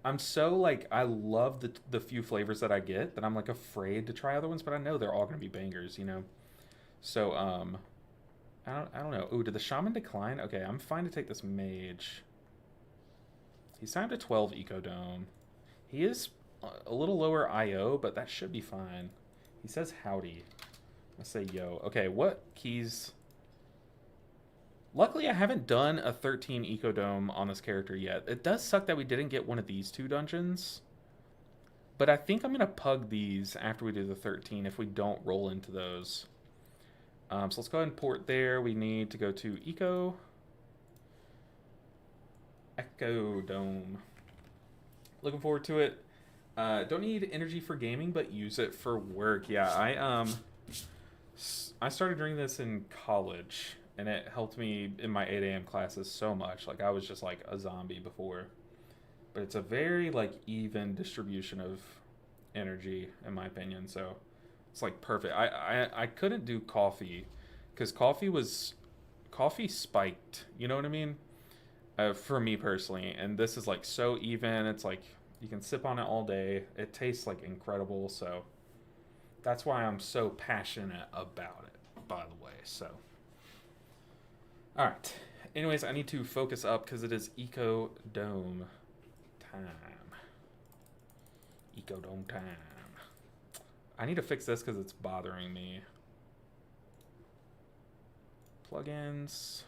I'm so like, I love the few flavors that I get that I'm like afraid to try other ones, but I know they're all going to be bangers, you know? So, I don't know. Ooh, did the shaman decline? Okay, I'm fine to take this mage. He's timed to 12 Ecodome. He is a little lower IO, but that should be fine. He says howdy. Let's say yo. Okay, what keys? Luckily, I haven't done a 13 Ecodome on this character yet. It does suck that we didn't get one of these two dungeons. But I think I'm going to pug these after we do the 13 if we don't roll into those. So let's go ahead and port there. We need to go to Ecodome. Looking forward to it. Don't need energy for gaming, but use it for work. Yeah, I started doing this in college, and it helped me in my 8 a.m. classes so much. Like, I was just like a zombie before. But it's a very like even distribution of energy, in my opinion. So it's like perfect. I couldn't do coffee because coffee spiked. You know what I mean? For me personally, and this is like so even. It's like you can sip on it all day. It tastes like incredible. So that's why I'm so passionate about it, by the way. So all right. Anyways, I need to focus up because it is Ecodome time. Ecodome time. I need to fix this because it's bothering me. Plugins.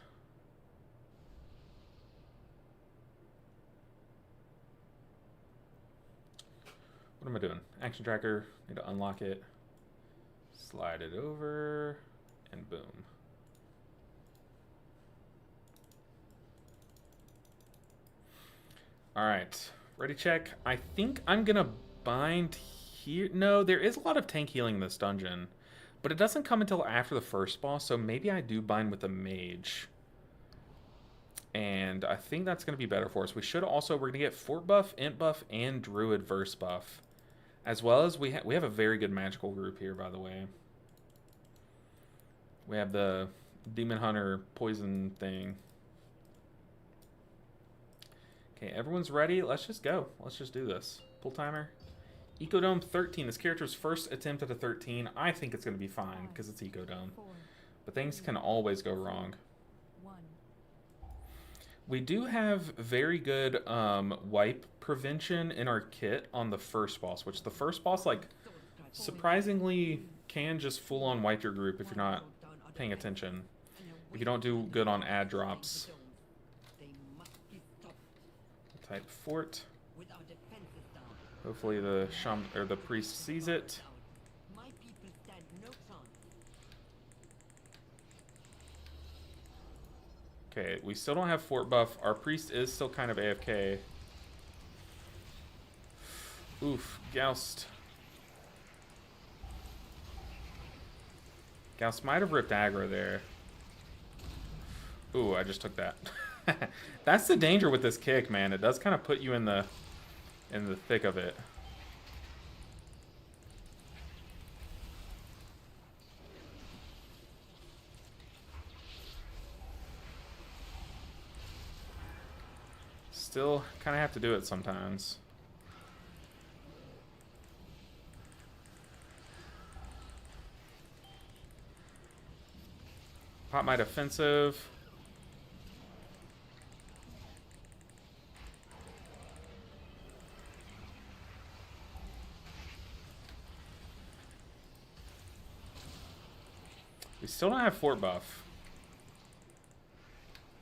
What am I doing? Action tracker. Need to unlock it. Slide it over. And boom. Alright. Ready check. I think I'm going to bind here. No, there is a lot of tank healing in this dungeon. But it doesn't come until after the first boss. So maybe I do bind with a mage. And I think that's going to be better for us. We're going to get fort buff, int buff, and druid verse buff. As well as we have a very good magical group here, by the way. We have the Demon Hunter poison thing. Okay, everyone's ready. Let's just go. Let's just do this. Pull timer. Ecodome 13. This character's first attempt at a 13. I think it's going to be fine because it's Ecodome. But things can always go wrong. We do have very good wipe prevention in our kit on the first boss, which the first boss, like, surprisingly can just full-on wipe your group if you're not paying attention. If you don't do good on ad drops. Type fort. Hopefully the shaman or the priest sees it. Okay, we still don't have fort buff. Our priest is still kind of AFK. Oof, Goust. Goust might have ripped aggro there. Ooh, I just took that. That's the danger with this kick, man. It does kind of put you in the thick of it. Still kind of have to do it sometimes. Pop my defensive. We still don't have fort buff.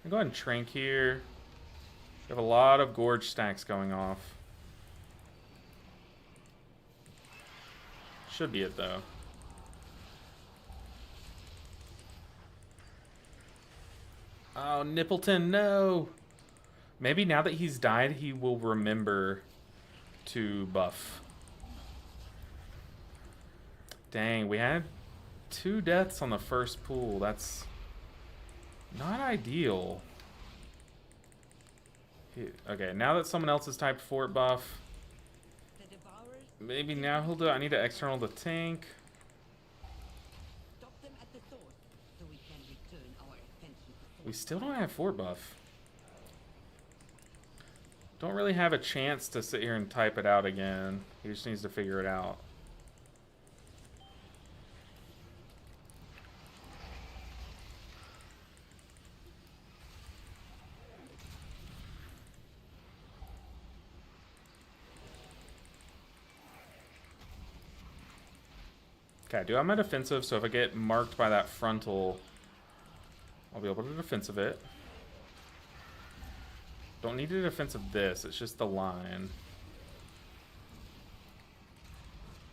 I'm going to go ahead and trank here. We have a lot of gorge stacks going off. Should be it though. Oh, Nippleton, no! Maybe now that he's died, he will remember to buff. Dang, we had 2 deaths on the first pool. That's not ideal. Okay, now that someone else has typed fort buff, maybe now he'll do it. I need to external the tank. We still don't have fort buff. Don't really have a chance to sit here and type it out again. He just needs to figure it out. Okay, I do have my defensive, so if I get marked by that frontal, I'll be able to defensive it. Don't need to defensive this, it's just the line.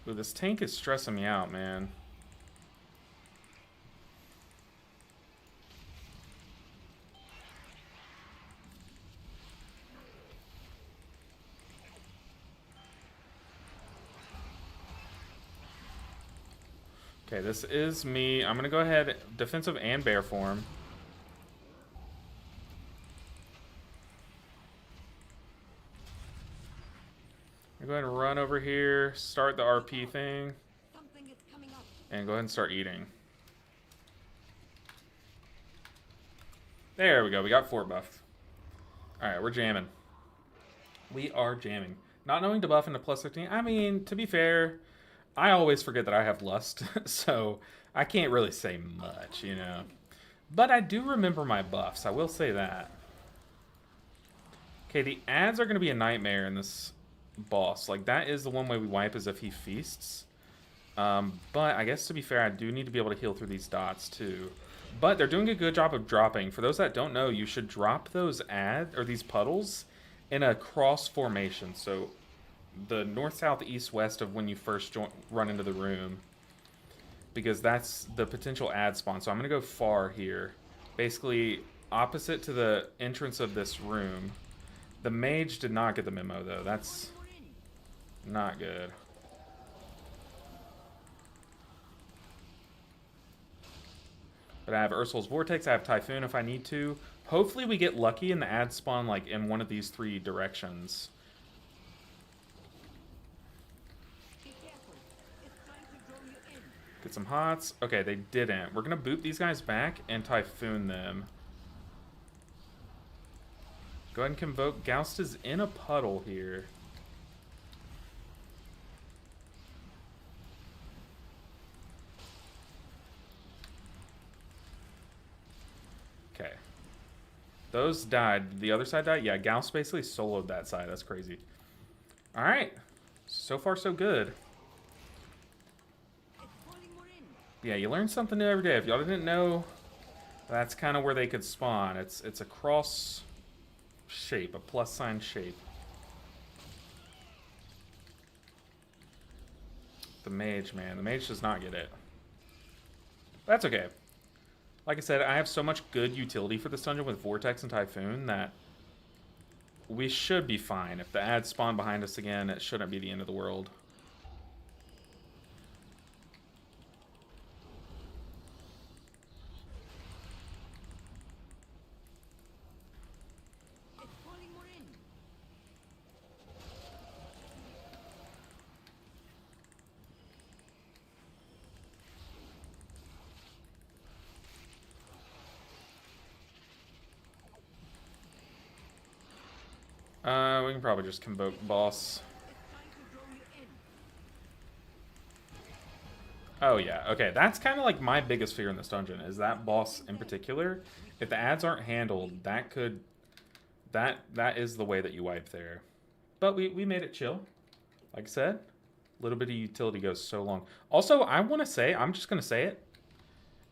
Ooh, this tank is stressing me out, man. Okay, this is me. I'm gonna go ahead, defensive and bear form. I'm gonna go ahead and run over here, start the RP thing, and go ahead and start eating. There we go, we got fort buff. Alright, we're jamming. We are jamming. Not knowing to buff into plus 15, I mean, to be fair, I always forget that I have lust, so I can't really say much, you know. But I do remember my buffs, I will say that. Okay, the ads are going to be a nightmare in this boss. Like, that is the one way we wipe, is if he feasts. But I guess to be fair, I do need to be able to heal through these dots, too. But they're doing a good job of dropping. For those that don't know, you should drop those these puddles in a cross formation. So the north, south, east, west of when you first run into the room, because that's the potential ad spawn. So I'm gonna go far here, basically opposite to the entrance of this room. The mage did not get the memo though. That's not good. But I have Ursul's Vortex, I have Typhoon if I need to. Hopefully we get lucky and the ad spawn like in one of these 3 directions. Get some hots. Okay, they didn't. We're gonna boot these guys back and Typhoon them. Go ahead and convoke. Gauss is in a puddle here. Okay. Those died. The other side died? Yeah, Gauss basically soloed that side. That's crazy. Alright. So far, so good. Yeah, you learn something new every day. If y'all didn't know, that's kind of where they could spawn. It's a cross shape, a plus sign shape. The mage, man. The mage does not get it. That's okay. Like I said, I have so much good utility for this dungeon with Vortex and Typhoon that we should be fine. If the ads spawn behind us again, it shouldn't be the end of the world. We can probably just convoke boss. Oh yeah, okay. That's kind of like my biggest fear in this dungeon, is that boss in particular. If the ads aren't handled, that could... That is the way that you wipe there. But we made it chill. Like I said, a little bit of utility goes so long. Also, I want to say, I'm just going to say it,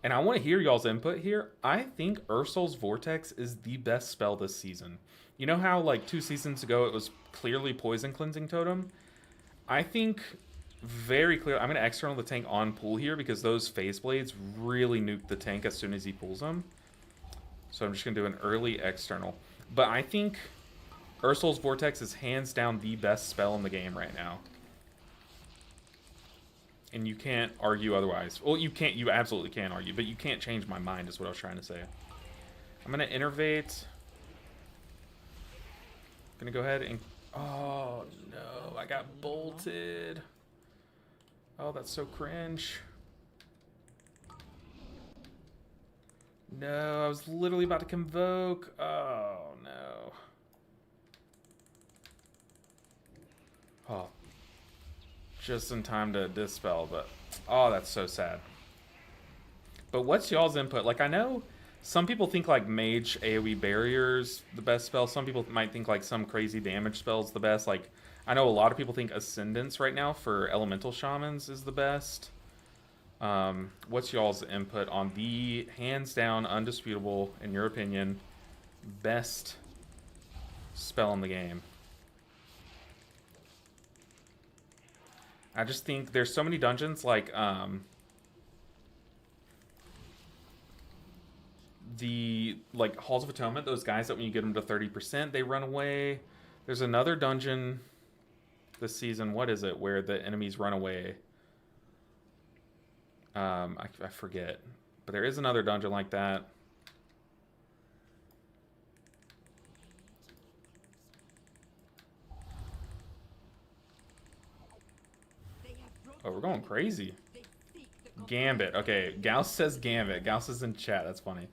and I want to hear y'all's input here. I think Ursul's Vortex is the best spell this season. You know how, like, 2 seasons ago it was clearly Poison Cleansing Totem? I think very clear. I'm going to external the tank on pull here because those Phase Blades really nuke the tank as soon as he pulls them. So I'm just going to do an early external. But I think Ursul's Vortex is hands down the best spell in the game right now. And you can't argue otherwise. Well, you can't. You absolutely can argue, but you can't change my mind is what I was trying to say. I'm going to innervate. Gonna go ahead and... Oh, no. I got bolted. Oh, that's so cringe. No, I was literally about to convoke. Oh, no. Oh. Just in time to dispel, but... Oh, that's so sad. But what's y'all's input? Like, I know... Some people think like Mage AoE Barrier's the best spell. Some people might think like some crazy damage spell's the best. Like, I know a lot of people think Ascendance right now for Elemental Shamans is the best. What's y'all's input on the hands down, undisputable, in your opinion, best spell in the game? I just think there's so many dungeons like the like Halls of Atonement, those guys that when you get them to 30%, they run away. There's another dungeon this season, what is it, where the enemies run away? I forget. But there is another dungeon like that. Oh, we're going crazy. Gambit. Okay, Gauss says Gambit. Gauss is in chat. That's funny.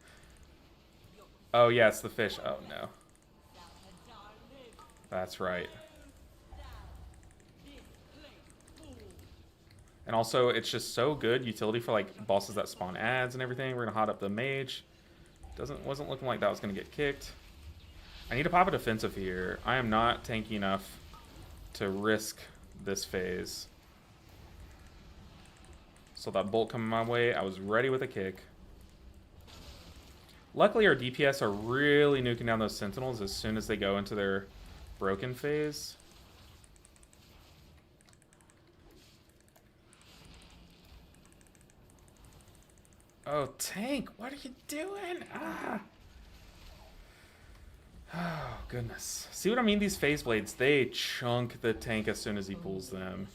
Oh, yeah, it's the fish. Oh, no. That's right. And also, it's just so good utility for, like, bosses that spawn ads and everything. We're going to hot up the mage. Wasn't looking like that was going to get kicked. I need to pop a defensive here. I am not tanky enough to risk this phase. So that bolt coming my way, I was ready with a kick. Luckily, our DPS are really nuking down those sentinels as soon as they go into their broken phase. Oh, tank, what are you doing? Ah! Oh, goodness. See what I mean? These phase blades, they chunk the tank as soon as he pulls them.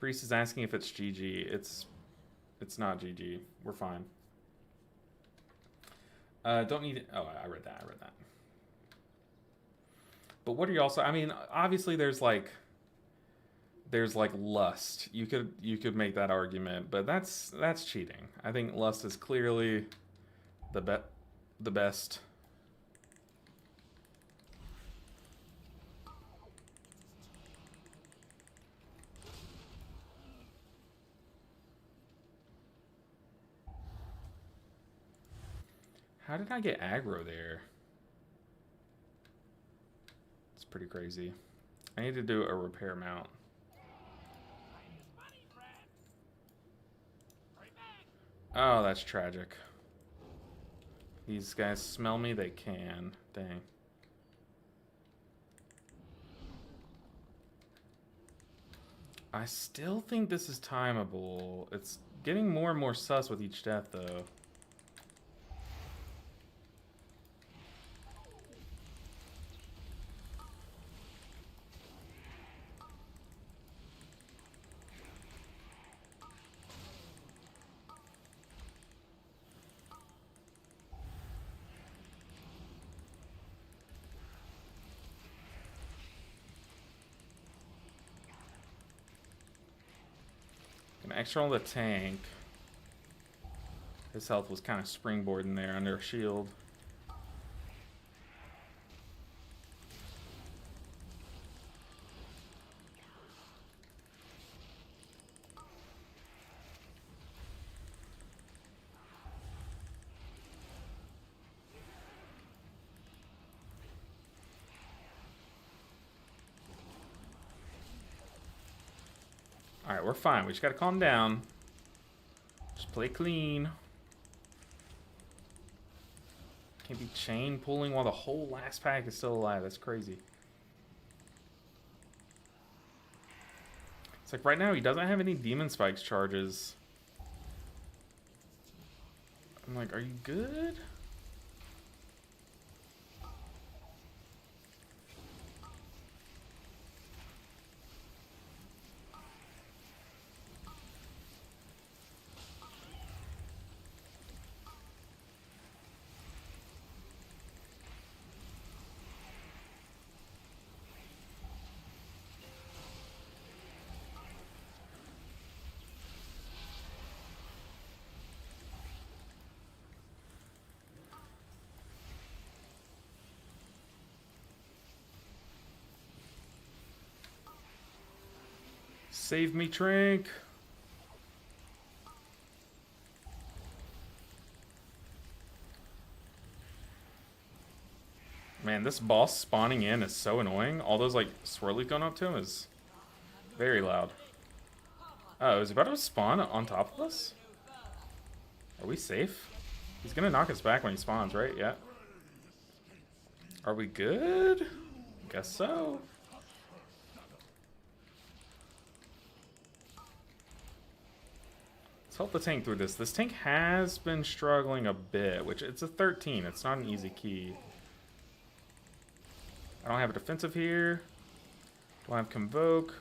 Priest is asking if it's GG. It's not GG. We're fine. Don't need it. Oh, I read that. But what are you also... I mean, obviously there's like there's like lust. You could make that argument, but that's cheating. I think lust is clearly the best. How did I get aggro there? It's pretty crazy. I need to do a repair mount. Oh, that's tragic. These guys smell me? They can. Dang. I still think this is timeable. It's getting more and more sus with each death, though. Extra on the tank. His health was kind of springboarding there under a shield. Alright, we're fine. We just gotta calm down. Just play clean. Can't be chain pulling while the whole last pack is still alive. That's crazy. It's like right now he doesn't have any demon spikes charges. I'm like, are you good? Save me, Trink. Man, this boss spawning in is so annoying. All those like swirlies going up to him is very loud. Oh, is he about to spawn on top of us? Are we safe? He's gonna knock us back when he spawns, right? Yeah. Are we good? Guess so. Let's help the tank through this. This tank has been struggling a bit, which it's a 13. It's not an easy key. I don't have a defensive here. Don't have Convoke.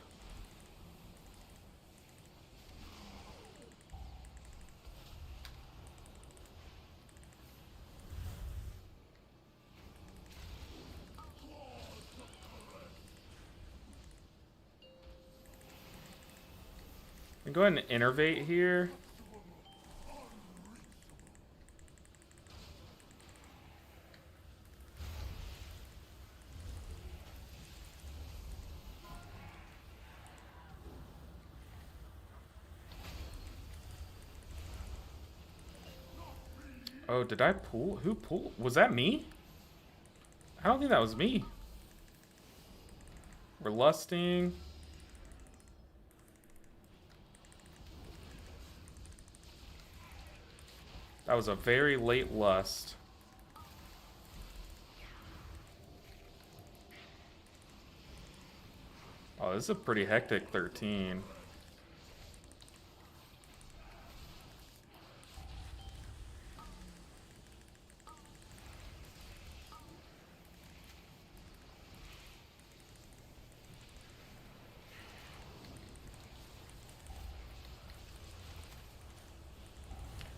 Go ahead and innervate here. Oh, did I pull? Who pulled? Was that me? I don't think that was me. We're lusting. That was a very late lust. Oh, this is a pretty hectic 13.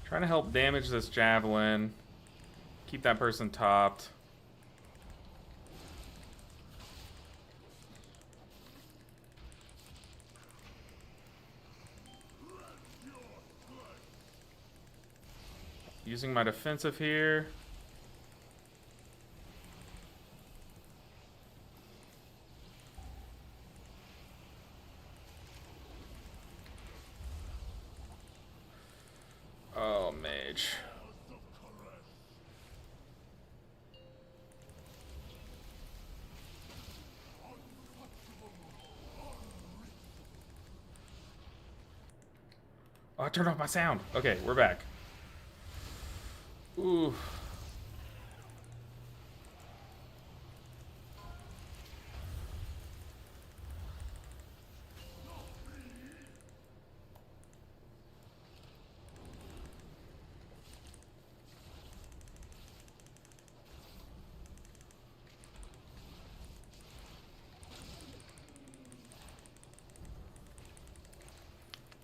Trying to help damage this javelin. Keep that person topped. Using my defensive here. Oh, mage. Oh, I turned off my sound. Okay, we're back. Ooh.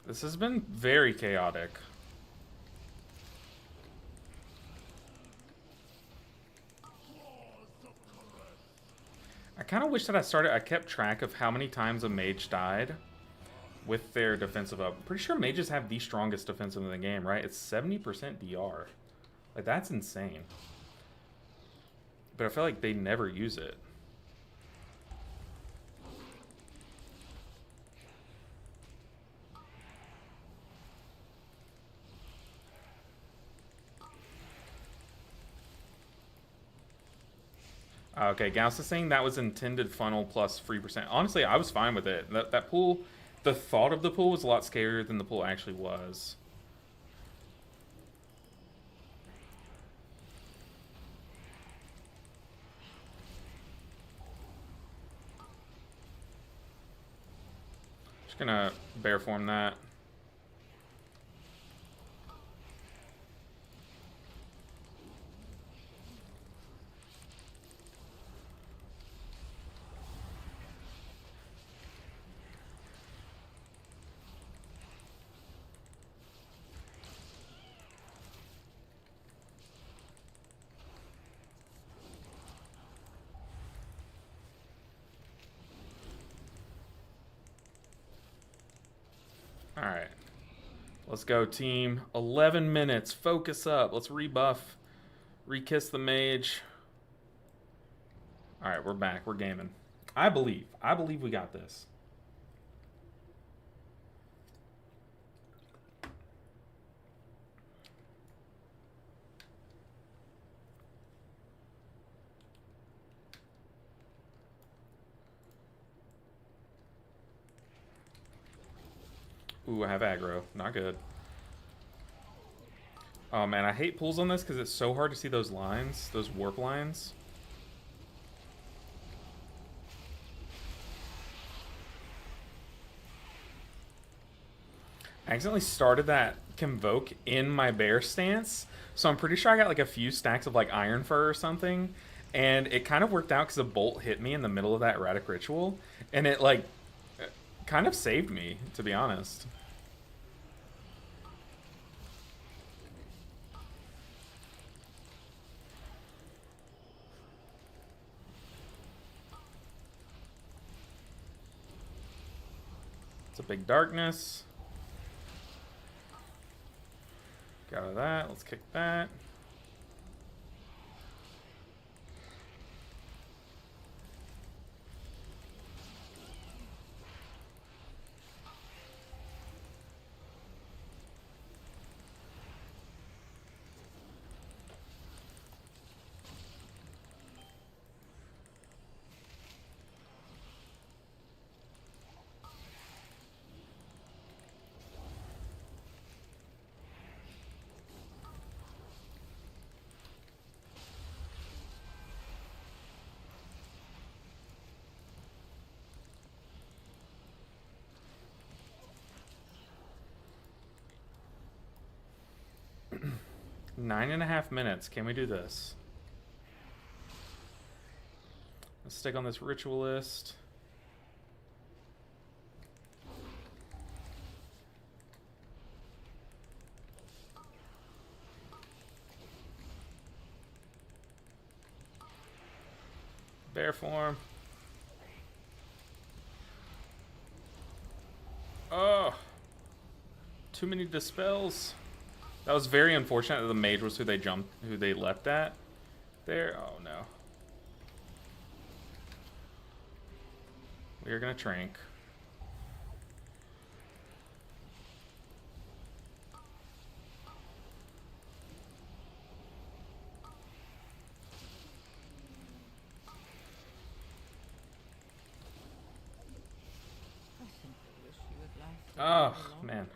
This has been very chaotic. I kind of wish that I kept track of how many times a mage died with their defensive up. I'm pretty sure mages have the strongest defensive in the game, right? It's 70% DR. Like, that's insane. But I feel like they never use it. Okay, Gauss is saying that was intended funnel plus free percent. Honestly, I was fine with it. That pool, the thought of the pool was a lot scarier than the pool actually was. Just gonna bear form that. Alright. Let's go, team. 11 minutes. Focus up. Let's rebuff. Re-kiss the mage. Alright, we're back. We're gaming. I believe we got this. Ooh, I have aggro. Not good. Oh man, I hate pulls on this because it's so hard to see those lines, those warp lines. I accidentally started that Convoke in my bear stance, so I'm pretty sure I got like a few stacks of like Iron Fur or something, and it kind of worked out because a bolt hit me in the middle of that Erratic Ritual, and it like kind of saved me, to be honest. It's a big darkness. Get out of that. Let's kick that. Nine and a half minutes. Can we do this? Let's stick on this ritualist. Bear form. Oh, too many dispels. That was very unfortunate that the mage was who they left at there. Oh no. We are gonna trank. I simply wish you had lasted a Oh little longer. man.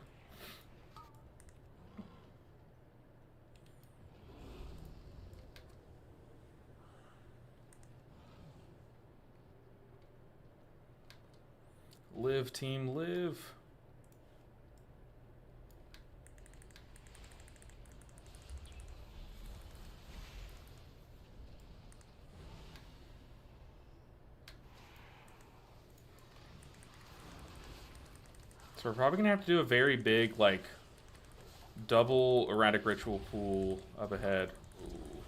Live, team, live. So we're probably gonna have to do a very big, like, double erratic ritual pool up ahead. Ooh.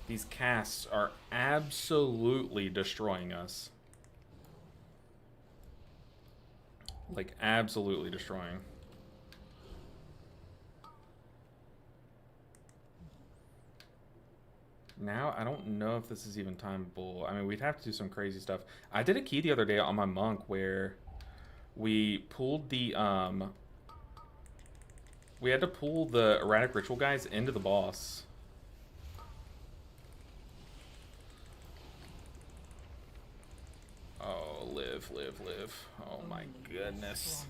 These casts are absolutely destroying us. Like, absolutely destroying. Now, I don't know if this is even timeable. I mean, we'd have to do some crazy stuff. I did a key the other day on my monk where we pulled the, we had to pull the erratic ritual guys into the boss. Oh, live, live, live. Oh my goodness.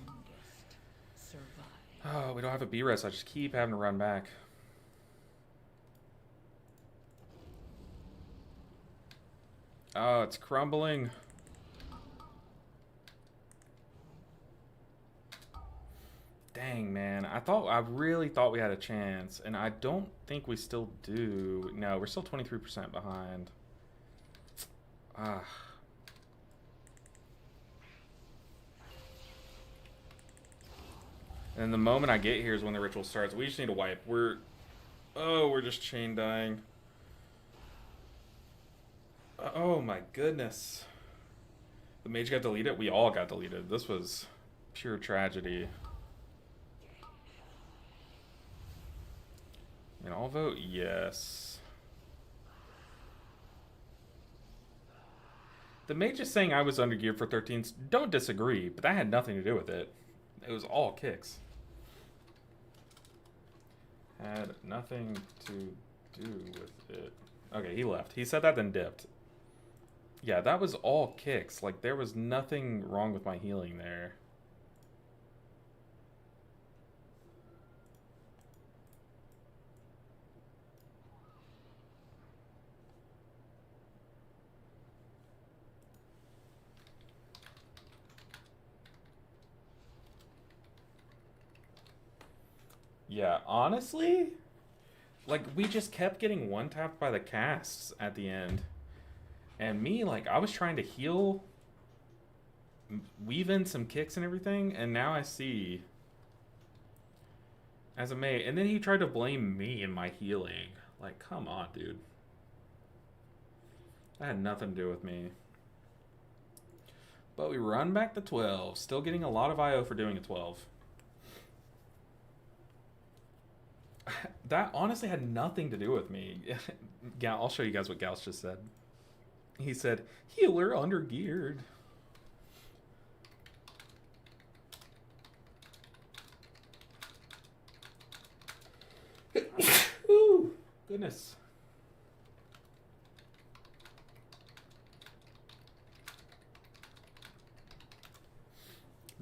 Oh, we don't have a B-res. I just keep having to run back. Oh, it's crumbling. Dang, man. I really thought we had a chance, and I don't think we still do. No, we're still 23% behind. Ah. And the moment I get here is when the ritual starts. We just need to wipe. We're just chain dying. Oh my goodness. The mage got deleted. We all got deleted. This was pure tragedy. And I'll vote yes. The mage is saying I was undergeared for 13s. Don't disagree, but that had nothing to do with it. It was all kicks. Had nothing to do with it. Okay, he left. He said that, then dipped. Yeah, that was all kicks. Like, there was nothing wrong with my healing there. Yeah, honestly, like, we just kept getting one-tapped by the casts at the end. And me, like, I was trying to heal, weave in some kicks and everything, and now I see as a mate. And then he tried to blame me and my healing. Like, come on, dude. That had nothing to do with me. But we run back to 12. Still getting a lot of IO for doing a 12. That honestly had nothing to do with me. Gal, I'll show you guys what Gals just said. He said, healer undergeared. Ooh, goodness.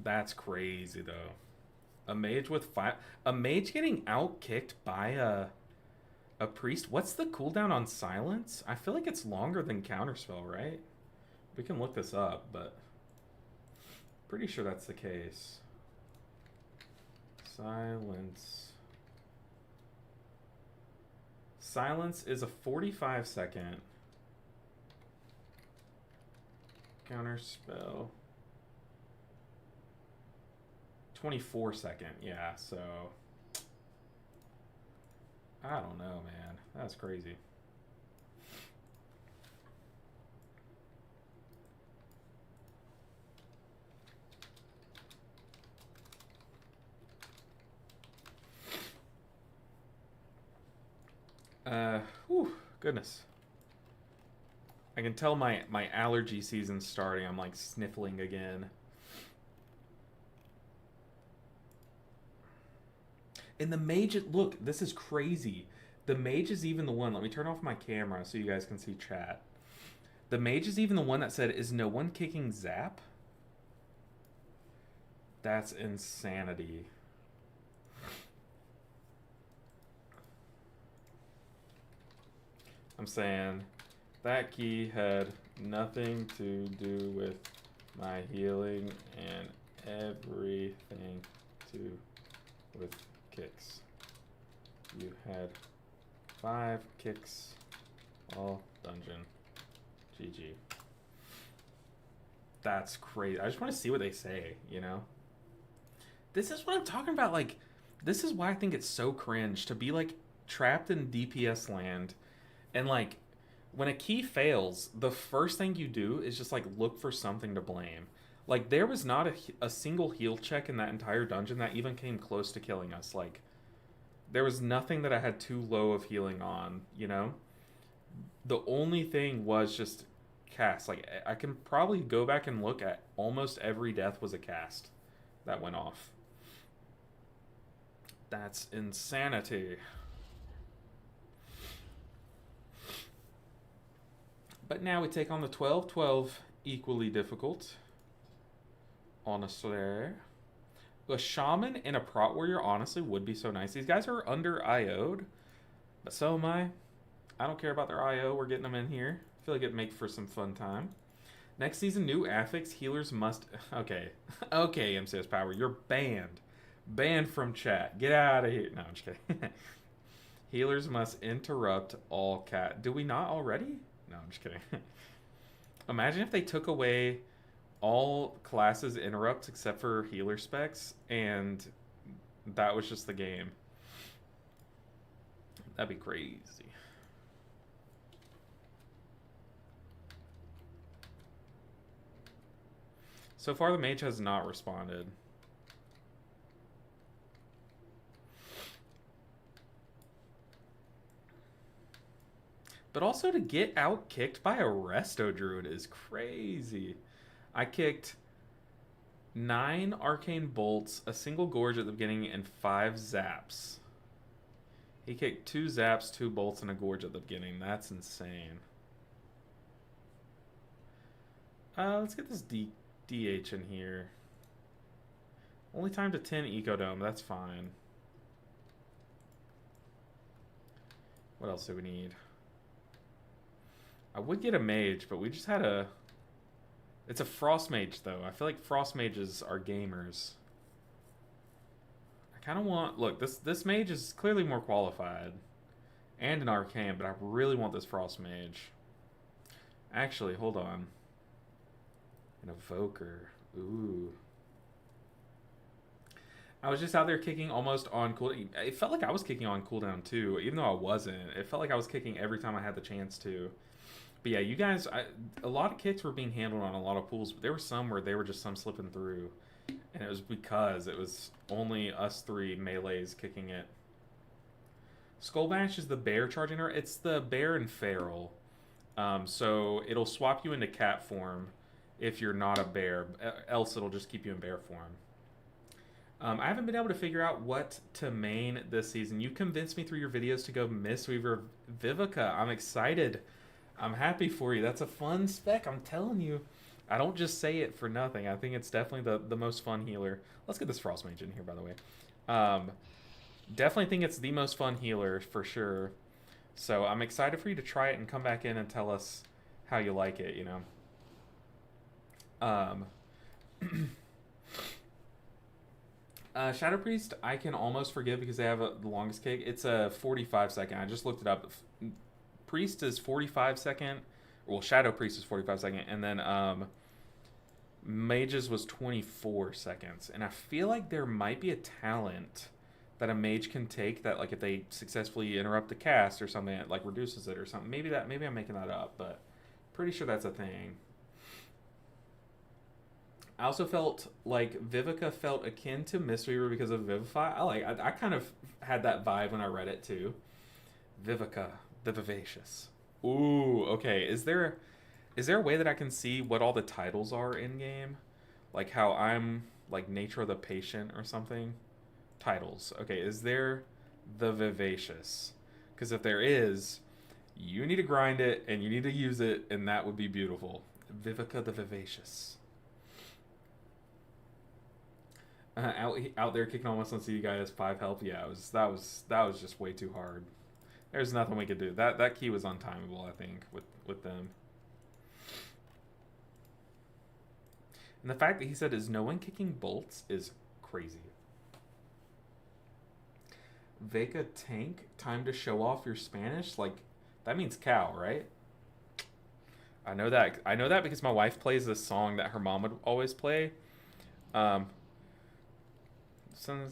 That's crazy, though. A mage with a mage getting out kicked by a priest. What's the cooldown on silence? I feel like it's longer than counterspell, right? We can look this up, but pretty sure that's the case. Silence. Silence is a 45-second counterspell. 24-second, yeah, so I don't know, man. That's crazy. Goodness. I can tell my allergy season's starting. I'm like sniffling again. And the mage, look, this is crazy. The mage is even the one. Let me turn off my camera so you guys can see chat. The mage is even the one that said, "Is no one kicking Zap?" That's insanity. I'm saying that key had nothing to do with my healing and everything to with kicks. You had 5 kicks all dungeon. GG. That's crazy. I just want to see what they say, you know? This is what I'm talking about. Like, this is why I think it's so cringe to be, like, trapped in DPS land. And, like, when a key fails, the first thing you do is just, like, look for something to blame. Like, there was not a single heal check in that entire dungeon that even came close to killing us. Like, there was nothing that I had too low of healing on, you know? The only thing was just cast. Like, I can probably go back and look at almost every death was a cast that went off. That's insanity. But now we take on the 12. 12 equally difficult. Honestly. A Shaman and a Prot Warrior honestly would be so nice. These guys are under IO'd. But so am I. I don't care about their IO. We're getting them in here. I feel like it'd make for some fun time. Next season, new affix. Healers must... Okay. Okay, MCS Power. You're banned. Banned from chat. Get out of here. No, I'm just kidding. Healers must interrupt all cat... Do we not already? No, I'm just kidding. Imagine if they took away all classes interrupts except for healer specs, and that was just the game. That'd be crazy. So far, the mage has not responded. But also to get out-kicked by a Resto Druid is crazy. I kicked 9 Arcane Bolts, a single Gorge at the beginning, and 5 Zaps. He kicked 2 Zaps, 2 Bolts, and a Gorge at the beginning. That's insane. Let's get this DH in here. Only time to 10 Ecodome. That's fine. What else do we need? I would get a mage, but we just had a... It's a frost mage, though. I feel like frost mages are gamers. I kind of want... Look, this mage is clearly more qualified. And an arcane, but I really want this frost mage. Actually, hold on. An evoker. Ooh. I was just out there kicking almost on cooldown. It felt like I was kicking on cooldown, too. Even though I wasn't. It felt like I was kicking every time I had the chance to. But yeah, you guys, a lot of kicks were being handled on a lot of pools, but there were some where they were just some slipping through. And it was because it was only us 3 melees kicking it. Skull Bash is the bear charging her. It's the bear and feral. So it'll swap you into cat form if you're not a bear. Else it'll just keep you in bear form. I haven't been able to figure out what to main this season. You convinced me through your videos to go Mistweaver Vivica. I'm excited. I'm happy for you. That's a fun spec, I'm telling you. I don't just say it for nothing. I think it's definitely the most fun healer. Let's get this Frost Mage in here, by the way. Definitely think it's the most fun healer, for sure. So I'm excited for you to try it and come back in and tell us how you like it, you know. Shadow Priest, I can almost forgive because they have the longest kick. It's a 45 second. I just looked it up. Priest is 45 second. Well, Shadow Priest is 45 second. And then Mages was 24 seconds. And I feel like there might be a talent that a mage can take that, like, if they successfully interrupt the cast or something, it, like, reduces it or something. Maybe I'm making that up, but pretty sure that's a thing. I also felt like Vivica felt akin to Mistweaver because of Vivify. I kind of had that vibe when I read it too. Vivica, the Vivacious. Ooh, okay. Is there a way that I can see what all the titles are in game? Like how I'm like Nature of the Patient or something? Titles. Okay, is there the Vivacious? Because if there is, you need to grind it and you need to use it, and that would be beautiful. Vivica the Vivacious. Out there kicking almost on see you guys 5 health. Yeah, that was just way too hard. There's nothing we could do. That key was untimable, I think, with them. And the fact that he said is no one kicking bolts is crazy. Vega tank, time to show off your Spanish? Like, that means cow, right? I know that. I know that because my wife plays this song that her mom would always play. Um, like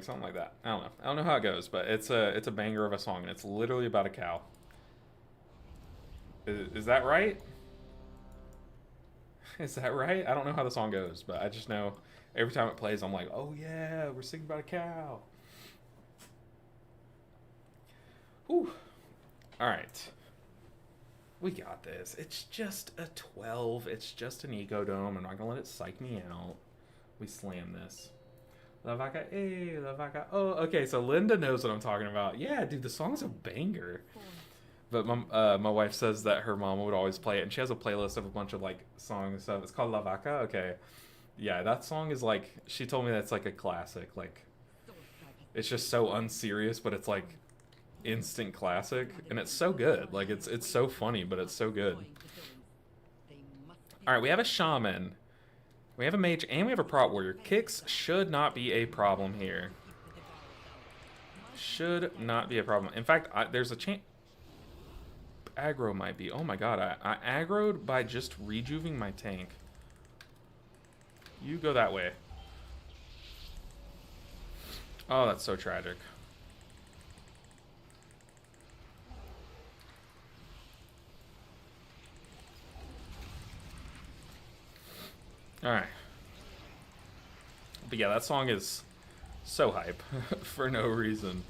something like that. I don't know. I don't know how it goes, but it's a banger of a song, and it's literally about a cow. Is that right? Is that right? I don't know how the song goes, but I just know every time it plays, I'm like, oh yeah, we're singing about a cow. Whew. All right. We got this. It's just a 12. It's just an Eco Dome. I'm not going to let it psych me out. We slam this. La vaca, la vaca. Oh, okay, so Linda knows what I'm talking about. Yeah, dude, the song's a banger. But my wife says that her mom would always play it, and she has a playlist of a bunch of like songs and stuff. It's called La Vaca. Okay, yeah, that song is like, she told me that's like a classic. Like, it's just so unserious, but it's like instant classic, and it's so good. Like, it's so funny, but it's so good. All right, we have a shaman, we have a mage, and we have a prot warrior. Kicks should not be a problem here. Should not be a problem. In fact, there's a chance. Aggro might be. Oh my god, I aggroed by just rejuving my tank. You go that way. Oh, that's so tragic. Alright. But yeah, that song is so hype for no reason.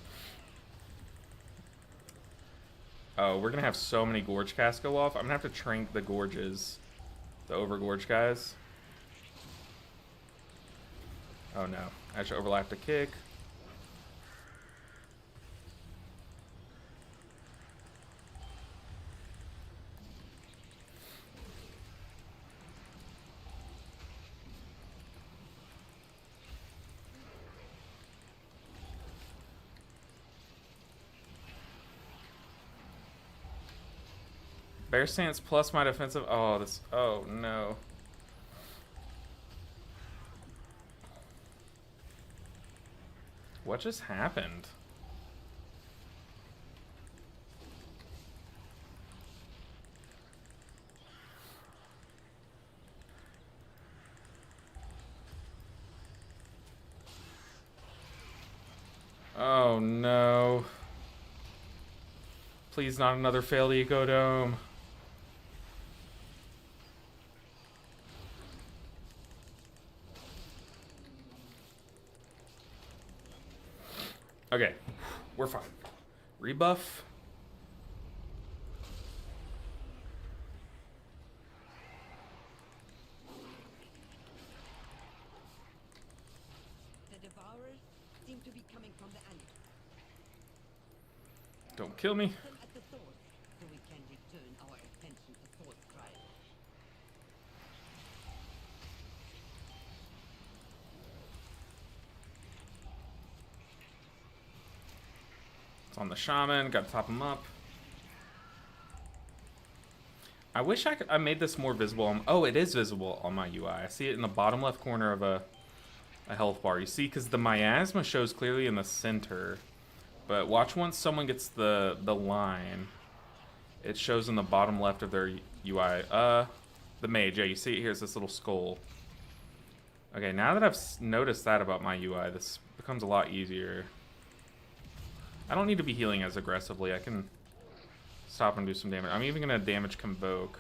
Oh, we're gonna have so many Gorge casts go off. I'm gonna have to trank the Gorges. The Overgorge guys. Oh no. I should overlap the kick. Bear stance plus my defensive. Oh, this. Oh no. What just happened? Oh no. Please, not another failed Eco Dome. Okay, we're fine. Rebuff. The devourers seem to be coming from the alley. Don't kill me. At the sword, so we can return our attention to sword trial. It's on the shaman. Gotta top him up. I wish I made this more visible. Oh, it is visible on my UI. I see it in the bottom left corner of a health bar. You see, because the miasma shows clearly in the center. But watch once someone gets the line. It shows in the bottom left of their UI. The mage. Yeah, you see it here. It's this little skull. Okay, now that I've noticed that about my UI, this becomes a lot easier. I don't need to be healing as aggressively. I can stop and do some damage. I'm even going to damage Convoke.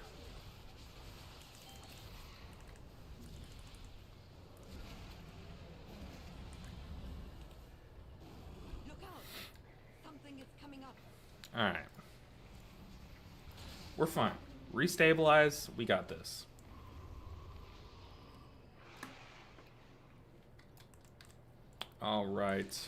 Look out! Something is coming up. Alright. We're fine. Restabilize. We got this. Alright.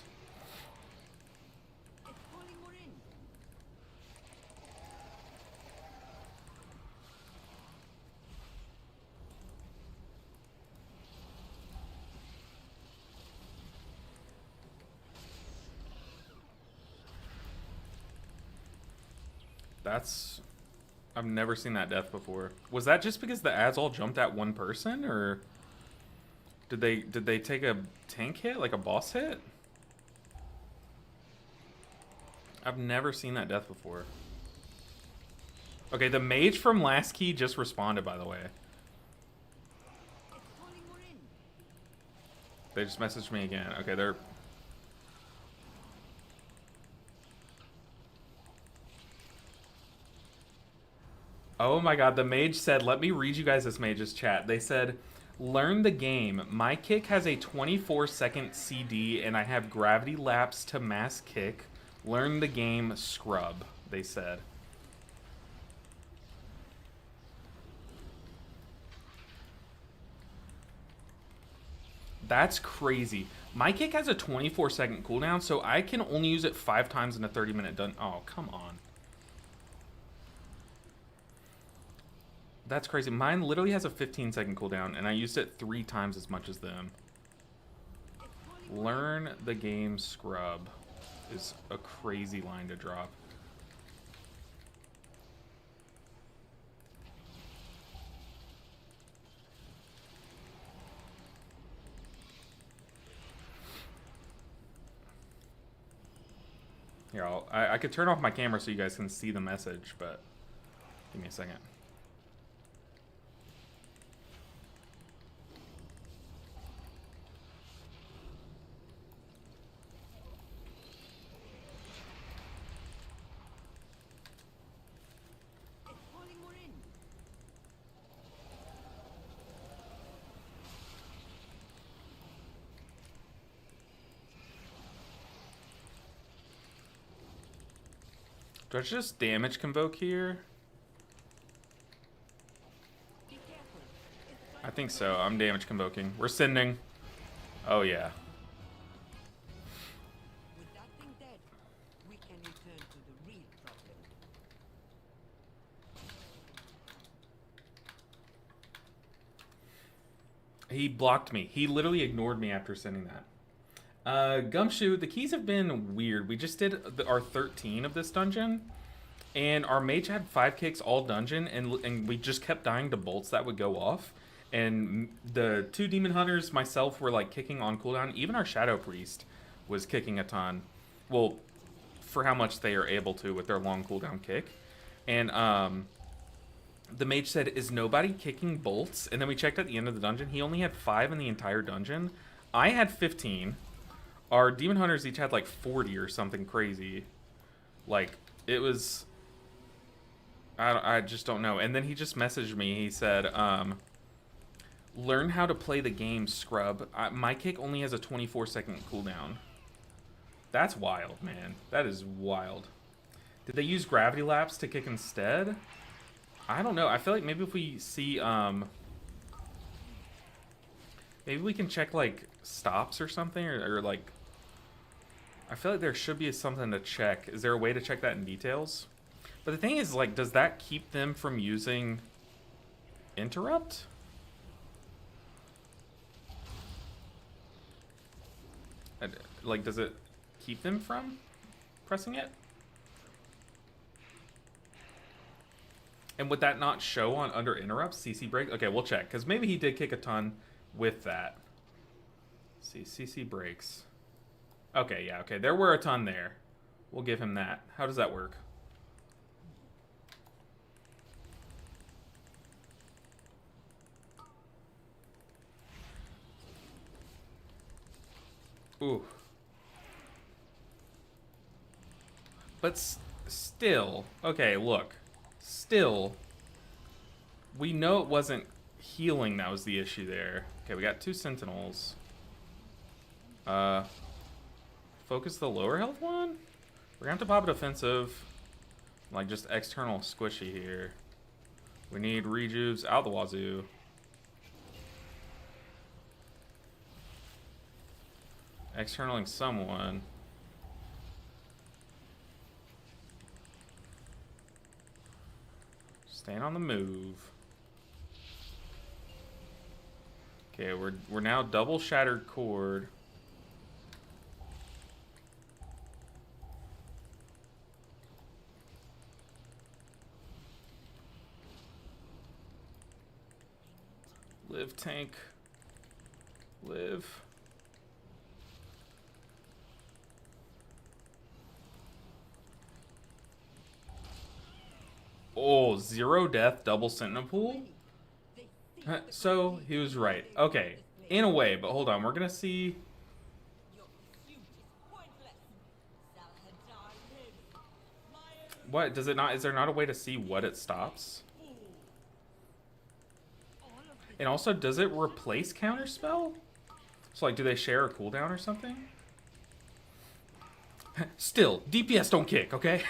That's... I've never seen that death before. Was that just because the ads all jumped at one person, or did they take a tank hit, like a boss hit? I've never seen that death before. Okay, the mage from last key just responded, by the way. They just messaged me again. Okay, they're... Oh my god, the mage said, let me read you guys this mage's chat. They said, learn the game. My kick has a 24-second CD, and I have gravity lapse to mass kick. Learn the game, scrub, they said. That's crazy. My kick has a 24-second cooldown, so I can only use it 5 times in a 30-minute dun... Oh, come on. That's crazy. Mine literally has a 15-second cooldown, and I used it 3 times as much as them. Learn the game, scrub, is a crazy line to drop. Here, I could turn off my camera so you guys can see the message, but give me a second. Do I just damage convoke here? I think so. I'm damage convoking. We're sending. Oh yeah. With that thing dead, we can return to the real problem. He blocked me. He literally ignored me after sending that. Gumshoe, the keys have been weird. We just did our 13 of this dungeon, and our mage had 5 kicks all dungeon, and we just kept dying to bolts that would go off. And the 2 demon hunters, myself, were like kicking on cooldown. Even our shadow priest was kicking a ton. Well, for how much they are able to with their long cooldown kick. And the mage said, is nobody kicking bolts? And then we checked at the end of the dungeon. He only had 5 in the entire dungeon. I had 15. Our demon hunters each had like 40 or something crazy. Like, it was... I just don't know. And then he just messaged me. He said, learn how to play the game, scrub. My kick only has a 24-second cooldown. That's wild, man. That is wild. Did they use gravity lapse to kick instead? I don't know. I feel like maybe if we see... maybe we can check, like, stops or something, or like... I feel like there should be something to check. Is there a way to check that in details? But the thing is, like, does that keep them from using interrupt? Like, does it keep them from pressing it? And would that not show on under interrupts, CC break? Okay, we'll check, because maybe he did kick a ton with that. Let's see, CC breaks. Okay, yeah, okay. There were a ton there. We'll give him that. How does that work? Ooh. But still... Okay, look. Still... We know it wasn't healing that was the issue there. Okay, we got 2 sentinels. Focus the lower health one? We're gonna have to pop a defensive. Like, just external squishy here. We need rejuves out the wazoo. Externaling someone. Staying on the move. Okay, we're now double shattered cord. Live, tank. Live. Oh, 0 death, double sentinel pool? So, he was right. Okay, in a way, but hold on, we're gonna see... What, does it not, is there not a way to see what it stops? And also, does it replace counterspell? So, like, do they share a cooldown or something? Still, DPS don't kick, okay?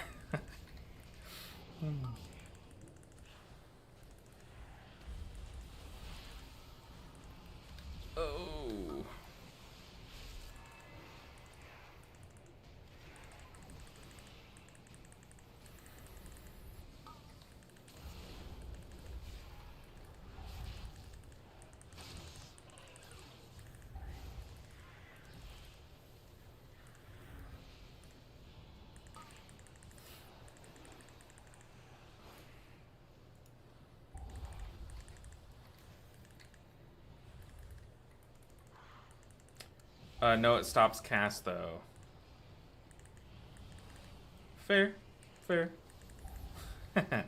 Oh. No, it stops cast, though. Fair. Fair. But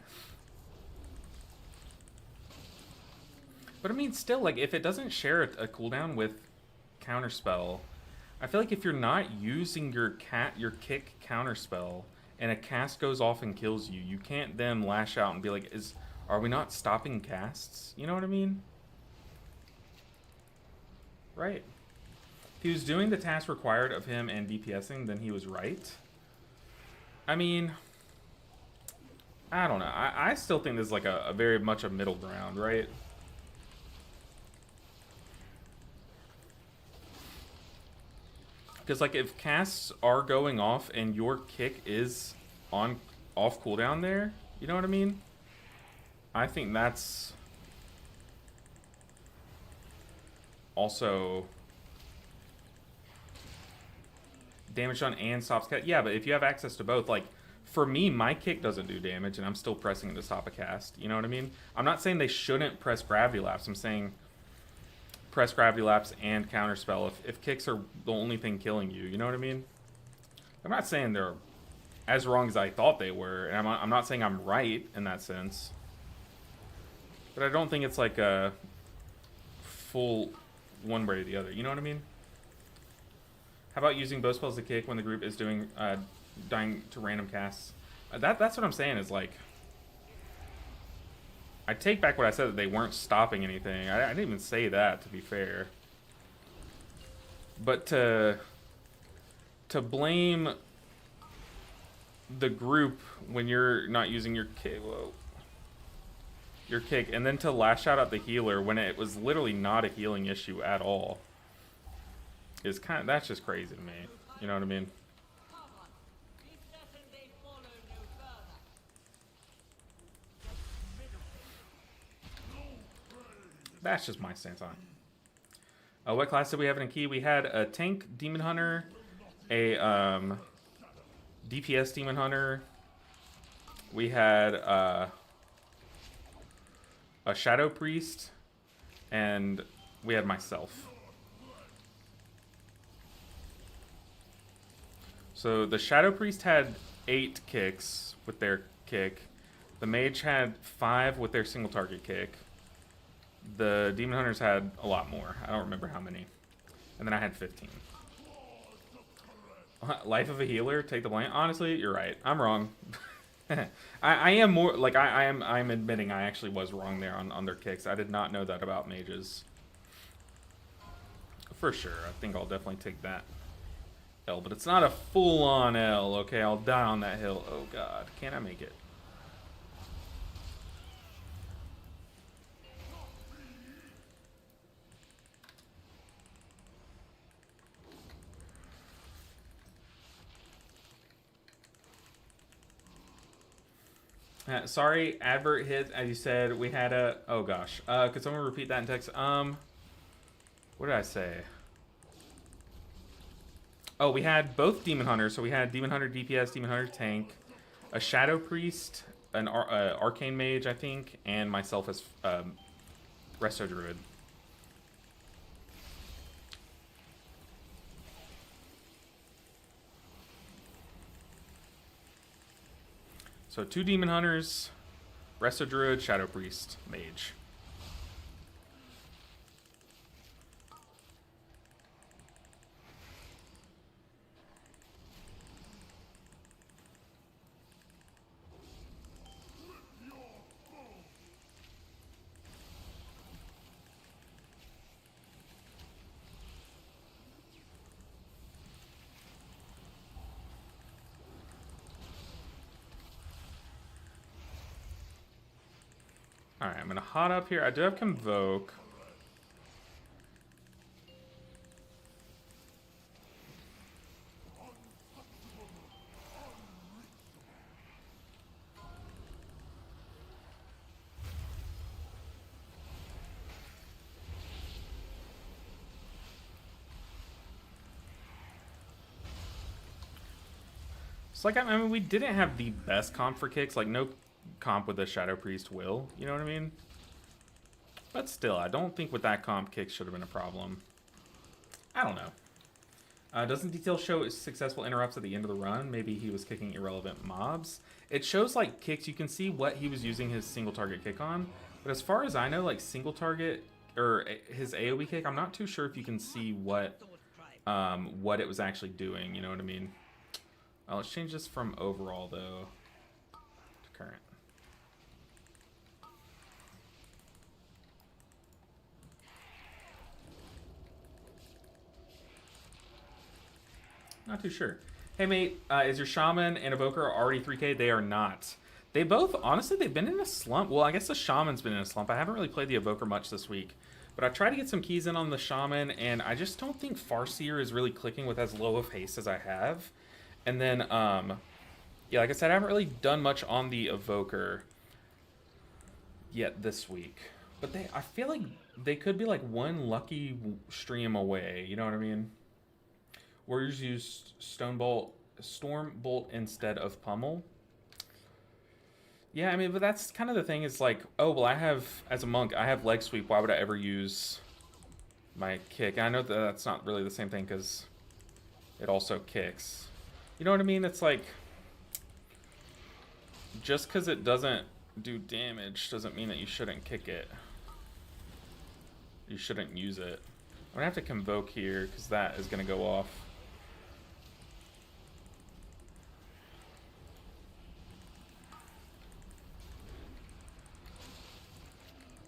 I mean, still, like, if it doesn't share a cooldown with counterspell, I feel like if you're not using your kick counterspell and a cast goes off and kills you, you can't then lash out and be like, are we not stopping casts? You know what I mean? Right. If he was doing the task required of him and DPSing, then he was right. I mean, I don't know. I still think this is like a very much a middle ground, right? Because, like, if casts are going off and your kick is off cooldown there, you know what I mean? I think that's also damage done and stops cast. Yeah, but if you have access to both, like, for me, my kick doesn't do damage and I'm still pressing it to stop a cast. You know what I mean? I'm not saying they shouldn't press Gravity Lapse. I'm saying press Gravity Lapse and Counterspell if kicks are the only thing killing you. You know what I mean? I'm not saying they're as wrong as I thought they were, and I'm not saying I'm right in that sense. But I don't think it's like a full one way or the other. You know what I mean? How about using both spells to kick when the group is doing dying to random casts? That's what I'm saying is, like, I take back what I said that they weren't stopping anything. I didn't even say that, to be fair. But to blame the group when you're not using your kick, and then to lash out at the healer when it was literally not a healing issue at all, is that's just crazy to me. You know what I mean? That's just my stance on it. What class did we have in a key? We had a tank demon hunter, a DPS demon hunter. We had a shadow priest, and we had myself. So the shadow priest had 8 kicks with their kick. The mage had 5 with their single target kick. The demon hunters had a lot more. I don't remember how many. And then I had 15. Life of a healer, take the blame. Honestly, you're right. I'm wrong. I am more like I'm admitting I actually was wrong there on their kicks. I did not know that about mages. For sure. I think I'll definitely take that L, but it's not a full-on L. Okay, I'll die on that hill. Oh god, can I make it? Sorry, advert hit. As you said, we had a. Oh gosh. Could someone repeat that in text? What did I say? Oh, we had both Demon Hunters. So we had Demon Hunter DPS, Demon Hunter tank, a Shadow Priest, an Arcane Mage, I think, and myself as Resto Druid. So 2 Demon Hunters, Resto Druid, Shadow Priest, Mage. Alright, I'm going to hot up here. I do have Convoke. It's like, I mean, we didn't have the best comp for kicks. Like, no comp with a Shadow Priest will. You know what I mean? But still, I don't think with that comp, kicks should have been a problem. I don't know. Doesn't detail show successful interrupts at the end of the run? Maybe he was kicking irrelevant mobs. It shows, like, kicks. You can see what he was using his single target kick on. But as far as I know, like, single target, or his AoE kick, I'm not too sure if you can see what it was actually doing. You know what I mean? Let's change this from overall, though, to current. Not too sure. Hey, mate, is your Shaman and Evoker already 3K? They are not. They both, honestly, they've been in a slump. Well, I guess the Shaman's been in a slump. I haven't really played the Evoker much this week. But I tried to get some keys in on the Shaman, and I just don't think Farseer is really clicking with as low of haste as I have. And then, yeah, like I said, I haven't really done much on the Evoker yet this week. But I feel like they could be like one lucky stream away. You know what I mean? Warriors use Storm Bolt instead of Pummel. Yeah, I mean, but that's kind of the thing. Is like, oh, well, I have, as a monk, I have Leg Sweep. Why would I ever use my kick? I know that that's not really the same thing because it also kicks. You know what I mean? It's like, just because it doesn't do damage doesn't mean that you shouldn't kick it. You shouldn't use it. I'm going to have to Convoke here because that is going to go off.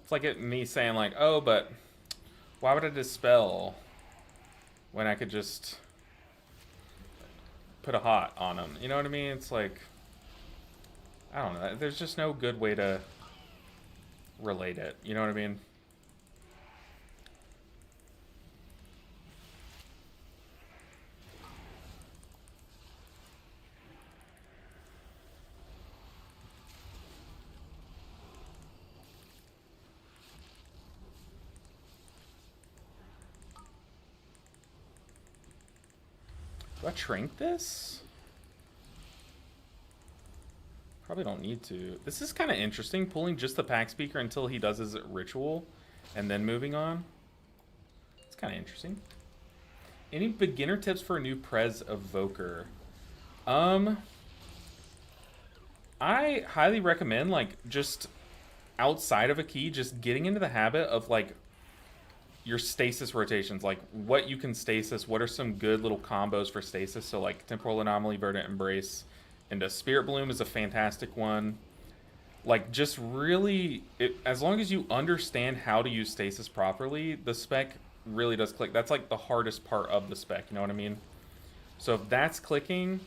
It's like me saying like, oh, but why would I dispel when I could just put a hot on them? You know what I mean? It's like, I don't know. There's just no good way to relate it. You know what I mean? Do I Trink this? Probably don't need to. This is kind of interesting, pulling just the Pack Speaker until he does his ritual and then moving on. It's kind of interesting. Any beginner tips for a new Prez Evoker? I highly recommend, like, just outside of a key, just getting into the habit of, like, your stasis rotations, like what you can stasis, what are some good little combos for stasis. So like Temporal Anomaly, Verdant Embrace, and a Spirit Bloom is a fantastic one. Like just really, as long as you understand how to use stasis properly, the spec really does click. That's like the hardest part of the spec, you know what I mean? So if that's clicking,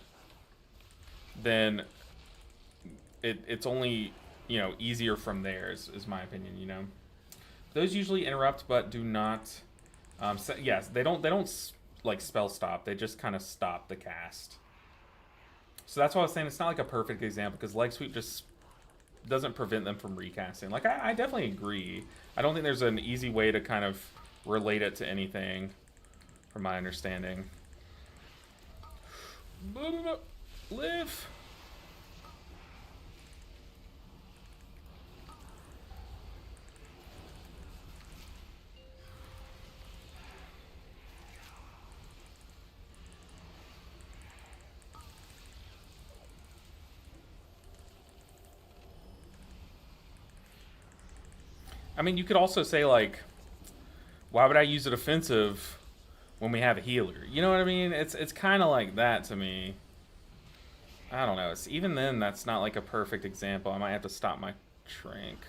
then it's only, you know, easier from there is my opinion, you know? Those usually interrupt, but do not. Yes, they don't like spell stop. They just kind of stop the cast. So that's why I was saying it's not like a perfect example because Leg Sweep just doesn't prevent them from recasting. Like, I definitely agree. I don't think there's an easy way to kind of relate it to anything, from my understanding. Live! I mean, you could also say, like, why would I use a defensive when we have a healer? You know what I mean? It's kind of like that to me. I don't know. It's, even then, that's not like a perfect example. I might have to stop my Trank.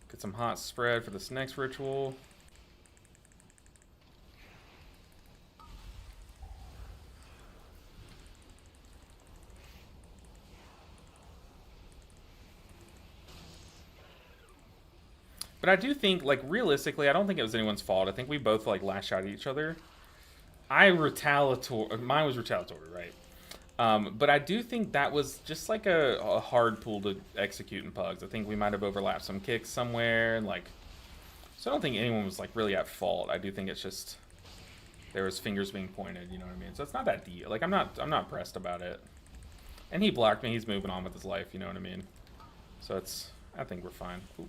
Get some hot spread for this next ritual. But I do think, like, realistically, I don't think it was anyone's fault. I think we both, like, lashed out at each other. Mine was retaliatory, right? But I do think that was just, like, a hard pull to execute in Pugs. I think we might have overlapped some kicks somewhere, and, like... So I don't think anyone was, like, really at fault. I do think it's just... There was fingers being pointed, you know what I mean? So it's not that deep. Like, I'm not pressed about it. And he blocked me. He's moving on with his life, you know what I mean? So it's... I think we're fine. Ooh.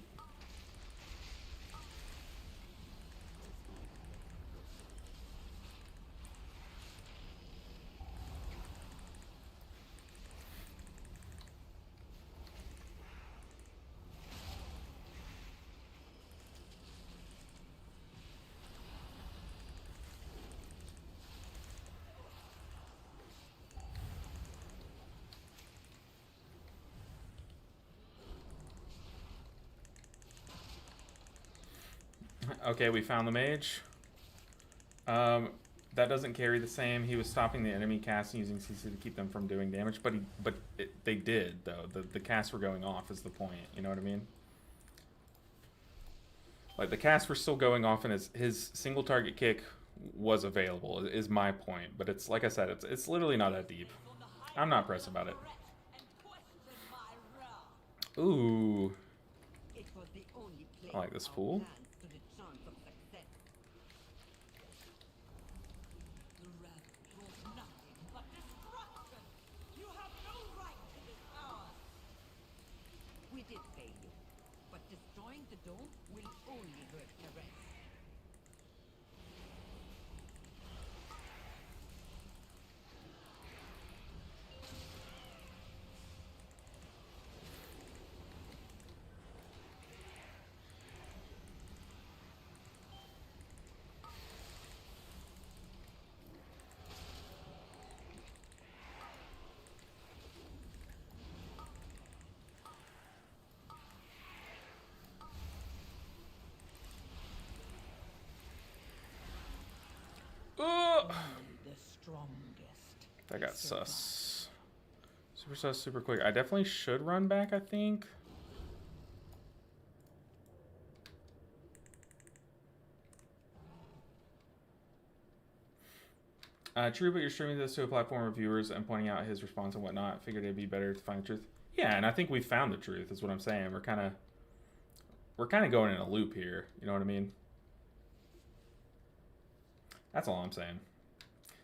Okay, we found the mage. That doesn't carry the same. He was stopping the enemy cast and using CC to keep them from doing damage, but they did though. The casts were going off is the point. You know what I mean? Like the casts were still going off, and his single target kick was available. Is my point, but it's like I said, it's literally not that deep. I'm not pressed about it. Ooh, I like this pool. That got sus. Super sus, super quick. I definitely should run back, I think. True, but you're streaming this to a platform of viewers and pointing out his response and whatnot. Figured it'd be better to find the truth. Yeah, and I think we found the truth, is what I'm saying. We're kind of going in a loop here. You know what I mean? That's all I'm saying.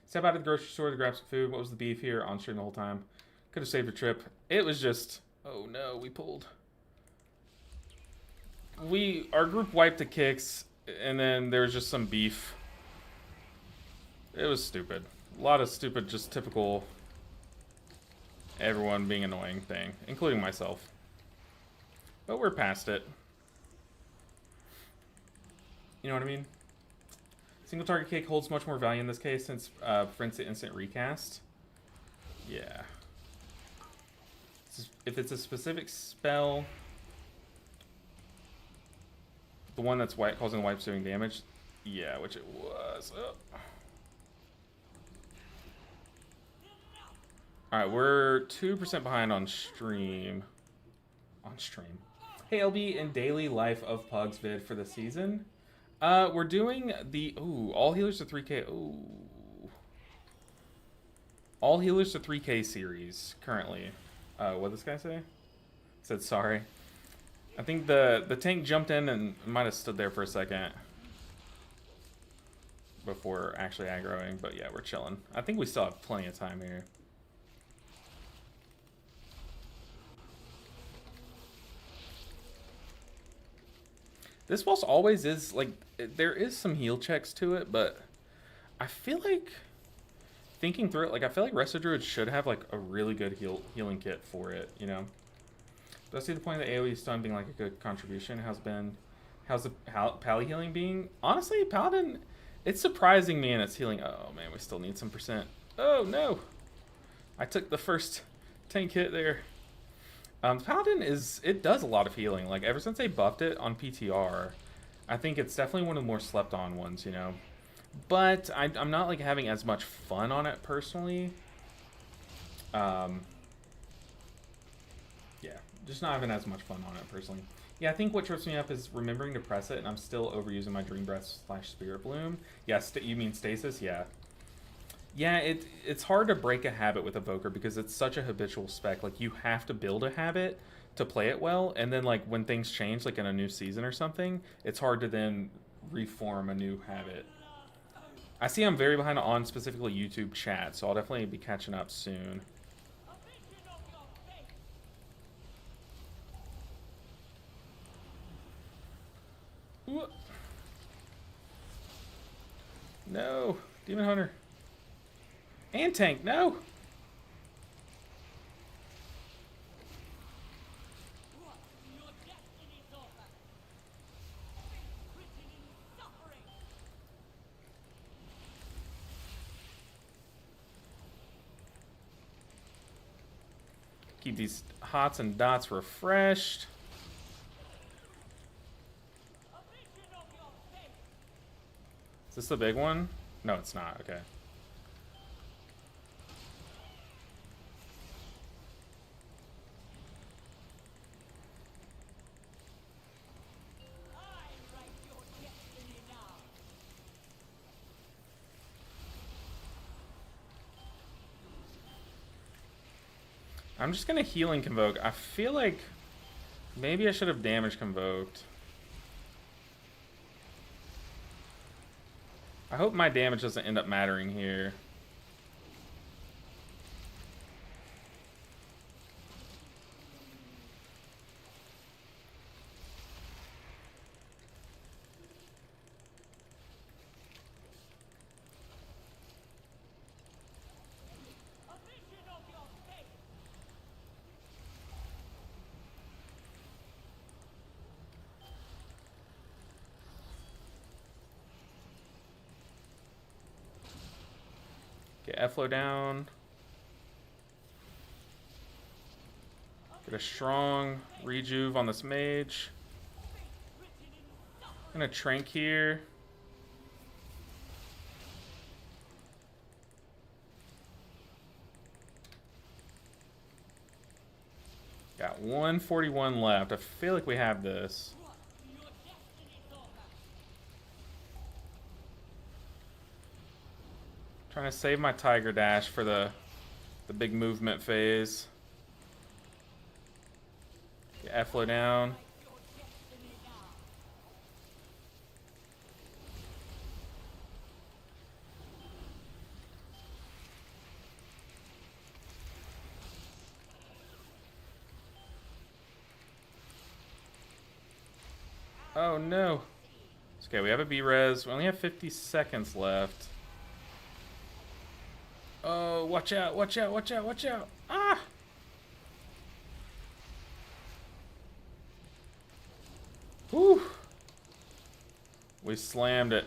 Step out of the grocery store to grab some food. What was the beef here? On stream the whole time. Could have saved a trip. It was just... Oh no, we pulled. Our group wiped the kicks, and then there was just some beef. It was stupid. A lot of stupid, just typical... Everyone being annoying thing, including myself. But we're past it. You know what I mean? Single target kick holds much more value in this case since for instant recast. Yeah. If it's a specific spell, the one that's causing wipes doing damage, yeah, which it was. Oh. All right, we're 2% behind on stream. Hey LB, in daily life of Pugs vid for the season. We're doing the all healers to 3k. Ooh. All healers to 3K series currently. What did this guy say? Said sorry. I think the tank jumped in and might have stood there for a second before actually aggroing, but yeah, we're chilling. I think we still have plenty of time here. This boss always is, like, there is some heal checks to it, but I feel like, thinking through it, like, I feel like Resto Druid should have, like, a really good healing kit for it, you know? But I see the point of the AoE stun being, like, a good contribution. How's the Pally healing being? Honestly, Paladin, it's surprising me in its healing. Oh, man, we still need some percent. Oh, no! I took the first tank hit there. Paladin it does a lot of healing. Like, ever since they buffed it on PTR, I think it's definitely one of the more slept on ones, you know? But I'm not, like, having as much fun on it, personally. Yeah, just not having as much fun on it, personally. Yeah, I think what trips me up is remembering to press it, and I'm still overusing my Dream Breath / Spirit Bloom. Yeah, you mean Stasis? Yeah. Yeah, it's hard to break a habit with Evoker because it's such a habitual spec. Like, you have to build a habit to play it well, and then, like, when things change, like in a new season or something, it's hard to then reform a new habit. I see I'm very behind on specifically YouTube chat, so I'll definitely be catching up soon. Ooh. No, Demon Hunter. And tank, no! Keep these hots and dots refreshed. Is this the big one? No, it's not. Okay. I'm just gonna healing convoke. I feel like maybe I should have damage convoked. I hope my damage doesn't end up mattering here. Get F-flow down. Get a strong rejuve on this mage. Gonna trank here. Got 141 left. I feel like we have this. Trying to save my Tiger Dash for the big movement phase. Get F-flow down. Oh no. It's okay, we have a B-res. We only have 50 seconds left. Oh, watch out, watch out, watch out, watch out. Ah! Whew. We slammed it.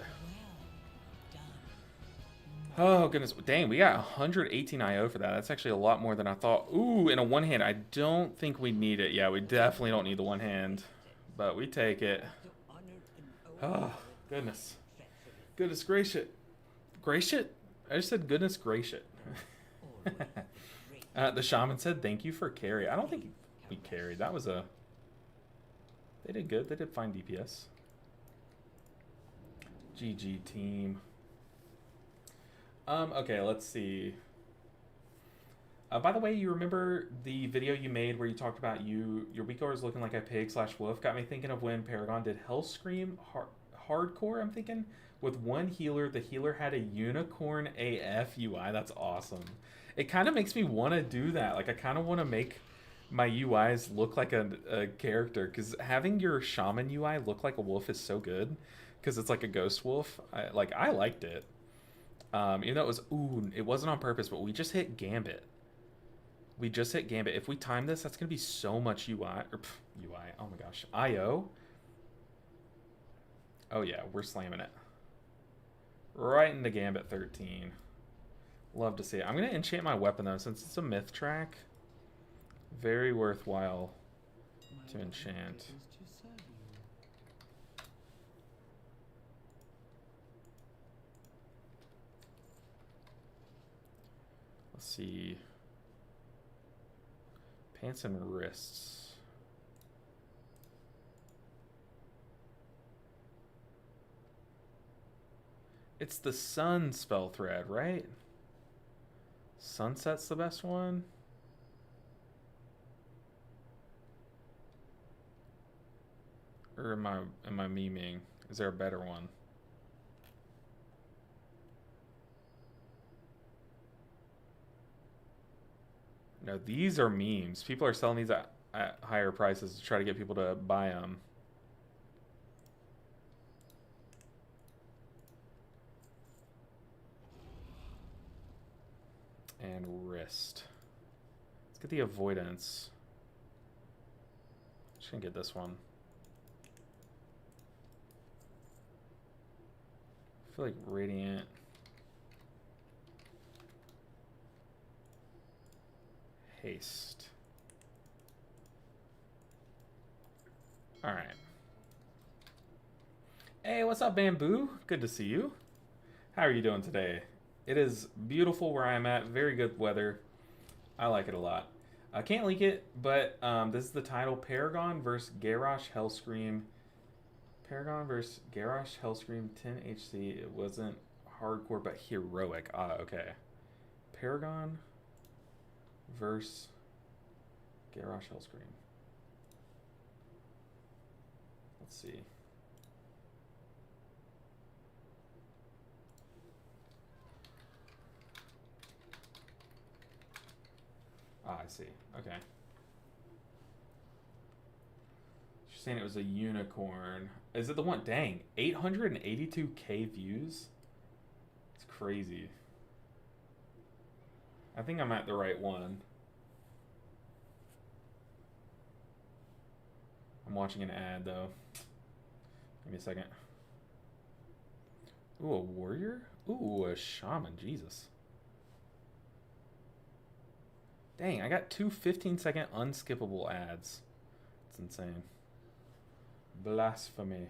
Oh, goodness. Dang, we got 118 IO for that. That's actually a lot more than I thought. Ooh, in a one hand. I don't think we need it. Yeah, we definitely don't need the one hand. But we take it. Oh, goodness. Goodness gracious. Gracious? I just said goodness gracious. The shaman said thank you for carry. I don't think we carried. That was a... They did good. They did fine DPS. GG team. Okay, let's see. By the way, you remember the video you made where you talked about your weak aura is looking like a pig slash wolf? Got me thinking of when Paragon did Hellscream hardcore. I'm thinking with one healer, the healer had a unicorn AF UI. That's awesome. It kind of makes me want to do that. Like I kind of want to make my UIs look like a character because having your shaman UI look like a wolf is so good because it's like a ghost wolf. I liked it. Even though it wasn't on purpose, but we just hit Gambit. We just hit Gambit. If we time this, that's gonna be so much UI. Oh my gosh, IO. Oh yeah, we're slamming it right into Gambit 13. Love to see it. I'm gonna enchant my weapon though, since it's a myth track. Very worthwhile to enchant. Let's see. Pants and wrists. It's the sun spell thread, right? Sunset's the best one. Or am I memeing? Is there a better one? No, these are memes. People are selling these at higher prices to try to get people to buy them. And wrist. Let's get the avoidance. Just gonna get this one. I feel like radiant. Haste. All right. Hey, what's up, Bamboo? Good to see you. How are you doing today? It is beautiful where I'm at. Very good weather. I like it a lot. I can't leak it, but this is the title: Paragon versus Garrosh Hellscream. Paragon versus Garrosh Hellscream 10 HC. It wasn't hardcore, but heroic. Ah, okay. Paragon versus Garrosh Hellscream. Let's see. Ah, I see. Okay. She's saying it was a unicorn. Is it the one? Dang, 882K views? It's crazy. I think I'm at the right one. I'm watching an ad though. Give me a second. Ooh, a warrior? Ooh, a shaman. Jesus. Dang, I got two 15-second unskippable ads. It's insane. Blasphemy.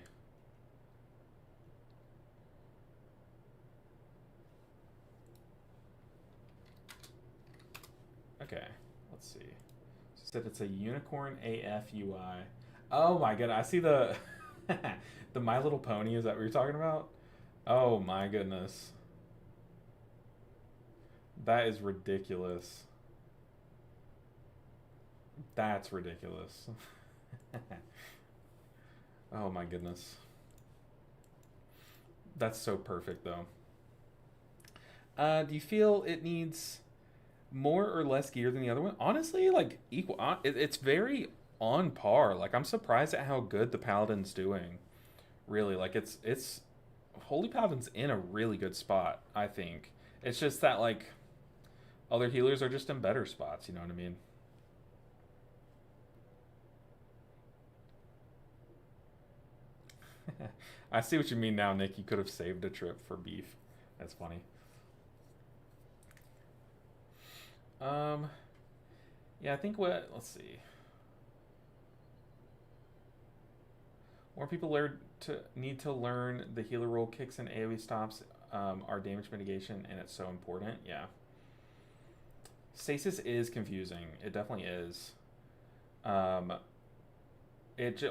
Okay, let's see. She said it's a unicorn AF UI. Oh my god, I see the the My Little Pony. Is that what you're talking about? Oh my goodness. That is ridiculous. That's ridiculous. Oh my goodness. That's so perfect though. Do you feel it needs more or less gear than the other one? Honestly, like equal. It's very on par. Like I'm surprised at how good the Paladin's doing. Really, like it's Holy Paladin's in a really good spot. I think it's just that like other healers are just in better spots. You know what I mean? I see what you mean now, Nick. You could have saved a trip for beef. That's funny. Yeah, I think let's see. More people need to learn the healer role. Kicks and AoE stops are damage mitigation, and it's so important. Yeah. Stasis is confusing. It definitely is.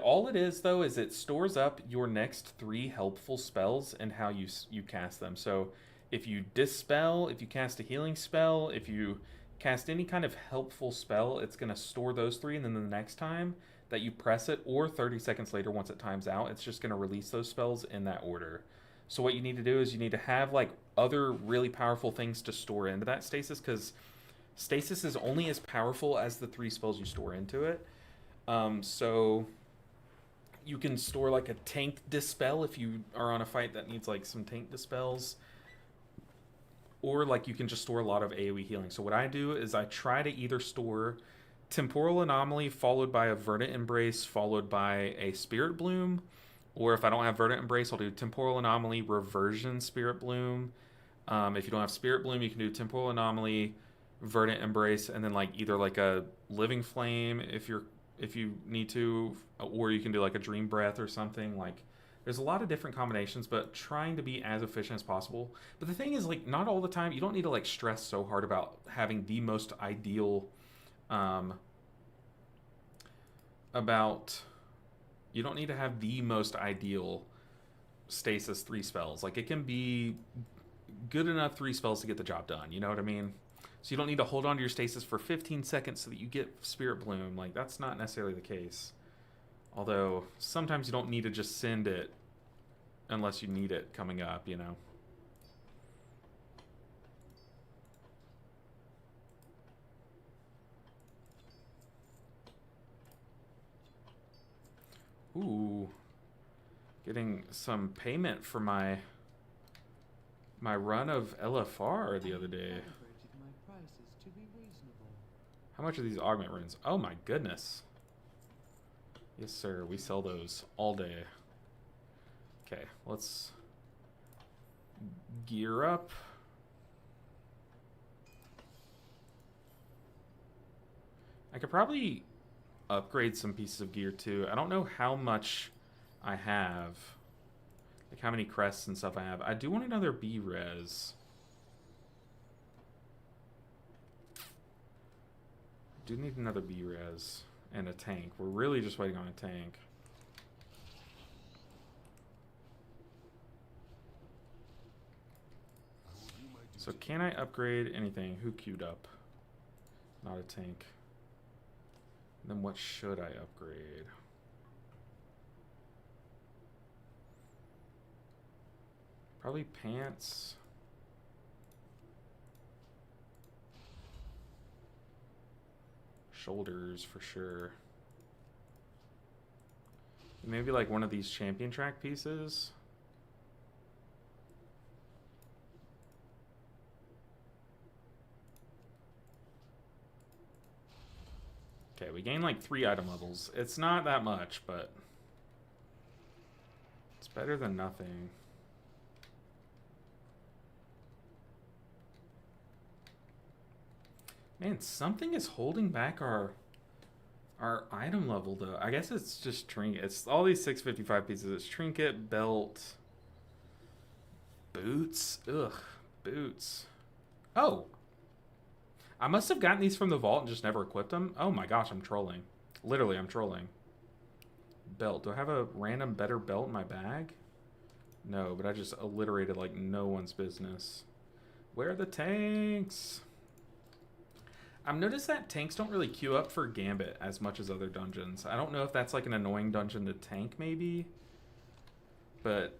All it is though is it stores up your next 3 helpful spells and how you cast them. So if you dispel, if you cast a healing spell, if you cast any kind of helpful spell, it's going to store those 3, and then the next time that you press it, or 30 seconds later once it times out, it's just going to release those spells in that order. So what you need to do is you need to have like other really powerful things to store into that stasis, because stasis is only as powerful as the 3 spells you store into it. So you can store like a tank dispel if you are on a fight that needs like some tank dispels, or like you can just store a lot of AoE healing. So what I do is I try to either store Temporal Anomaly followed by a Verdant Embrace followed by a Spirit Bloom, or if I don't have Verdant Embrace, I'll do Temporal Anomaly, Reversion, Spirit Bloom. If you don't have Spirit Bloom, you can do Temporal Anomaly, Verdant Embrace, and then like either like a Living Flame if you need to, or you can do like a Dream Breath or something. Like there's a lot of different combinations, but trying to be as efficient as possible. But the thing is, like, not all the time. You don't need to like stress so hard about having the most ideal you don't need to have the most ideal stasis 3 spells. Like, it can be good enough 3 spells to get the job done, you know what I mean? So you don't need to hold on to your stasis for 15 seconds so that you get Spirit Bloom. Like, that's not necessarily the case. Although, sometimes you don't need to just send it unless you need it coming up, you know? Ooh. Getting some payment for my run of LFR the other day. How much are these augment runes? Oh my goodness. Yes, sir. We sell those all day. Okay, let's gear up. I could probably upgrade some pieces of gear too. I don't know how much I have. Like how many crests and stuff I have. I do want another B-res. Do need another B-res and a tank. We're really just waiting on a tank. So can I upgrade anything? Who queued up? Not a tank. Then what should I upgrade? Probably pants. Shoulders for sure. Maybe like one of these champion track pieces. Okay, we gain like 3 item levels. It's not that much, but it's better than nothing. Man, something is holding back our item level though. I guess it's just trinket. It's all these 655 pieces. It's trinket, belt, boots. Ugh, boots. Oh, I must have gotten these from the vault and just never equipped them. Oh my gosh, I'm trolling. Literally, I'm trolling. Belt. Do I have a random better belt in my bag? No, but I just alliterated like no one's business. Where are the tanks? I've noticed that tanks don't really queue up for Gambit as much as other dungeons. I don't know if that's like an annoying dungeon to tank maybe, but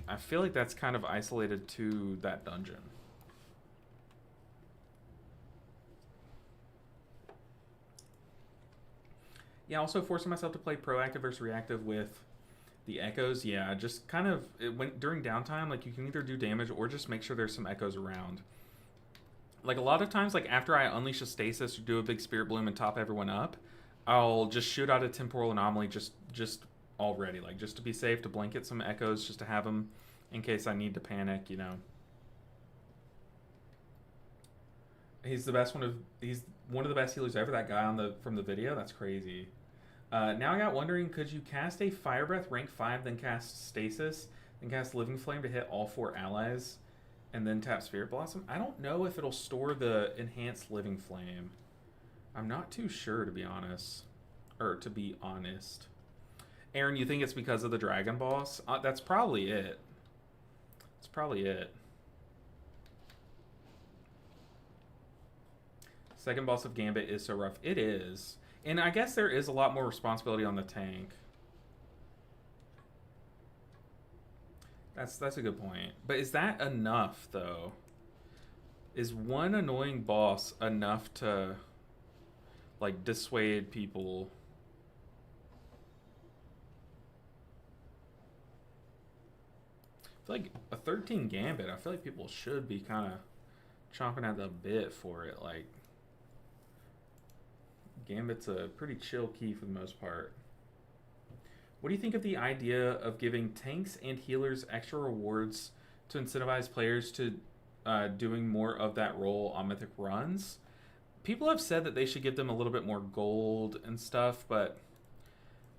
I feel like that's kind of isolated to that dungeon. Yeah, also forcing myself to play proactive versus reactive with the echoes. Yeah, just kind of, during downtime, like you can either do damage or just make sure there's some echoes around. Like a lot of times, like after I unleash a stasis or do a big Spirit Bloom and top everyone up, I'll just shoot out a Temporal Anomaly just already, like just to be safe, to blanket some echoes, just to have them in case I need to panic, you know. He's one of the best healers ever, that guy from the video. That's crazy. Now I got wondering, could you cast a Fire Breath rank 5, then cast Stasis, then cast Living Flame to hit all 4 allies, and then tap Spirit Blossom? I don't know if it'll store the enhanced Living Flame. I'm not too sure, to be honest. Aaron, you think it's because of the Dragon Boss? That's probably it. Second boss of Gambit is so rough. It is. And I guess there is a lot more responsibility on the tank. That's a good point. But is that enough, though? Is one annoying boss enough to, like, dissuade people? I feel like a 13 Gambit, I feel like people should be kind of chomping at the bit for it. Like, Gambit's a pretty chill key for the most part. What do you think of the idea of giving tanks and healers extra rewards to incentivize players to doing more of that role on Mythic runs? People have said that they should give them a little bit more gold and stuff, but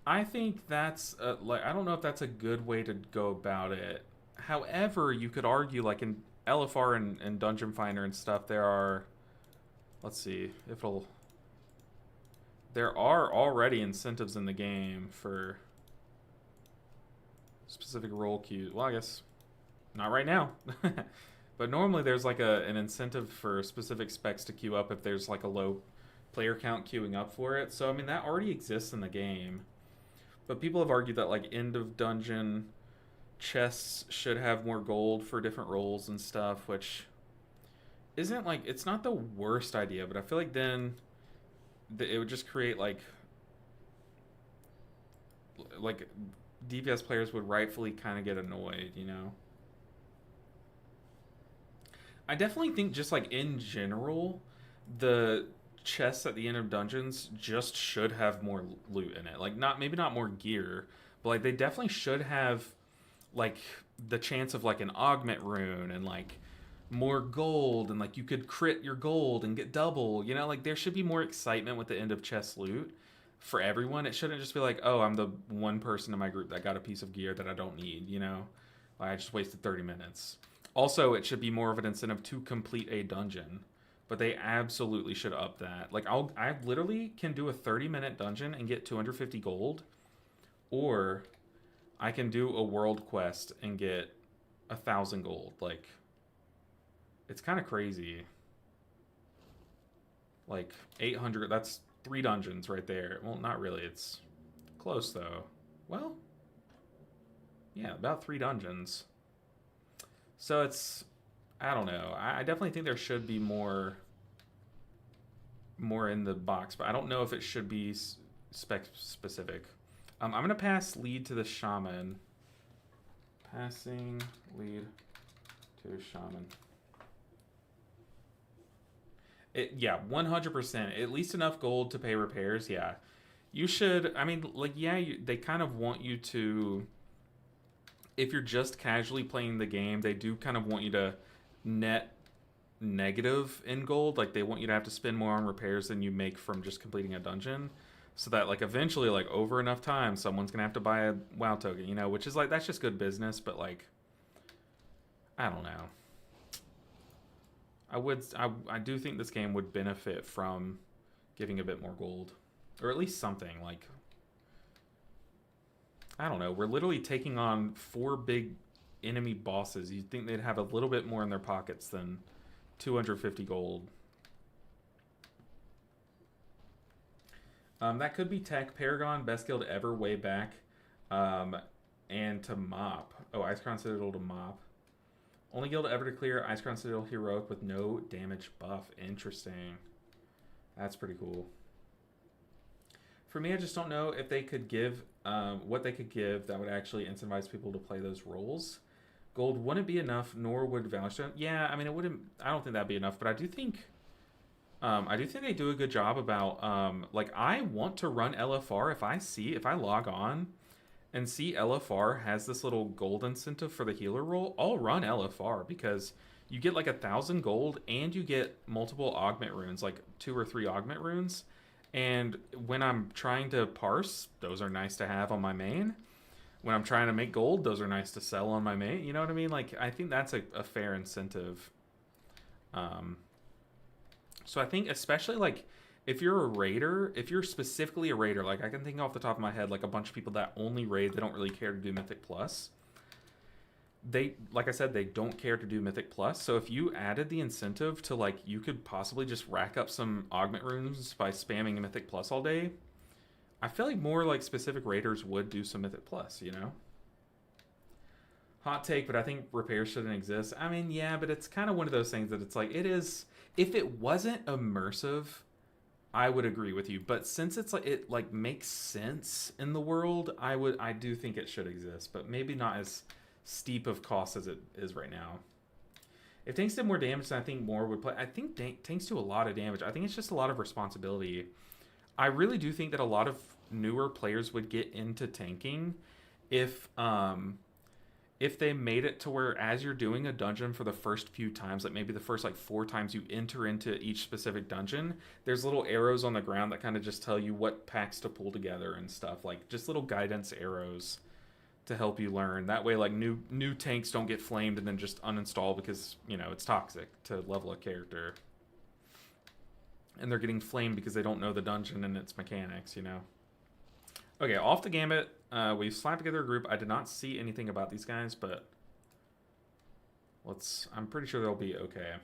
I think that's like, I don't know if that's a good way to go about it. However, you could argue, like in LFR and Dungeon Finder and stuff, there are, let's see if it'll, there are already incentives in the game for specific role queues. Well, I guess not right now. But normally there's like an incentive for specific specs to queue up if there's like a low player count queuing up for it. So, I mean, that already exists in the game. But people have argued that like end of dungeon chests should have more gold for different roles and stuff, which isn't like, it's not the worst idea, but I feel like then it would just create like DPS players would rightfully kind of get annoyed, you know? I definitely think just like in general, the chests at the end of dungeons just should have more loot in it. Like maybe not more gear, but like they definitely should have like the chance of like an augment rune and like more gold, and like you could crit your gold and get double, you know? Like there should be more excitement with the end of chest loot for everyone. It shouldn't just be like, oh, I'm the one person in my group that got a piece of gear that I don't need, you know? I just wasted 30 minutes. Also, it should be more of an incentive to complete a dungeon, but they absolutely should up that. Like I literally can do a 30-minute dungeon and get 250 gold, or I can do a world quest and get 1,000 gold. Like, it's kind of crazy. Like 800, that's 3 dungeons right there. Well, not really, it's close though. Well, yeah, about 3 dungeons. So it's, I don't know. I definitely think there should be more in the box, but I don't know if it should be spec specific. I'm going to pass lead to the Shaman. Passing lead to Shaman. Yeah, 100%. At least enough gold to pay repairs, yeah. You should, I mean, like, yeah, they kind of want you to, if you're just casually playing the game, they do kind of want you to net negative in gold. Like, they want you to have to spend more on repairs than you make from just completing a dungeon. So that, like, eventually, like, over enough time, someone's going to have to buy a WoW token, you know? Which is, like, that's just good business, but, like, I don't know. I do think this game would benefit from giving a bit more gold. Or at least something, like, I don't know. We're literally taking on 4 big enemy bosses. You'd think they'd have a little bit more in their pockets than 250 gold. That could be tech. Paragon, best guild ever, way back. And to mop. Oh, Icecrown Citadel to mop. Only guild ever to clear Icecrown Citadel heroic with no damage buff. Interesting. That's pretty cool. For me, I just don't know if they could give, what they could give that would actually incentivize people to play those roles. Gold wouldn't be enough, nor would Valor Stone. Yeah, I mean, it wouldn't, I don't think that'd be enough, but I do think they do a good job about, like, I want to run LFR. If I log on and see LFR has this little gold incentive for the healer role, I'll run LFR because you get like 1,000 gold and you get multiple augment runes, like 2 or 3 augment runes. And when I'm trying to parse, those are nice to have on my main. When I'm trying to make gold, those are nice to sell on my main. You know what I mean? Like, I think that's a fair incentive. So I think especially like if you're a raider, if you're specifically a raider, like I can think off the top of my head, like a bunch of people that only raid, they don't really care to do Mythic Plus. they, like I said, they don't care to do Mythic Plus. So if you added the incentive to like, you could possibly just rack up some augment runes by spamming Mythic Plus all day. I feel like more like specific raiders would do some Mythic Plus, you know? Hot take, but I think repair shouldn't exist. I mean, yeah, but it's kind of one of those things that it's like, it is, if it wasn't immersive, I would agree with you. But since it's like, it like makes sense in the world, I do think it should exist, but maybe not as steep of cost as it is right now. If tanks did more damage, then I think more would play. I think tanks do a lot of damage. I think it's just a lot of responsibility. I really do think that a lot of newer players would get into tanking if they made it to where as you're doing a dungeon for the first few times, like maybe the first like 4 times you enter into each specific dungeon, there's little arrows on the ground that kind of just tell you what packs to pull together and stuff, like just little guidance arrows to help you learn. That way, like new tanks don't get flamed and then just uninstall because, you know, it's toxic to level a character. And they're getting flamed because they don't know the dungeon and its mechanics, you know. Okay, off the Gambit. We've slapped together a group. I did not see anything about these guys, but I'm pretty sure they'll be okay.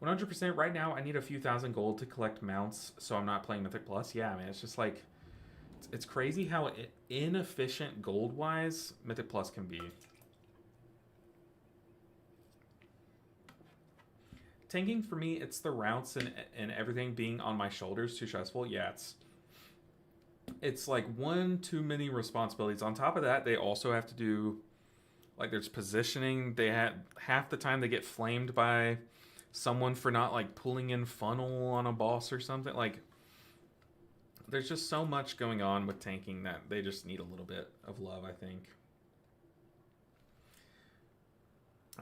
100% right now, I need a few thousand gold to collect mounts, so I'm not playing Mythic Plus. Yeah, man, it's just like, it's crazy how inefficient gold-wise Mythic Plus can be. Tanking, for me, it's the routes and everything being on my shoulders too stressful. Yeah, it's like one too many responsibilities. On top of that, they also have to do, like, there's positioning. They had half the time they get flamed by someone for not like pulling in funnel on a boss or something. Like, there's just so much going on with tanking that they just need a little bit of love, I think.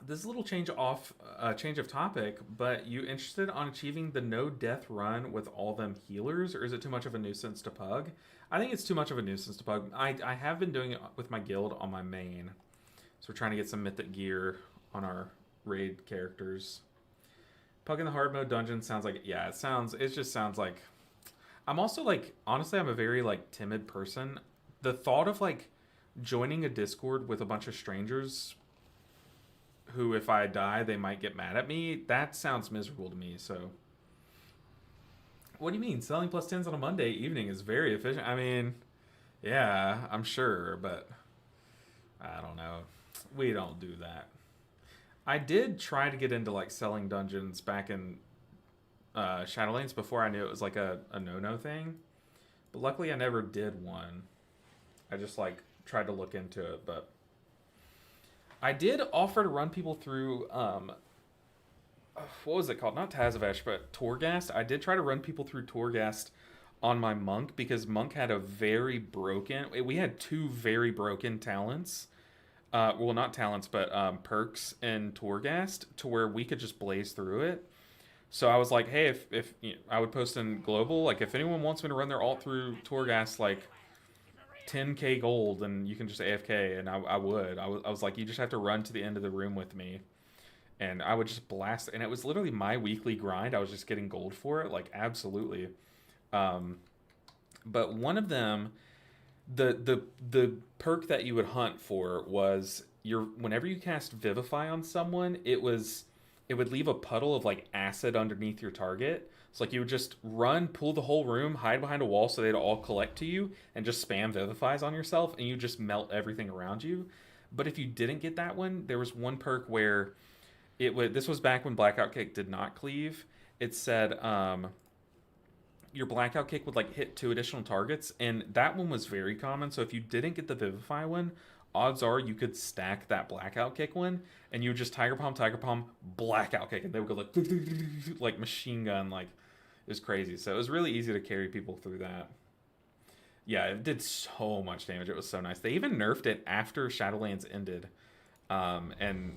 This is a little change of topic, but you interested on achieving the no death run with all them healers, or is it too much of a nuisance to pug? I think it's too much of a nuisance to pug. I have been doing it with my guild on my main, so we're trying to get some mythic gear on our raid characters. Pug in the hard mode dungeon sounds like, yeah, it just sounds like, I'm also like, honestly, I'm a very like timid person. The thought of like joining a Discord with a bunch of strangers who, if I die, they might get mad at me, that sounds miserable to me. So what do you mean? Selling plus 10s on a Monday evening is very efficient. I mean, yeah, I'm sure, but I don't know. We don't do that. I did try to get into like selling dungeons back in Shadowlands before I knew it was like a no-no thing. But luckily I never did one. I just like tried to look into it, but I did offer to run people through what was it called? Not Tazavesh, but Torghast. I did try to run people through Torghast on my Monk because Monk had a very broken... We had 2 very broken talents. Well, not talents, but perks in Torghast to where we could just blaze through it. So I was like, hey, if you know, I would post in Global, like if anyone wants me to run their alt through Torghast, like 10k gold, and you can just AFK, and I would. I was like, you just have to run to the end of the room with me. And I would just blast, and it was literally my weekly grind. I was just getting gold for it, like absolutely. But one of them, the perk that you would hunt for was whenever you cast Vivify on someone, it would leave a puddle of like acid underneath your target. So like you would just run, pull the whole room, hide behind a wall so they'd all collect to you, and just spam Vivifies on yourself, and you just melt everything around you. But if you didn't get that one, there was one perk where this was back when Blackout Kick did not cleave. It said your Blackout Kick would like hit 2 additional targets, and that one was very common. So if you didn't get the Vivify one, odds are you could stack that Blackout Kick one, and you would just Tiger Palm, Blackout Kick, and they would go like machine gun, like it was crazy. So it was really easy to carry people through that. Yeah, it did so much damage. It was so nice. They even nerfed it after Shadowlands ended, and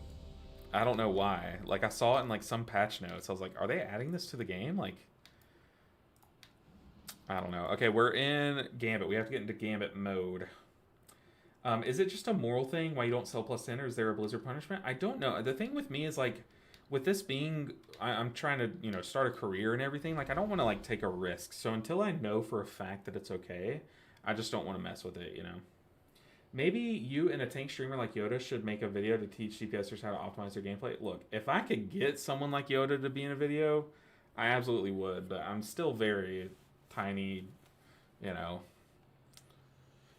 I don't know why. Like I saw it in like some patch notes. I was like, are they adding this to the game? Like, I don't know. Okay, we're in Gambit. We have to get into Gambit mode. Is it just a moral thing why you don't sell plus 10, or is there a Blizzard punishment? I don't know. The thing with me is like, with this being, I'm trying to, you know, start a career and everything. Like, I don't want to like take a risk. So until I know for a fact that it's okay, I just don't want to mess with it, you know. Maybe you and a tank streamer like Yoda should make a video to teach DPSers how to optimize their gameplay. Look, if I could get someone like Yoda to be in a video, I absolutely would, but I'm still very tiny, you know.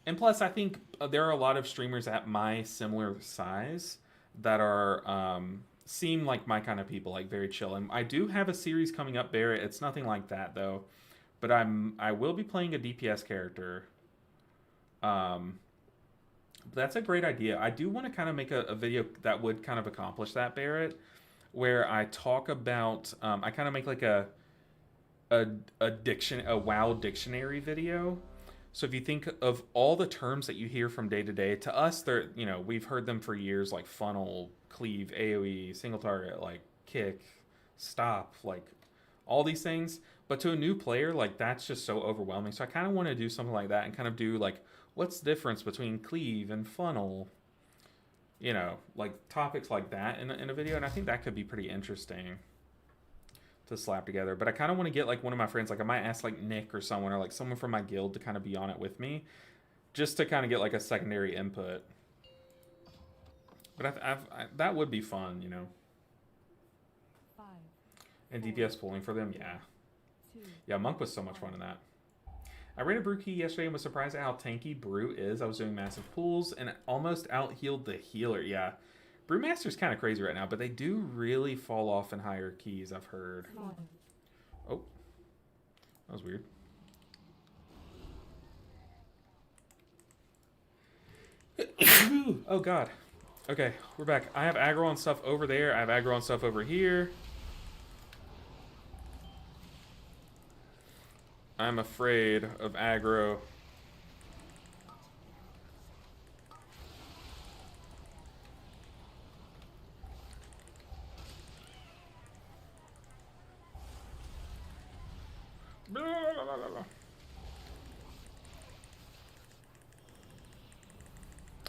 And plus, I think there are a lot of streamers at my similar size that are seem like my kind of people, like very chill. And I do have a series coming up, Barrett. It's nothing like that though, but I will be playing a DPS character. Um, that's a great idea. I do want to kind of make a video that would kind of accomplish that, Barrett, where I talk about I kind of make like a WoW dictionary video. So if you think of all the terms that you hear from day to day, to us, they're, you know, we've heard them for years, like funnel, cleave, AOE, single target, like kick, stop, like all these things. But to a new player, like that's just so overwhelming. So I kind of want to do something like that and kind of do like, what's the difference between cleave and funnel? You know, like topics like that in a video. And I think that could be pretty interesting to slap together. But I kind of want to get like one of my friends, like I might ask like Nick or someone, or like someone from my guild to kind of be on it with me, just to kind of get like a secondary input. But that would be fun, you know. 5, And DPS pulling for them, yeah. 2, Yeah, Monk was so much fun in that. I ran a brew key yesterday and was surprised at how tanky brew is. I was doing massive pulls and almost out-healed the healer. Yeah, Brewmaster's kind of crazy right now, but they do really fall off in higher keys, I've heard. 5, Oh, that was weird. Oh, God. Okay, we're back. I have aggro on stuff over there. I have aggro on stuff over here. I'm afraid of aggro.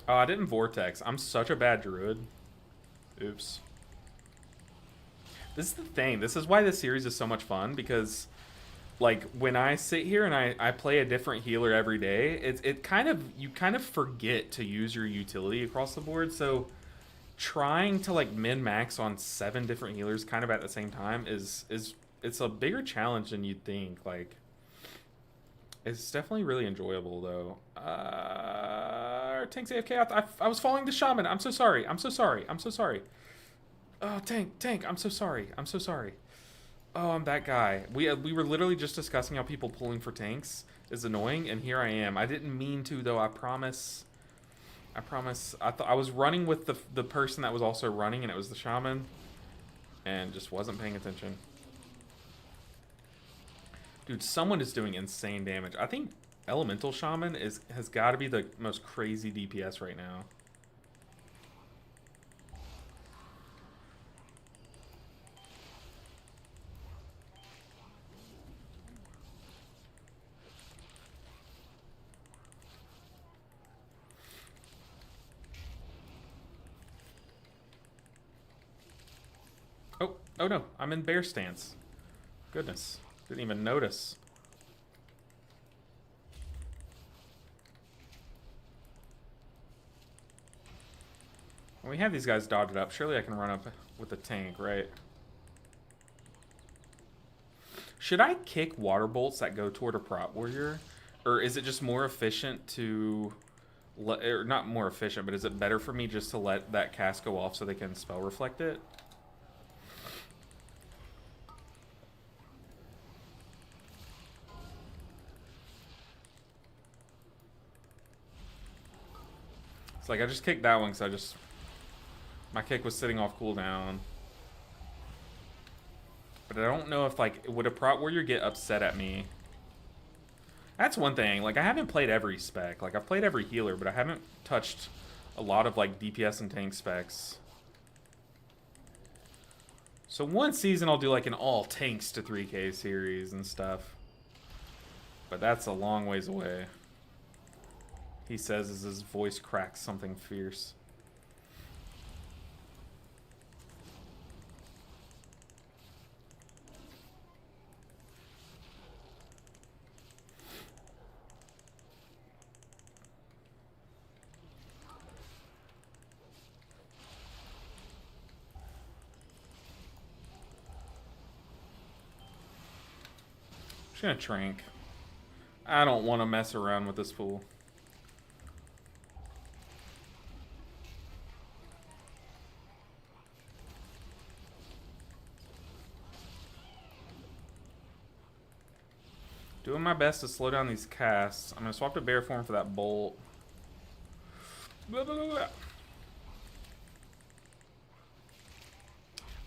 Oh, I didn't vortex. I'm such a bad druid. Oops. This is the thing. This is why this series is so much fun, because like when I sit here and I play a different healer every day, it kind of, you kind of forget to use your utility across the board. So trying to like min max on 7 different healers kind of at the same time is it's a bigger challenge than you'd think. Like it's definitely really enjoyable though. Tank's AFK. I was following the Shaman. I'm so sorry. I'm so sorry. I'm so sorry. Oh, Tank. I'm so sorry. I'm so sorry. Oh, I'm that guy. We were literally just discussing how people pulling for tanks is annoying, and here I am. I didn't mean to though. I promise. I promise. I thought I was running with the person that was also running, and it was the Shaman, and just wasn't paying attention. Dude, someone is doing insane damage. I think Elemental Shaman has got to be the most crazy DPS right now. Oh no, I'm in bear stance. Goodness, didn't even notice. When we have these guys dotted up, surely I can run up with the tank, right? Should I kick water bolts that go toward a prot warrior? Or is it just more efficient to... or not more efficient, but is it better for me just to let that cast go off so they can spell reflect it? It's like I just kicked that one because my kick was sitting off cooldown. But I don't know if, like, would a prot warrior get upset at me? That's one thing. Like, I haven't played every spec. Like, I've played every healer, but I haven't touched a lot of, like, DPS and tank specs. So one season I'll do, like, an all tanks to 3K series and stuff. But that's a long ways away. He says as his voice cracks something fierce. Just gonna trank. I don't want to mess around with this fool. Doing my best to slow down these casts. I'm gonna swap to bear form for that bolt. Blah, blah, blah, blah.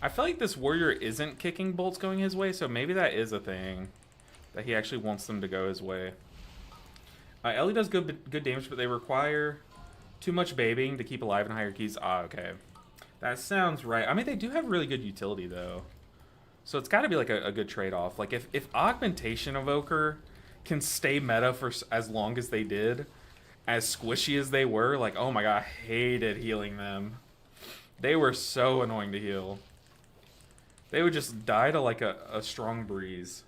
I feel like this warrior isn't kicking bolts going his way, so maybe that is a thing. That he actually wants them to go his way. Ellie does good damage, but they require too much babying to keep alive in hierarchies. Ah, okay. That sounds right. I mean, they do have really good utility, though. So it's got to be like a good trade-off. Like, if Augmentation Evoker can stay meta for as long as they did, as squishy as they were, like, oh my god, I hated healing them. They were so annoying to heal. They would just die to, like, a strong breeze.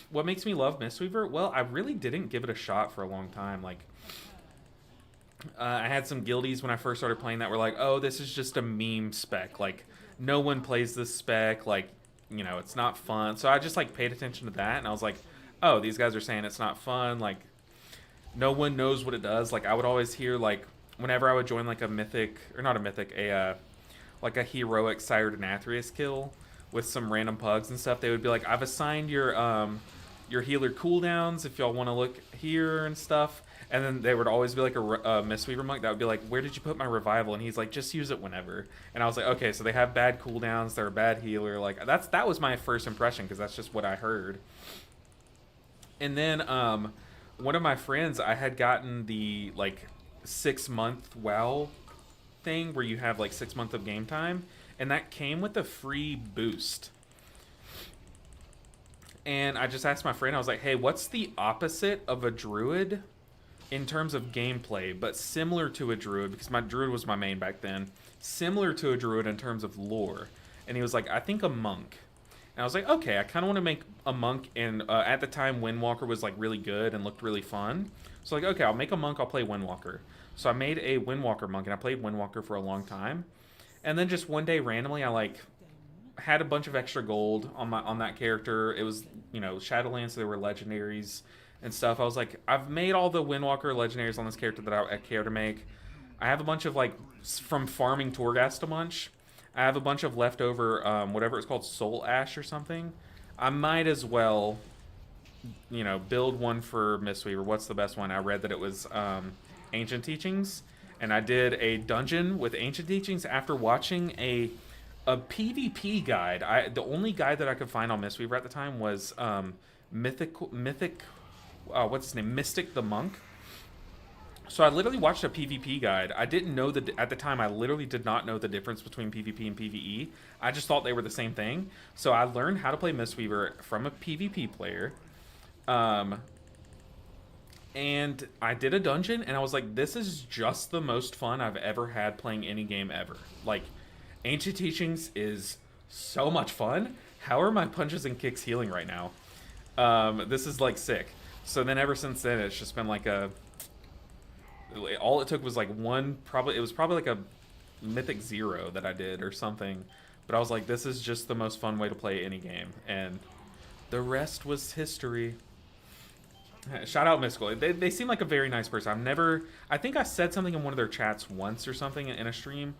What makes me love Mistweaver? Well, I really didn't give it a shot for a long time. Like, I had some guildies when I first started playing that were like, oh, this is just a meme spec. Like, no one plays this spec. Like, you know, it's not fun. So I just, like, paid attention to that. And I was like, oh, these guys are saying it's not fun. Like, no one knows what it does. Like, I would always hear, like, whenever I would join, like, a mythic, or not a mythic, like a heroic Sire Denathrius kill with some random pugs and stuff, they would be like, I've assigned your healer cooldowns if y'all want to look here and stuff. And then there would always be like a Mistweaver monk that would be like, where did you put my revival? And he's like, just use it whenever. And I was like, okay, so they have bad cooldowns, they're a bad healer. Like, that was my first impression, because that's just what I heard. And then one of my friends, I had gotten the like 6-month WoW thing where you have like 6 months of game time, and that came with a free boost. And I just asked my friend, I was like, hey, what's the opposite of a druid in terms of gameplay, but similar to a druid, because my druid was my main back then, similar to a druid in terms of lore? And he was like, I think a monk. And I was like, okay, I kind of want to make a monk. And at the time, Windwalker was like really good and looked really fun. So like, okay, I'll make a monk, I'll play Windwalker. So I made a Windwalker monk, and I played Windwalker for a long time. And then just one day, randomly, I like had a bunch of extra gold on that character. It was, you know, Shadowlands, so there were legendaries and stuff. I was like, I've made all the Windwalker legendaries on this character that I care to make. I have a bunch of, like, from farming Torghast a bunch. I have a bunch of leftover, whatever it's called, Soul Ash or something. I might as well, you know, build one for Mistweaver. What's the best one? I read that it was Ancient Teachings. And I did a dungeon with Ancient Teachings after watching a PvP guide. The only guide that I could find on Mistweaver at the time was what's his name? Mystic the Monk. So I literally watched a PvP guide. I didn't know that at the time. I literally did not know the difference between PvP and PvE. I just thought they were the same thing. So I learned how to play Mistweaver from a PvP player. And I did a dungeon, and I was like, this is just the most fun I've ever had playing any game ever. Like, Ancient Teachings is so much fun. How are my punches and kicks healing right now? This is, like, sick. So then ever since then, it's just been like all it took was like it was probably like a Mythic 0 that I did or something. But I was like, this is just the most fun way to play any game. And the rest was history. Shout out Mystical. They seem like a very nice person. I think I said something in one of their chats once or something in a stream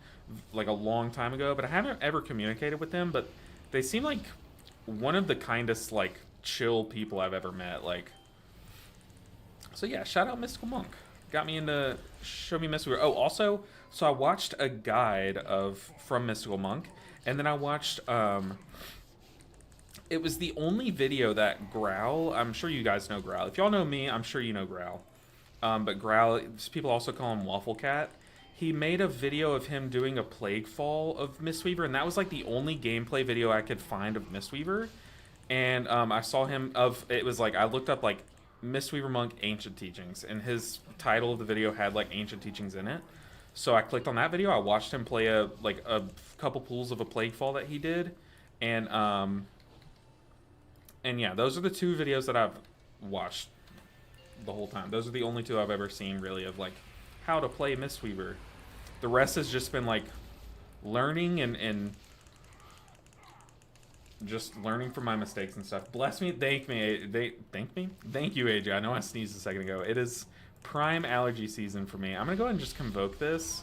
like a long time ago, but I haven't ever communicated with them. But they seem like one of the kindest, like, chill people I've ever met. Like, so yeah, shout out Mystical Monk. Got me into Show Me Mystical. Oh, also, so I watched a guide from Mystical Monk, and then I watched it was the only video that Growl, I'm sure you guys know Growl. If y'all know me, I'm sure you know Growl. But Growl, people also call him Waffle Cat. He made a video of him doing a Plague Fall of Mistweaver, and that was like the only gameplay video I could find of Mistweaver. And I saw him it was like, I looked up like Mistweaver Monk Ancient Teachings, and his title of the video had like Ancient Teachings in it. So I clicked on that video. I watched him play a couple pools of a Plague Fall that he did, and yeah, those are the two videos that I've watched the whole time. Those are the only two I've ever seen, really, of, like, how to play Mistweaver. The rest has just been, like, learning and just learning from my mistakes and stuff. Bless me, thank me, thank me? Thank you, AJ. I know I sneezed a second ago. It is prime allergy season for me. I'm gonna go ahead and just convoke this.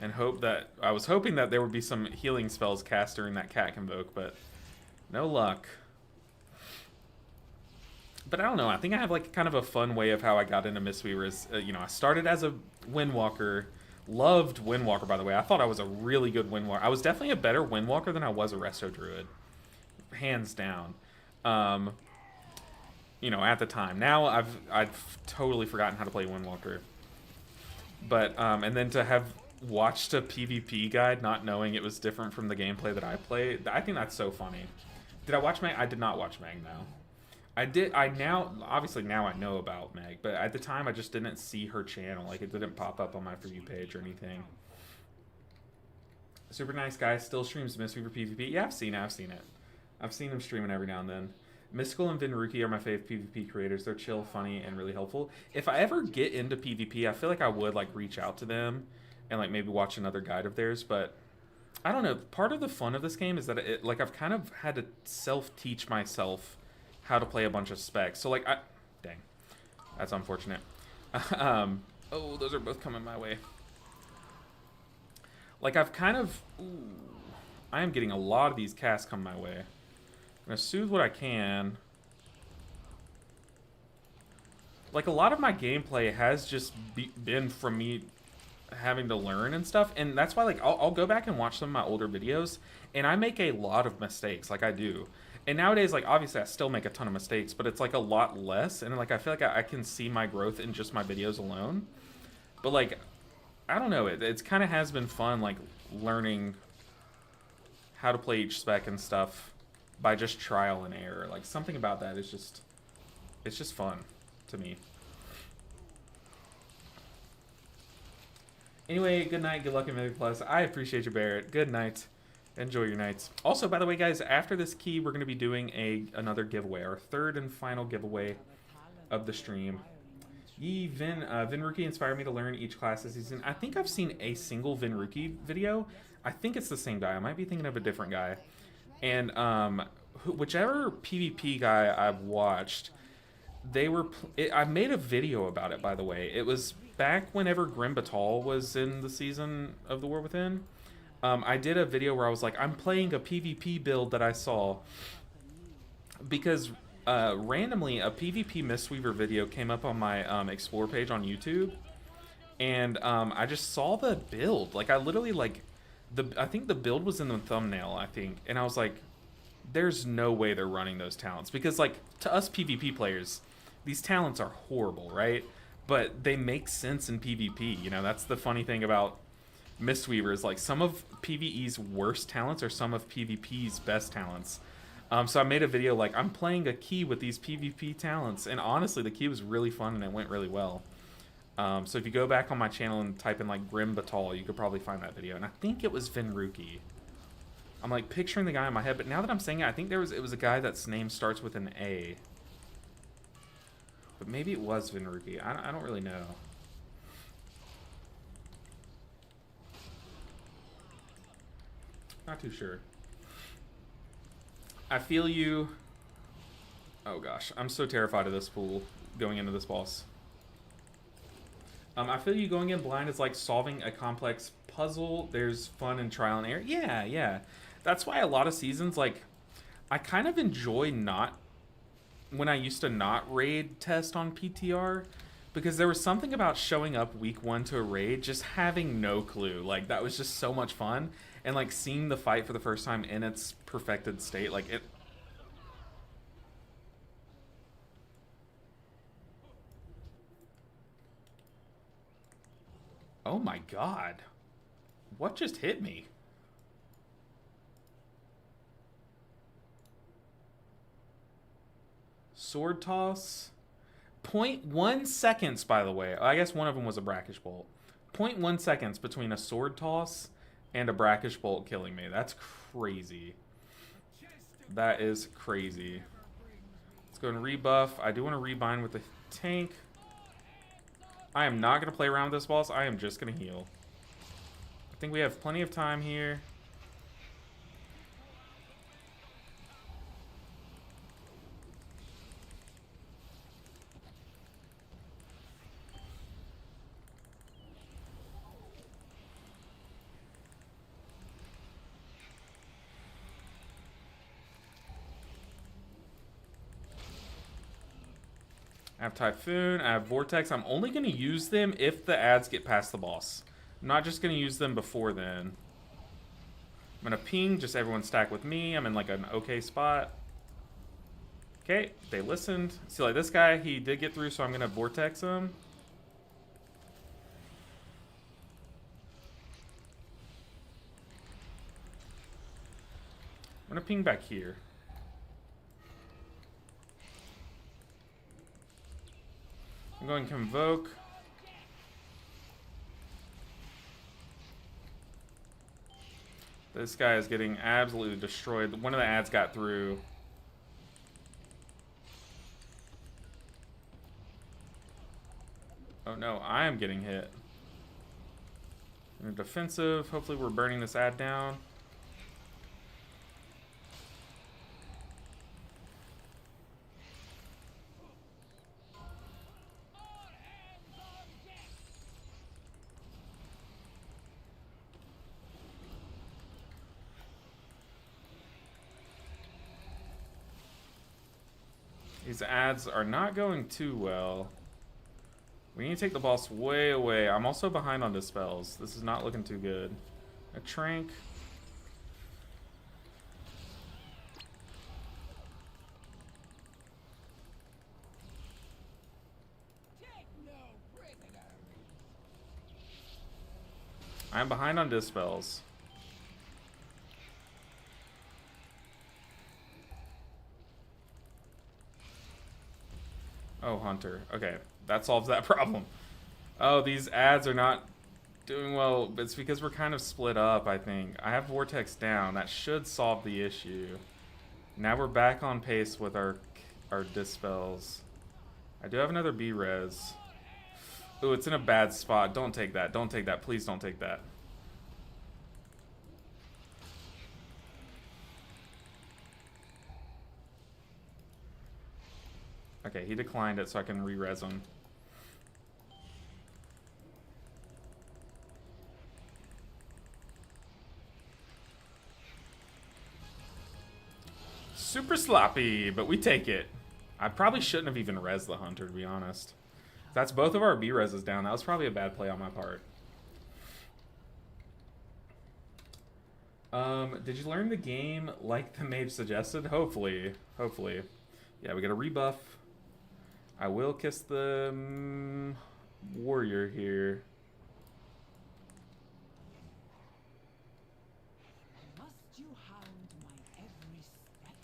And hope that, I was hoping that there would be some healing spells cast during that cat convoke, but no luck. But I don't know, I think I have like kind of a fun way of how I got into Mistweaver is, you know, I started as a Windwalker, loved Windwalker by the way. I thought I was a really good Windwalker. I was definitely a better Windwalker than I was a Resto Druid. Hands down. You know, at the time. Now I've totally forgotten how to play Windwalker. But, and then to have watched a PvP guide not knowing it was different from the gameplay that I played, I think that's so funny. Did I watch Meg? I did not watch Meg, no. Obviously now I know about Meg, but at the time I just didn't see her channel. Like, it didn't pop up on my For You page or anything. Super nice guy, still streams Mistweaver PvP. Yeah, I've seen it. I've seen him streaming every now and then. Mystical and Vinruki are my fave PvP creators. They're chill, funny, and really helpful. If I ever get into PvP, I feel like I would like reach out to them and like maybe watch another guide of theirs, but I don't know. Part of the fun of this game is that it, like, I've kind of had to self-teach myself how to play a bunch of specs. So like, dang, that's unfortunate. Oh, those are both coming my way. Like, I've kind of, I am getting a lot of these casts come my way. I'm gonna soothe what I can. Like, a lot of my gameplay has just been from me having to learn and stuff, and that's why, like, I'll go back and watch some of my older videos, and I make a lot of mistakes, like I do. And nowadays, like, obviously I still make a ton of mistakes, but it's like a lot less, and like I feel like I can see my growth in just my videos alone. But like, I don't know, it's kind of has been fun, like, learning how to play each spec and stuff by just trial and error. Like, something about that is just, it's just fun to me. Anyway, good night, good luck in Mythic Plus. I appreciate you, Barrett. Good night. Enjoy your nights. Also, by the way, guys, after this key, we're going to be doing another giveaway, our third and final giveaway of the stream. Vinruki inspired me to learn each class this season. I think I've seen a single Vinruki video. I think it's the same guy. I might be thinking of a different guy. And whichever PvP guy I've watched, I made a video about it, by the way. It was back whenever Grim Batal was in the season of The War Within. I did a video where I was like, I'm playing a PvP build that I saw. Because randomly, a PvP Mistweaver video came up on my Explore page on YouTube. And I just saw the build. Like, I literally, like, I think the build was in the thumbnail, I think. And I was like, there's no way they're running those talents. Because, like, to us PvP players, these talents are horrible, right? But they make sense in PvP. You know, that's the funny thing about Mistweaver is, like, some of PvE's worst talents are some of PvP's best talents. So I made a video like, I'm playing a key with these PvP talents. And honestly, the key was really fun and it went really well. So if you go back on my channel and type in, like, Grim Batal, you could probably find that video. And I think it was Vinruki. I'm, like, picturing the guy in my head, but now that I'm saying it, I think it was a guy that's name starts with an A. But maybe it was Vinruki. I don't really know. Not too sure. I feel you. Oh gosh, I'm so terrified of this pool going into this boss. I feel you going in blind is like solving a complex puzzle. There's fun and trial and error. Yeah. That's why a lot of seasons, like, I kind of enjoy when I used to not raid test on PTR, because there was something about showing up week 1 to a raid, just having no clue. Like, that was just so much fun. And, like, seeing the fight for the first time in its perfected state, like, it... Oh my god. What just hit me? Sword toss. 0.1 seconds, by the way. I guess one of them was a brackish bolt. 0.1 seconds between a sword toss and a brackish bolt killing me. That's crazy. That is crazy. Let's go and rebuff. I do want to rebind with the tank. I am not going to play around with this boss. I am just going to heal. I think we have plenty of time here. I have Typhoon, I have Vortex. I'm only going to use them if the ads get past the boss. I'm not just going to use them before then. I'm going to ping, just everyone stack with me. I'm in like an okay spot. Okay, they listened. See, like this guy, he did get through, so I'm going to Vortex him. I'm going to ping back here. I'm going to Convoke. This guy is getting absolutely destroyed. One of the ads got through. Oh no, I am getting hit. We're defensive. Hopefully we're burning this ad down. These ads are not going too well. We need to take the boss way away. I'm also behind on dispels. This is not looking too good. A trank. I'm behind on dispels. Oh, Hunter. Okay, that solves that problem. Oh, these ads are not doing well. It's because we're kind of split up, I think. I have Vortex down. That should solve the issue. Now we're back on pace with our dispels. I do have another B-res. Ooh, it's in a bad spot. Don't take that. Don't take that. Please don't take that. Okay, he declined it so I can re-res him. Super sloppy, but we take it. I probably shouldn't have even res the Hunter, to be honest. That's both of our B-reses down. That was probably a bad play on my part. Did you learn the game like the mage suggested? Hopefully. Hopefully. Yeah, we got a rebuff. I will kiss the warrior here. Must you hound my every step?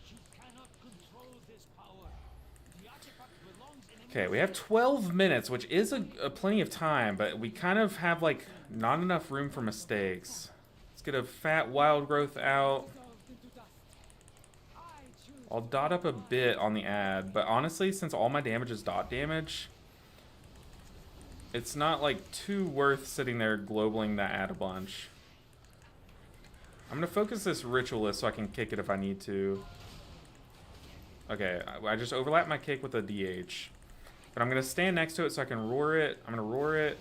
She cannot control this power. The artifact belongs in Okay, we have 12 minutes, which is a plenty of time, but we kind of have, like, not enough room for mistakes. Let's get a fat wild growth out. I'll dot up a bit on the ad, but honestly, since all my damage is dot damage, it's not, like, too worth sitting there globaling that ad a bunch. I'm going to focus this Ritualist so I can kick it if I need to. Okay, I just overlap my kick with a DH. But I'm going to stand next to it so I can roar it. I'm going to roar it.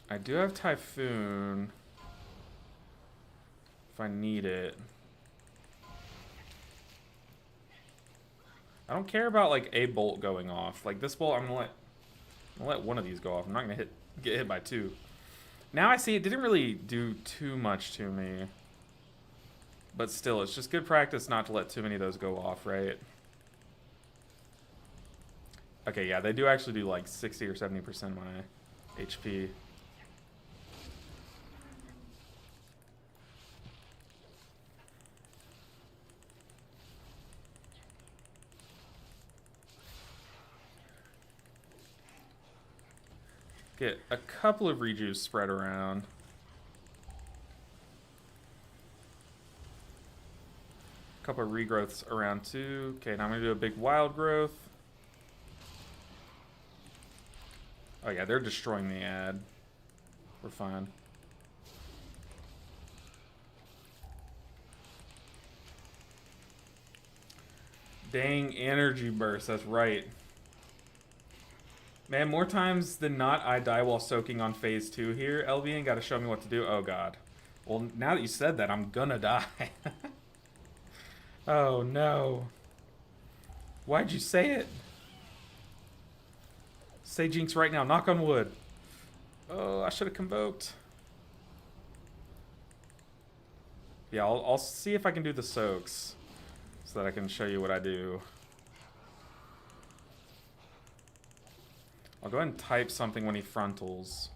I do have Typhoon if I need it. I don't care about like a bolt going off. Like this bolt, I'm gonna let one of these go off. I'm not gonna get hit by two. Now I see it didn't really do too much to me. But still, it's just good practice not to let too many of those go off, right? Okay, yeah, they do actually do like 60 or 70% of my HP. Get a couple of rejuice spread around. A couple of regrowths around too. Okay, now I'm gonna do a big wild growth. Oh yeah, they're destroying the ad. We're fine. Dang energy burst, that's right. Man, more times than not, I die while soaking on phase 2 here. Elvian, gotta show me what to do. Oh god. Well, now that you said that, I'm gonna die. Oh no. Why'd you say it? Say Jinx right now, knock on wood. Oh, I should have convoked. Yeah, I'll see if I can do the soaks so that I can show you what I do. I'll go ahead and type something when he frontals.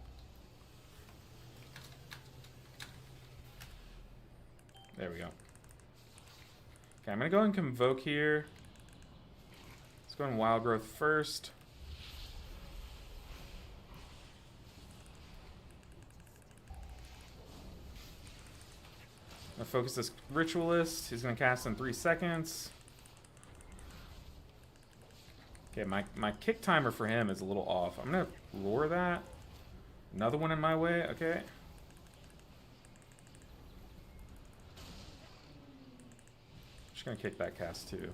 There we go. Okay, I'm gonna go and convoke here. Let's go in wild growth first. I'm gonna focus this ritualist. He's gonna cast in 3 seconds. Okay, my kick timer for him is a little off. I'm gonna lower that. Another one in my way, okay. Just gonna kick that cast too.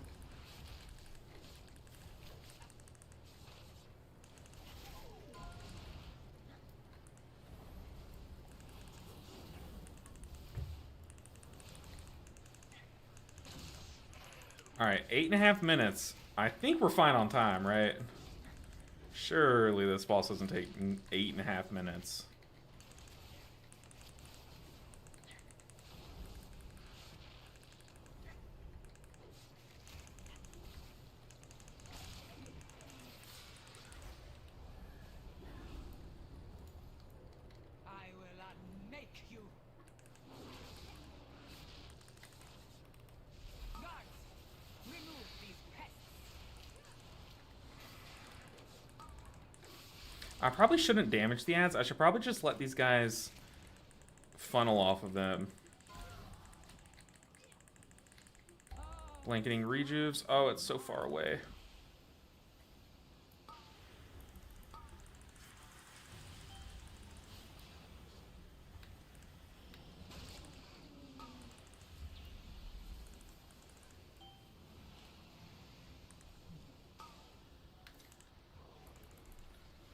Alright, 8.5 minutes. I think we're fine on time, right? Surely this boss doesn't take 8.5 minutes. I will unmake you. Guards, remove these pests. I probably shouldn't damage the ads. I should probably just let these guys funnel off of them. Blanketing rejuves. Oh, it's so far away.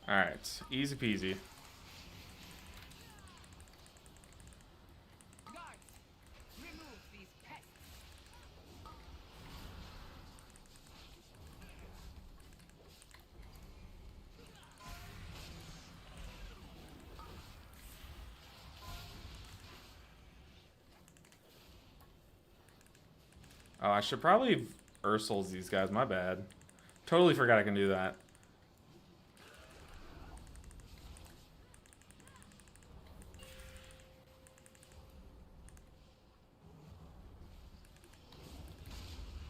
Alright, easy peasy. Guards, remove these pests. Oh, I should probably Ursul's these guys. My bad. Totally forgot I can do that.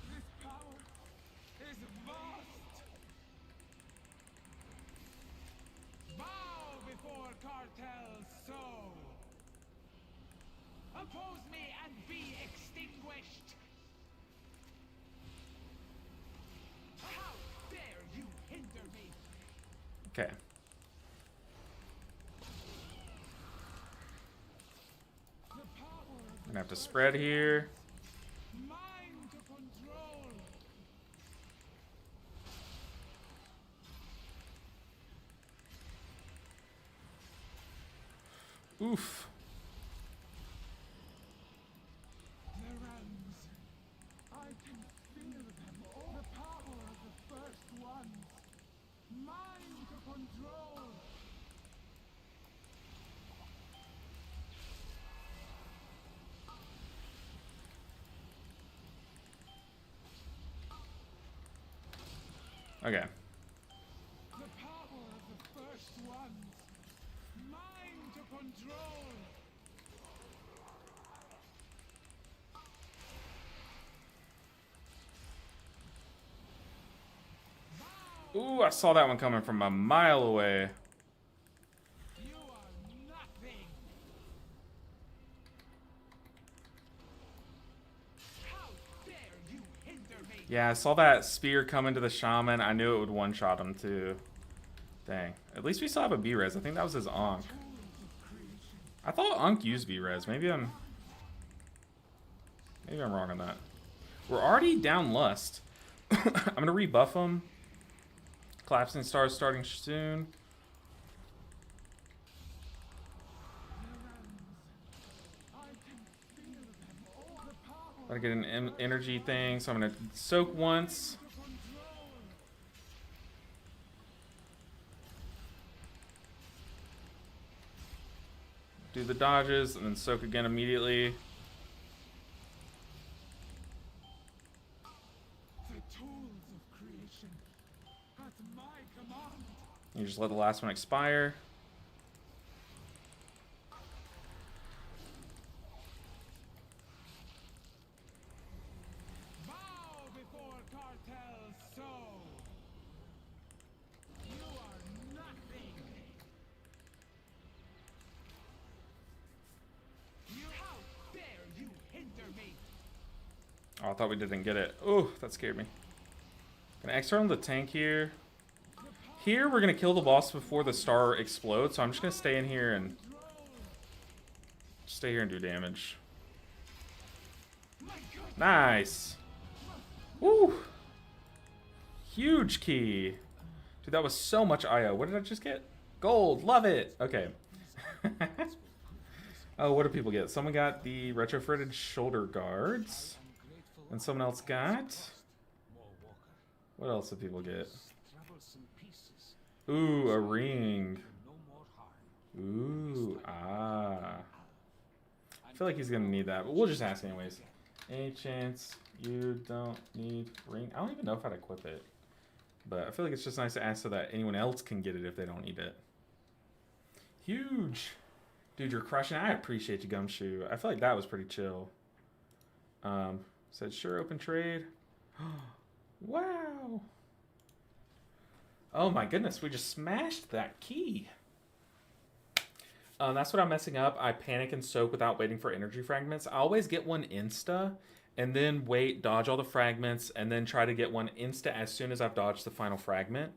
This power is vast. Bow before cartel's soul. Oppose me and be extinguished. How dare you hinder me? Okay. The power of Gonna have to spread here. mine to control. Oof. The realms. I can feel them. The power of the first ones. Mine to control. Okay. The power of the first ones. Mine to control. Ooh, I saw that one coming from a mile away. You are nothing. How dare you hinder me? Yeah, I saw that spear come into the shaman. I knew it would one-shot him too. Dang. At least we still have a B-res. I think that was his Ankh. I thought Ankh used B-res. Maybe I'm wrong on that. We're already down Lust. I'm gonna rebuff them. Collapsing stars starting soon. I'm gonna get an energy thing, so I'm gonna soak once. Do the dodges, and then soak again immediately. The tools of creation at my command. You just let the last one expire. Bow before cartel's soul. You are nothing. How dare you hinder me? Oh, I thought we didn't get it. Oh, that scared me. Gonna external the tank here. Here, we're gonna kill the boss before the star explodes, so I'm just gonna stay in here and do damage. Nice. Woo. Huge key. Dude, that was so much IO. What did I just get? Gold. Love it. Okay. Oh, what do people get? Someone got the retrofitted shoulder guards. And someone else got... What else did people get? Ooh, a ring. Ooh, ah. I feel like he's gonna need that, but we'll just ask anyways. Enchants, you don't need ring. I don't even know if I'd equip it. But I feel like it's just nice to ask so that anyone else can get it if they don't need it. Huge. Dude, you're crushing it. I appreciate you, Gumshoe. I feel like that was pretty chill. Said sure, open trade. Wow. Oh my goodness, we just smashed that key. That's what I'm messing up. I panic and soak without waiting for energy fragments. I always get one insta, and then wait, dodge all the fragments, and then try to get one insta as soon as I've dodged the final fragment.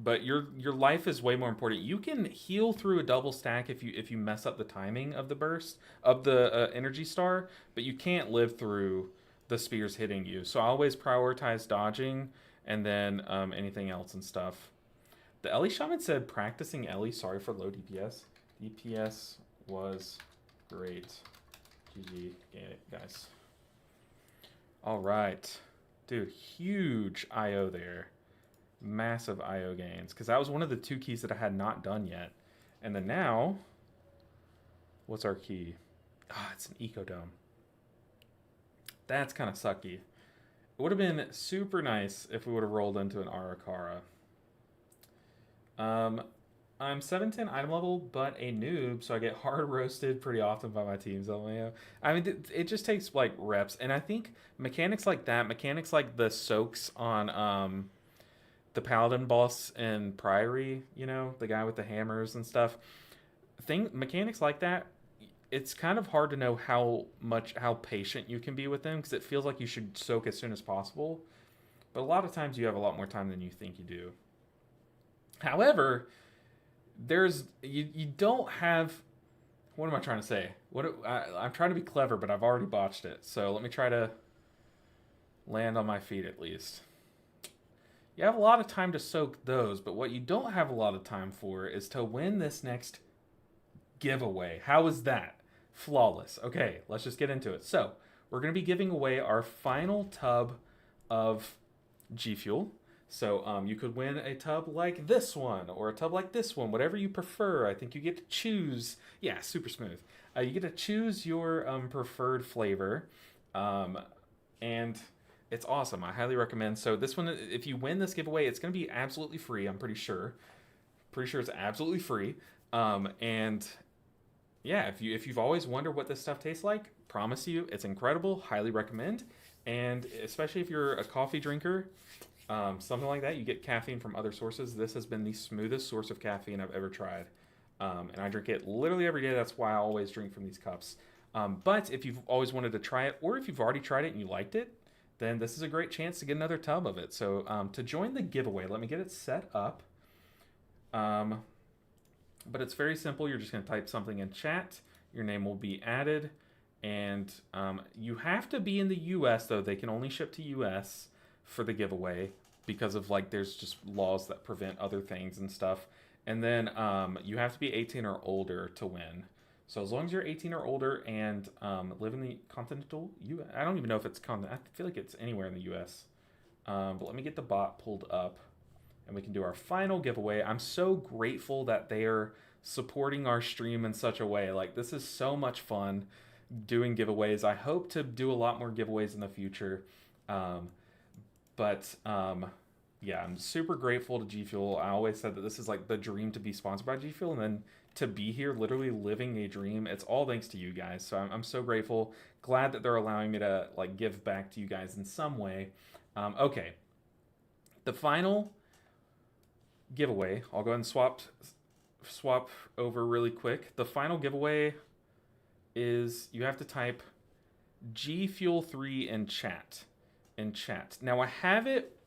But your life is way more important. You can heal through a double stack if you mess up the timing of the burst of the energy star, but you can't live through the spears hitting you. So I always prioritize dodging and then anything else and stuff. The Ellie Shaman said practicing Ellie. Sorry for low DPS. DPS was great. GG, guys. All right, dude, huge IO there. Massive IO gains, because that was one of the 2 keys that I had not done yet. And then now, what's our key? Ah, it's an Ecodome. That's kind of sucky. It would have been super nice if we would have rolled into an Arakara. I'm 710 item level, but a noob, so I get hard roasted pretty often by my teams. I mean, it just takes like reps, and I think mechanics like that, mechanics like the soaks on the paladin boss in Priory, you know, the guy with the hammers and stuff. Mechanics like that, it's kind of hard to know how patient you can be with them, because it feels like you should soak as soon as possible. But a lot of times you have a lot more time than you think you do. However, you don't have... What am I trying to say? I'm trying to be clever, but I've already botched it. So let me try to land on my feet at least. You have a lot of time to soak those, but what you don't have a lot of time for is to win this next giveaway. How is that? Flawless. Okay, let's just get into it. So, we're going to be giving away our final tub of G Fuel. So, you could win a tub like this one, or a tub like this one, whatever you prefer. I think you get to choose. Yeah, super smooth. You get to choose your preferred flavor, and it's awesome. I highly recommend. So this one, if you win this giveaway, it's going to be absolutely free. I'm pretty sure. Pretty sure it's absolutely free. And yeah, if you've always wondered what this stuff tastes like, promise you, it's incredible. Highly recommend. And especially if you're a coffee drinker, something like that, you get caffeine from other sources. This has been the smoothest source of caffeine I've ever tried. And I drink it literally every day. That's why I always drink from these cups. But if you've always wanted to try it, or if you've already tried it and you liked it, then this is a great chance to get another tub of it. So to join the giveaway, let me get it set up. But it's very simple. You're just going to type something in chat. Your name will be added. And you have to be in the U.S., though. They can only ship to U.S. for the giveaway because of like there's just laws that prevent other things and stuff. And then you have to be 18 or older to win. So as long as you're 18 or older and live in the continental U.S. I don't even know if it's I feel like it's anywhere in the U.S. But let me get the bot pulled up, and we can do our final giveaway. I'm so grateful that they are supporting our stream in such a way. Like, this is so much fun doing giveaways. I hope to do a lot more giveaways in the future. Yeah, I'm super grateful to G Fuel. I always said that this is like the dream to be sponsored by G Fuel, and then to be here literally living a dream. It's all thanks to you guys. So I'm so grateful. Glad that they're allowing me to like give back to you guys in some way. Okay. The final giveaway, I'll go ahead and swap over really quick. The final giveaway is you have to type G Fuel 3 in chat. Now I have it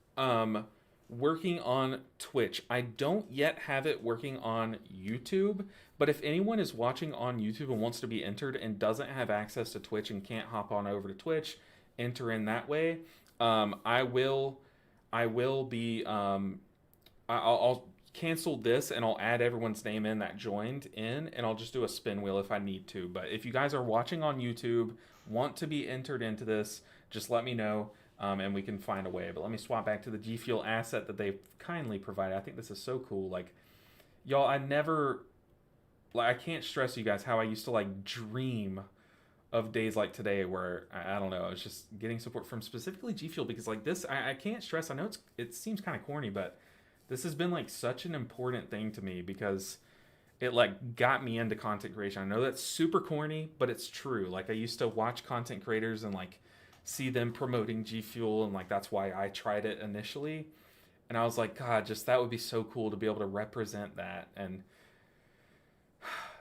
working on Twitch. I don't yet have it working on YouTube, but if anyone is watching on YouTube and wants to be entered and doesn't have access to Twitch and can't hop on over to Twitch, enter in that way. I will be I'll cancel this and I'll add everyone's name in that joined in, and I'll just do a spin wheel if I need to. But if you guys are watching on YouTube, want to be entered into this, just let me know. And we can find a way. But let me swap back to the G Fuel asset that they've kindly provided. I think this is so cool. Like, y'all, I can't stress you guys how I used to like dream of days like today where I don't know, it's just getting support from specifically G Fuel, because like this, I can't stress. I know it seems kind of corny, but this has been like such an important thing to me because it like got me into content creation. I know that's super corny, but it's true. Like, I used to watch content creators and like see them promoting G Fuel, and like that's why I tried it initially. And I was like, God, just that would be so cool to be able to represent that. And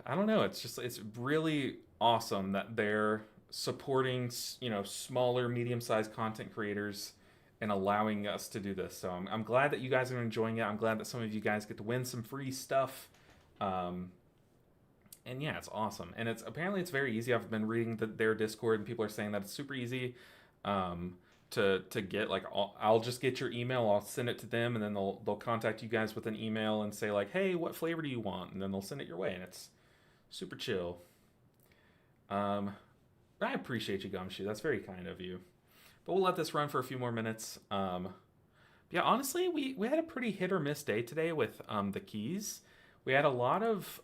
I don't know, it's really awesome that they're supporting, you know, smaller, medium-sized content creators and allowing us to do this. So I'm glad that you guys are enjoying it. I'm glad that some of you guys get to win some free stuff. And yeah, it's awesome. And apparently it's very easy. I've been reading their Discord, and people are saying that it's super easy to get. Like, I'll just get your email, I'll send it to them, and then they'll contact you guys with an email and say like, hey, what flavor do you want? And then they'll send it your way, and it's super chill. I appreciate you, Gumshoe. That's very kind of you. But we'll let this run for a few more minutes. Yeah, honestly, we had a pretty hit or miss day today with the keys. We had a lot of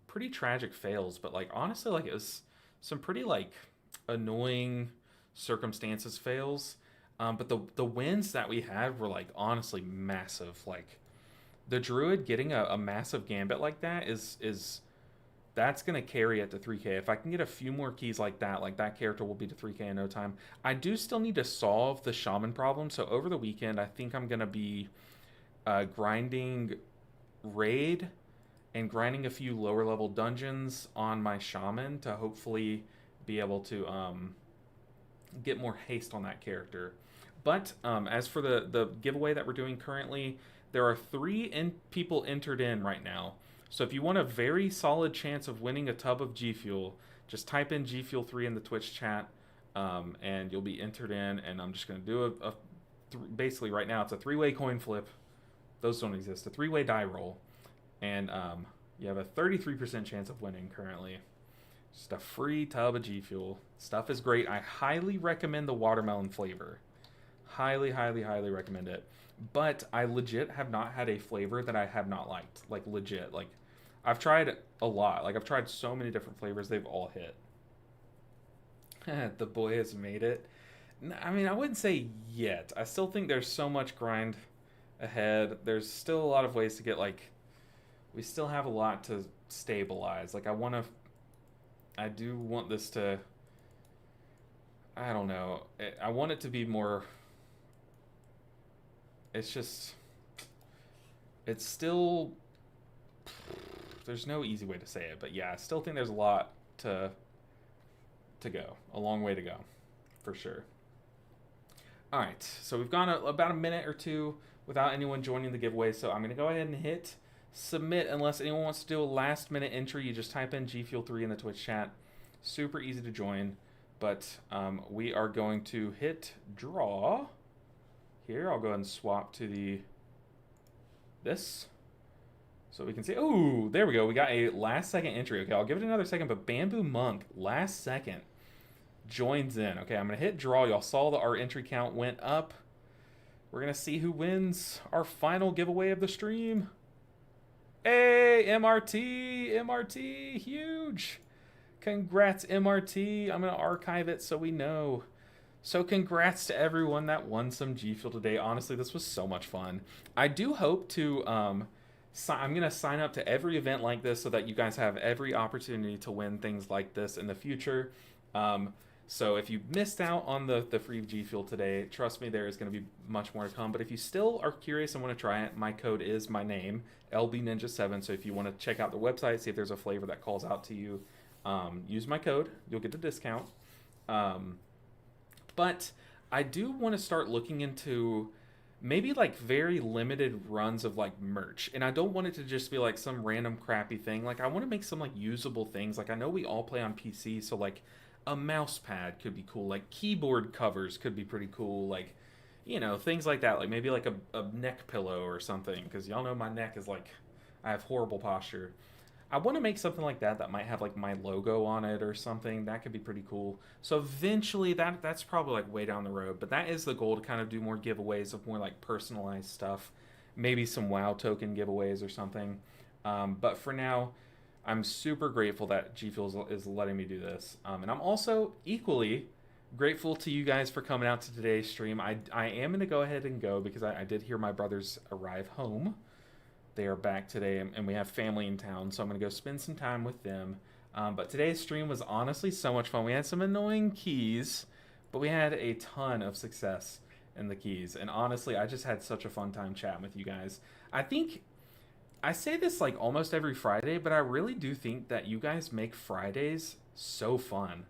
pretty tragic fails, but like honestly, like it was some pretty like annoying circumstances fails. But the wins that we had were like honestly massive. Like the Druid getting a massive gambit like that is that's gonna carry it to 3K. If I can get a few more keys like that character will be to 3K in no time. I do still need to solve the Shaman problem. So over the weekend, I think I'm gonna be grinding raid and grinding a few lower level dungeons on my Shaman to hopefully be able to get more haste on that character. But as for the giveaway that we're doing currently, there are 3 people entered in right now. So if you want a very solid chance of winning a tub of G Fuel, just type in G Fuel 3 in the Twitch chat, and you'll be entered in. And I'm just going to do basically right now it's a 3-way coin flip. Those don't exist. A 3-way die roll. And you have a 33% chance of winning currently. Just a free tub of G Fuel. Stuff is great. I highly recommend the watermelon flavor. Highly, highly, highly recommend it. But I legit have not had a flavor that I have not liked. Like, legit. Like, I've tried a lot. Like, I've tried so many different flavors. They've all hit. The boy has made it. I mean, I wouldn't say yet. I still think there's so much grind ahead. There's still a lot of ways to get, like... We still have a lot to stabilize. Like, I do want this to... I don't know. I want it to be more... It's just... It's still... There's no easy way to say it, but yeah, I still think there's a lot to go. A long way to go, for sure. Alright, so we've gone about a minute or two without anyone joining the giveaway, so I'm going to go ahead and hit submit unless anyone wants to do a last minute entry. You just type in G Fuel 3 in the Twitch chat. Super easy to join, but we are going to hit draw. here. I'll go ahead and swap to this. So we can see, oh, there we go. We got a last second entry. Okay, I'll give it another second, but Bamboo Monk, last second, joins in. Okay, I'm going to hit draw. Y'all saw that our entry count went up. We're going to see who wins our final giveaway of the stream. Hey, MRT, MRT, huge. Congrats, MRT. I'm going to archive it so we know. So congrats to everyone that won some G Fuel today. Honestly, this was so much fun. I do hope to, I'm going to sign up to every event like this so that you guys have every opportunity to win things like this in the future. So if you missed out on the free G Fuel today, trust me, there is going to be much more to come. But if you still are curious and want to try it, my code is my name, LBNinja7. So if you want to check out the website, see if there's a flavor that calls out to you, use my code. You'll get the discount. But I do want to start looking into maybe like very limited runs of like merch. And I don't want it to just be like some random crappy thing. Like I want to make some like usable things. Like I know we all play on PC, so like a mouse pad could be cool, like keyboard covers could be pretty cool, like, you know, things like that, like maybe like a neck pillow or something, because y'all know my neck is like, I have horrible posture. I want to make something like that that might have like my logo on it or something. That could be pretty cool. So eventually that's probably like way down the road, but that is the goal, to kind of do more giveaways of more like personalized stuff, maybe some WoW token giveaways or something. But for now, I'm super grateful that G Fuel is letting me do this. And I'm also equally grateful to you guys for coming out to today's stream. I am going to go ahead and go because I did hear my brothers arrive home. They are back today, and we have family in town, so I'm going to go spend some time with them. But today's stream was honestly so much fun. We had some annoying keys, but we had a ton of success in the keys. And honestly, I just had such a fun time chatting with you guys. I think I say this like almost every Friday, but I really do think that you guys make Fridays so fun.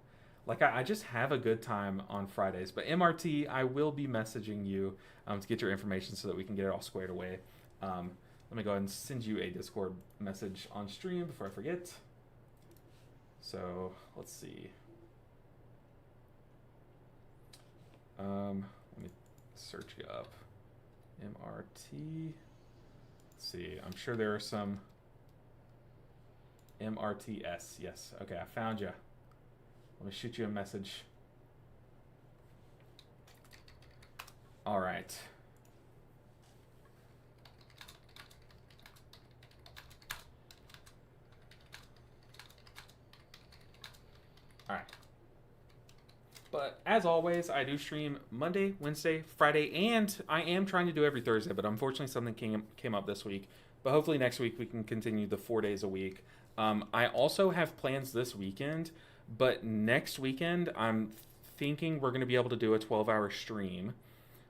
Like I just have a good time on Fridays. But MRT, I will be messaging you to get your information so that we can get it all squared away. Let me go ahead and send you a Discord message on stream before I forget. So let's see. Let me search you up. MRT. Let's see, I'm sure there are some MRTS. Yes, okay, I found you. Let me shoot you a message. All right. All right. But as always, I do stream Monday, Wednesday, Friday, and I am trying to do every Thursday, but unfortunately something came up this week. But hopefully next week we can continue the 4 days a week. I also have plans this weekend, but next weekend I'm thinking we're going to be able to do a 12-hour stream.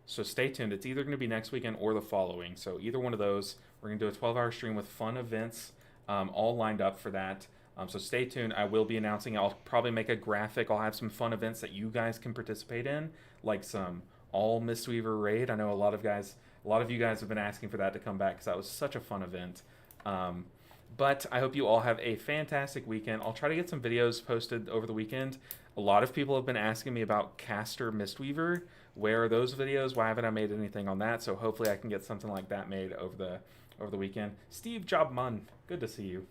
So stay tuned. It's either going to be next weekend or the following. So either one of those, we're going to do a 12-hour stream with fun events all lined up for that. So stay tuned. I will be announcing. I'll probably make a graphic. I'll have some fun events that you guys can participate in, like some all Mistweaver raid. I know a lot of you guys have been asking for that to come back because that was such a fun event. But I hope you all have a fantastic weekend. I'll try to get some videos posted over the weekend. A lot of people have been asking me about Caster Mistweaver. Where are those videos? Why haven't I made anything on that? So hopefully I can get something like that made over the weekend. Steve Jobman, good to see you.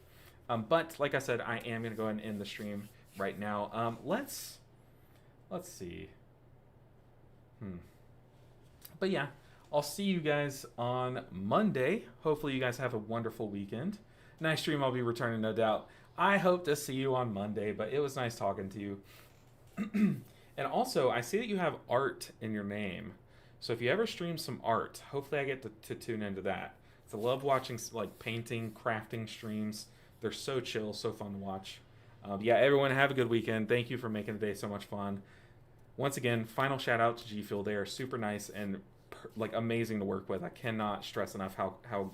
But like I said, I am going to go ahead and end the stream right now. Let's see. But yeah, I'll see you guys on Monday. Hopefully you guys have a wonderful weekend. Nice stream. I'll be returning, no doubt. I hope to see you on Monday, but it was nice talking to you. And also, I see that you have art in your name. So if you ever stream some art, hopefully I get to tune into that. I love watching like painting, crafting streams. They're so chill, so fun to watch. Yeah, everyone have a good weekend. Thank you for making the day so much fun. Once again, final shout out to G Fuel. They are super nice and like amazing to work with. I cannot stress enough how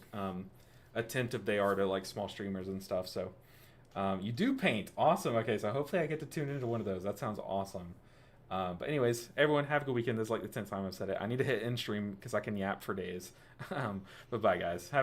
attentive they are to like small streamers and stuff. So you do paint. Awesome. Okay, so hopefully I get to tune into one of those. That sounds awesome. But anyways, everyone have a good weekend. This is like the 10th time I've said it. I need to hit end stream because I can yap for days. But bye guys. Have